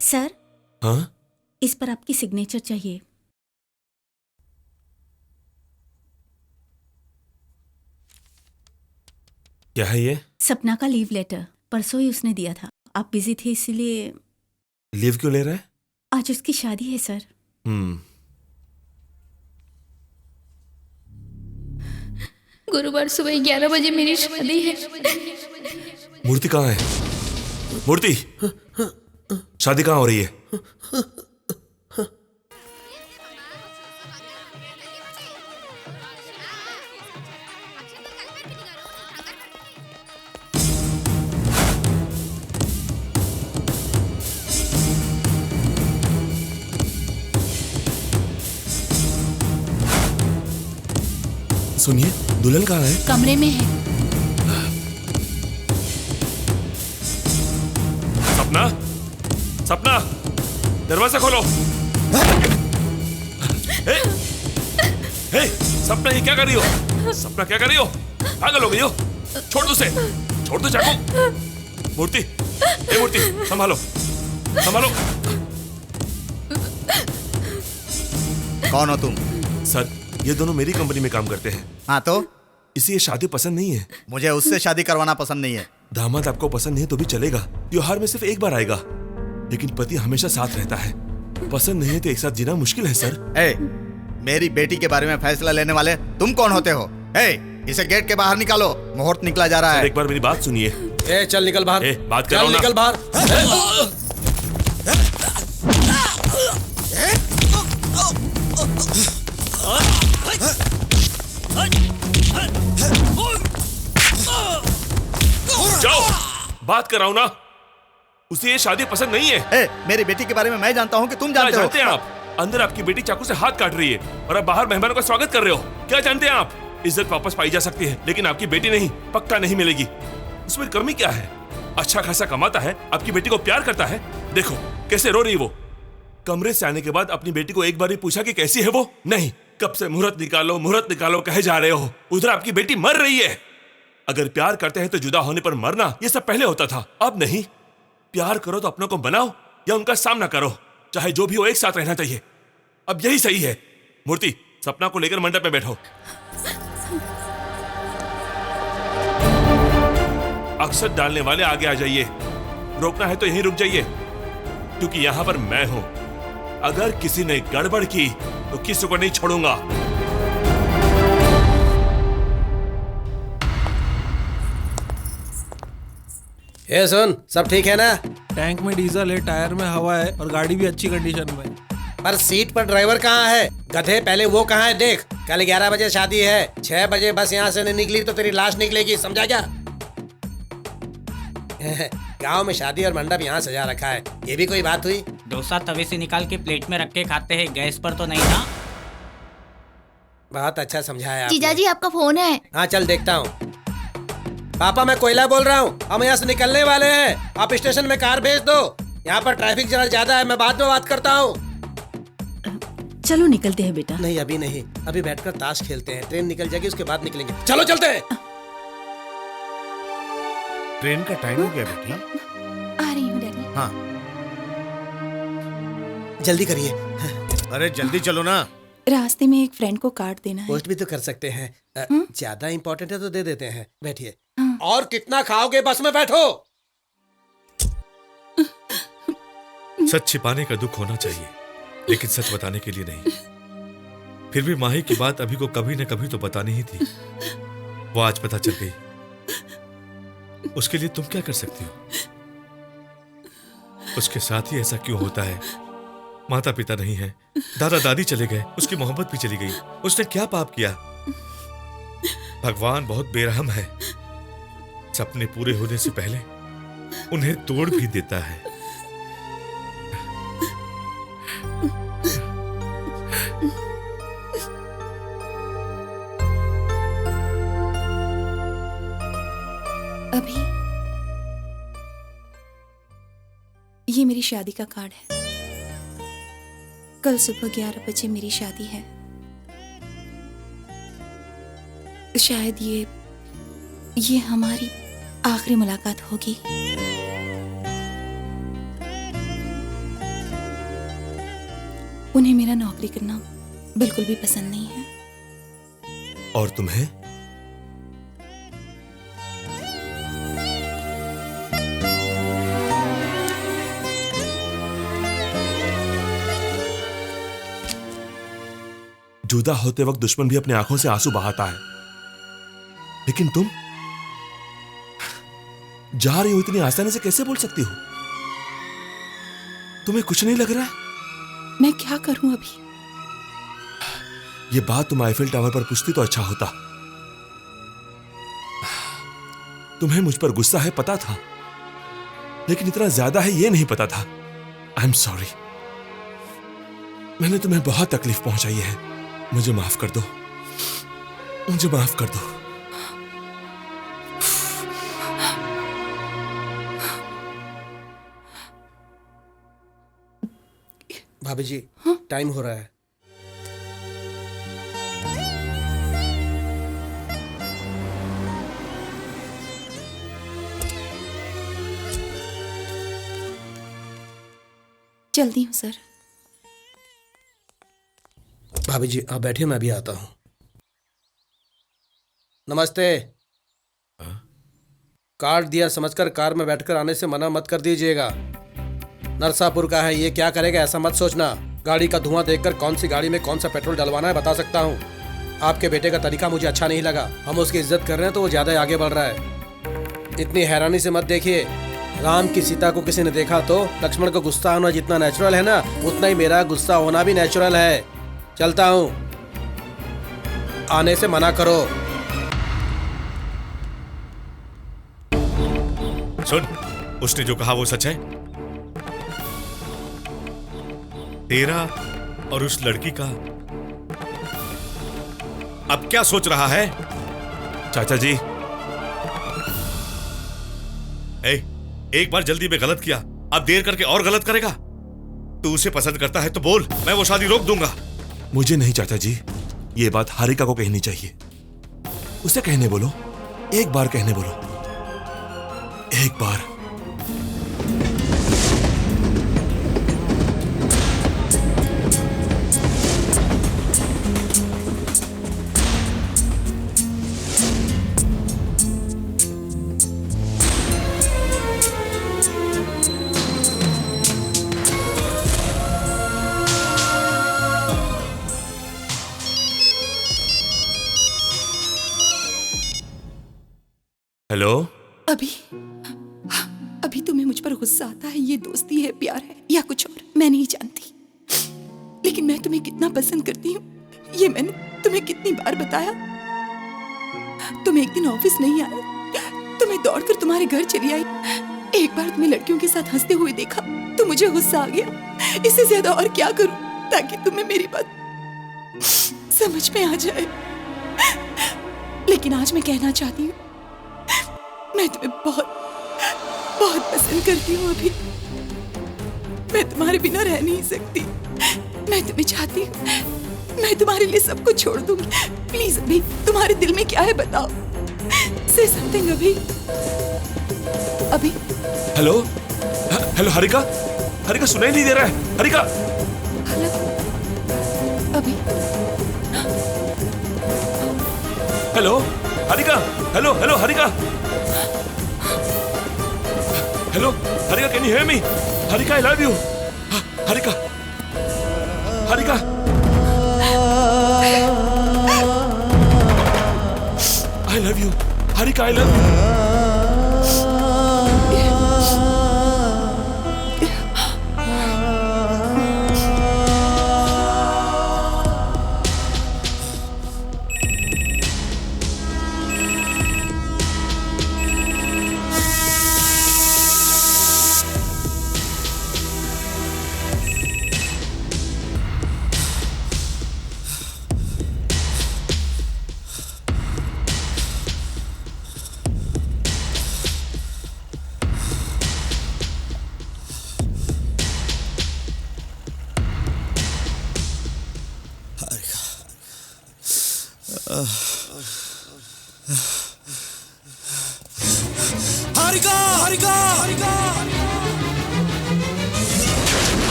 Sir, हाँ? इस पर आपकी सिग्नेचर चाहिए। क्या है ये? सपना का लीव लेटर, परसों ही उसने दिया था। आप बिजी थे इसलिए। लीव क्यों ले रहा है? आज उसकी शादी है सर। गुरुवार सुबह 11 बजे मेरी शादी है। मूर्ति कहाँ है? मूर्ति, शादी कहाँ हो रही है? सुनिए, दुल्हन कहाँ है? कमरे में है। सपना, सपना, दरवाजा खोलो। हे, सपना ये क्या कर रही हो? सपना क्या कर रही हो? पागल हो गई हो? छोड़ दो उसे, छोड़ दो चाकू। मूर्ति, ए मूर्ति, संभालो, संभालो। कौन हो तुम? सर, ये दोनों मेरी कंपनी में काम करते हैं। हाँ तो? इसे ये शादी पसंद नहीं है। मुझे उससे शादी करवाना पसंद नहीं है। दामाद आपको पसंद नहीं है तो भी चलेगा, त्योहार में सिर्फ एक बार आएगा, लेकिन पति हमेशा साथ रहता है। पसंद नहीं है तो एक साथ जीना मुश्किल है सर। मेरी बेटी के बारे में फैसला लेने वाले तुम कौन होते हो? इसे गेट के बाहर निकालो, मुहूर्त निकला जा रहा है। एक बार मेरी बात सुनिए। चल निकल बाहर। बात करो ना। निकल बाहर। जाओ, बात कराओ ना। उसे ये शादी पसंद नहीं है। मेरी बेटी के बारे में मैं जानता हूँ कि तुम जानते हो। जानते हैं आप? अंदर आपकी बेटी चाकू से हाथ काट रही है और आप बाहर मेहमानों का स्वागत कर रहे हो। क्या जानते हैं आप? इज्जत वापस पाई जा सकती है, लेकिन आपकी बेटी नहीं, पक्का नहीं मिलेगी। उसमें कमी क्या है? अच्छा खासा कमाता है, आपकी बेटी को प्यार करता है। देखो कैसे रो रही वो। कमरे से आने के बाद अपनी बेटी को एक बार भी पूछा कि कैसी है वो? नहीं। कब से मुहूर्त निकालो कहे जा रहे हो। उधर आपकी बेटी मर रही है। अगर प्यार करते हैं तो जुदा होने पर मरना ये सब पहले होता था, अब नहीं। प्यार करो तो अपनों को बनाओ या उनका सामना करो। चाहे जो भी हो एक साथ रहना चाहिए। अब यही सही है। मूर्ति, सपना को लेकर मंडप में बैठो। अक्षत डालने वाले आगे आ जाइए। रोकना है तो यहीं रुक जाइए, क्योंकि यहां पर मैं हूं। अगर किसी ने गड़बड़ की तो किसी को नहीं छोड़ूंगा। ये सुन, सब ठीक है ना? टैंक में डीजल है, टायर में हवा है और गाड़ी भी अच्छी कंडीशन में। पर सीट पर ड्राइवर कहाँ है? गधे, पहले वो कहाँ है देख। कल 11 बजे शादी है, 6 बजे बस यहाँ से नहीं निकली तो तेरी लाश निकलेगी, समझा क्या? गांव में शादी और मंडप यहाँ सजा रखा है, ये भी कोई बात हुई? डोसा तवे से निकाल के प्लेट में रख के खाते हैं, गैस पर तो नहीं ना। बहुत अच्छा समझाया आपने। जीजा जी आपका फोन है। हाँ चल देखता हूँ। पापा मैं कोयला बोल रहा हूँ, हम यहाँ से निकलने वाले हैं। आप स्टेशन में कार भेज दो, यहाँ पर ट्रैफिक जरा ज्यादा है, मैं बाद में बात करता हूँ। चलो निकलते हैं बेटा। नहीं अभी नहीं, अभी बैठकर ताश खेलते हैं, ट्रेन निकल जाएगी उसके बाद निकलेंगे। चलो चलते हैं। ट्रेन का टाइम हो गया बेटी। आ रही हूँ डैडी। हाँ जल्दी करिए। अरे जल्दी चलो ना। रास्ते में एक फ्रेंड को कार्ड देना है। पोस्ट भी तो कर सकते हैं, ज्यादा इम्पोर्टेंट है तो दे देते हैं। बैठिए। और कितना खाओगे, बस में बैठो। सच छिपाने का दुख होना चाहिए, लेकिन सच बताने के लिए नहीं। फिर भी माही की बात अभी को कभी न कभी तो बतानी ही थी। वो आज पता चल गई, उसके लिए तुम क्या कर सकती हो? उसके साथ ही ऐसा क्यों होता है? माता पिता नहीं है, दादा दादी चले गए, उसकी मोहब्बत भी चली गई। उसने क्या पाप किया? भगवान बहुत बेरहम है, सपने पूरे होने से पहले उन्हें तोड़ भी देता है। अभी ये मेरी शादी का कार्ड है। कल सुबह 11 बजे मेरी शादी है। शायद ये हमारी आखिरी मुलाकात होगी। उन्हें मेरा नौकरी करना बिल्कुल भी पसंद नहीं है। और तुम्हें? जुदा होते वक्त दुश्मन भी अपने आंखों से आंसू बहाता है, लेकिन तुम जा रही हो इतनी आसानी से कैसे बोल सकती हो? तुम्हें कुछ नहीं लग रहा है? मैं क्या करूं अभी? ये बात तुम आईफिल टावर पर पूछती तो अच्छा होता। तुम्हें मुझ पर गुस्सा है पता था, लेकिन इतना ज्यादा है ये नहीं पता था। आई एम सॉरी, मैंने तुम्हें बहुत तकलीफ पहुंचाई है। मुझे माफ कर दो, मुझे माफ कर दो। भाभी जी, टाइम हो रहा है। जल्दी हूँ सर। भाभी जी आप बैठिए, मैं भी आता हूँ। नमस्ते। कार्ड दिया समझकर कार में बैठकर आने से मना मत कर दीजिएगा। नरसापुर का है, ये क्या करेगा ऐसा मत सोचना। गाड़ी का धुआं देखकर कौन सी गाड़ी में कौन सा पेट्रोल डलवाना है बता सकता हूँ। आपके बेटे का तरीका मुझे अच्छा नहीं लगा। हम उसकी इज्जत कर रहे हैं तो वो ज्यादा आगे बढ़ रहा है। इतनी हैरानी से मत देखिए। राम की सीता को किसी ने देखा तो लक्ष्मण को गुस्सा होना जितना नेचुरल है ना, उतना ही मेरा गुस्सा होना भी नेचुरल है। चलता हूँ, आने से मना करो। सुन, उसने जो कहा वो सच है। तेरा और उस लड़की का अब क्या सोच रहा है? चाचा जी, एक बार जल्दी में गलत किया, अब देर करके और गलत करेगा? तू उसे पसंद करता है तो बोल, मैं वो शादी रोक दूंगा। मुझे नहीं चाचा जी, ये बात हारिका को कहनी चाहिए। उसे कहने बोलो, एक बार कहने बोलो, एक बार। हेलो। अभी तुम्हें मुझ पर गुस्सा आता है, ये दोस्ती है, प्यार है या कुछ और, मैं नहीं जानती। लेकिन मैं तुम्हें कितना पसंद करती हूँ ये मैंने तुम्हें कितनी बार बताया। तुम एक दिन ऑफिस नहीं आए तो मैं दौड़कर तुम्हारे घर चली आई। एक बार तुम्हें लड़कियों के साथ हंसते हुए देखा तो मुझे गुस्सा आ गया। इससे ज्यादा और क्या करूं ताकि तुम्हें मेरी बात समझ में आ जाए। लेकिन आज मैं कहना चाहती हूँ, मैं तुम्हें बहुत बहुत पसंद करती हूँ। अभी मैं तुम्हारे बिना रह नहीं सकती। मैं तुम्हें चाहती हूँ, मैं तुम्हारे लिए सब कुछ छोड़ दूंगी। प्लीज अभी तुम्हारे दिल में क्या है बताओ। से समथिंग अभी। हेलो हेलो हारिका, हारिका सुनाई नहीं दे रहा है। हारिका अभी। Hello Harika, hello hello Harika, hello Harika, can you hear me? Harika I love you. Harika, Harika, I love you. Harika I love you. Harika, Harika, Harika.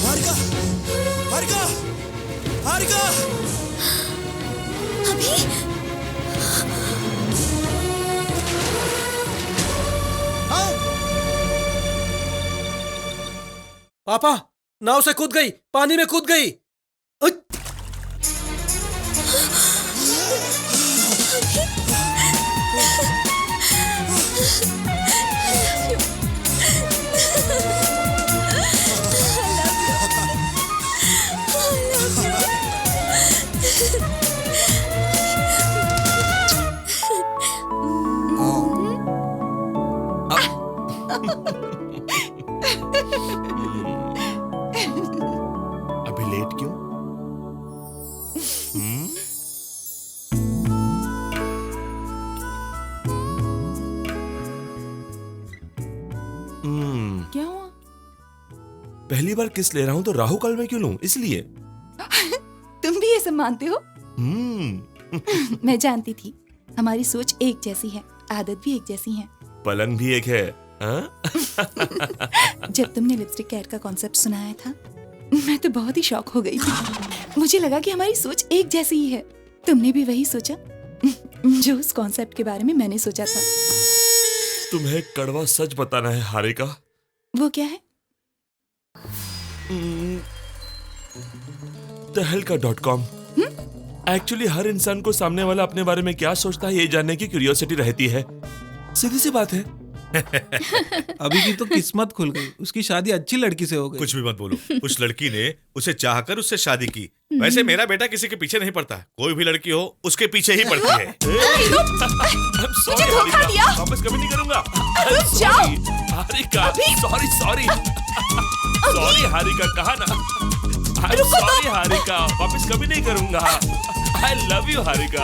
Harika, Harika, Harika. अभी पापा, नाव से कूद गई, पानी में कूद गई। अभी लेट क्यों? क्या हुआ? पहली बार किस ले रहा हूं तो राहु काल में क्यों लूं, इसलिए। तुम भी ये सब मानते हो? मैं जानती थी हमारी सोच एक जैसी है, आदत भी एक जैसी है। पलंग भी एक है। जब तुमने लिपस्टिक कैट का कॉन्सेप्ट सुनाया था मैं तो बहुत ही शॉक हो गई थी। मुझे लगा कि हमारी सोच एक जैसी ही है। तुमने भी वही सोचा जो उस कॉन्सेप्ट के बारे में मैंने सोचा था। तुम्हें कड़वा सच बताना है हारिका। वो क्या है? tehelka.com। एक्चुअली हर इंसान को सामने वाला अपने बारे में क्या सोचता है ये जानने की क्यूरियोसिटी रहती है। सीधी सी बात है। अभी की तो किस्मत खुल गई, उसकी शादी अच्छी लड़की से हो गई। कुछ भी मत बोलो, उस लड़की ने उसे चाहकर उससे शादी की। वैसे मेरा बेटा किसी के पीछे नहीं पड़ता, कोई भी लड़की हो उसके पीछे ही पड़ती है। मुझे धोखा दिया, वापस कभी नहीं करूंगा। Harika, sorry sorry sorry Harika, कहा ना। सॉरी हारिका, वापस कभी नहीं करूंगा। आई लव यू हारिका।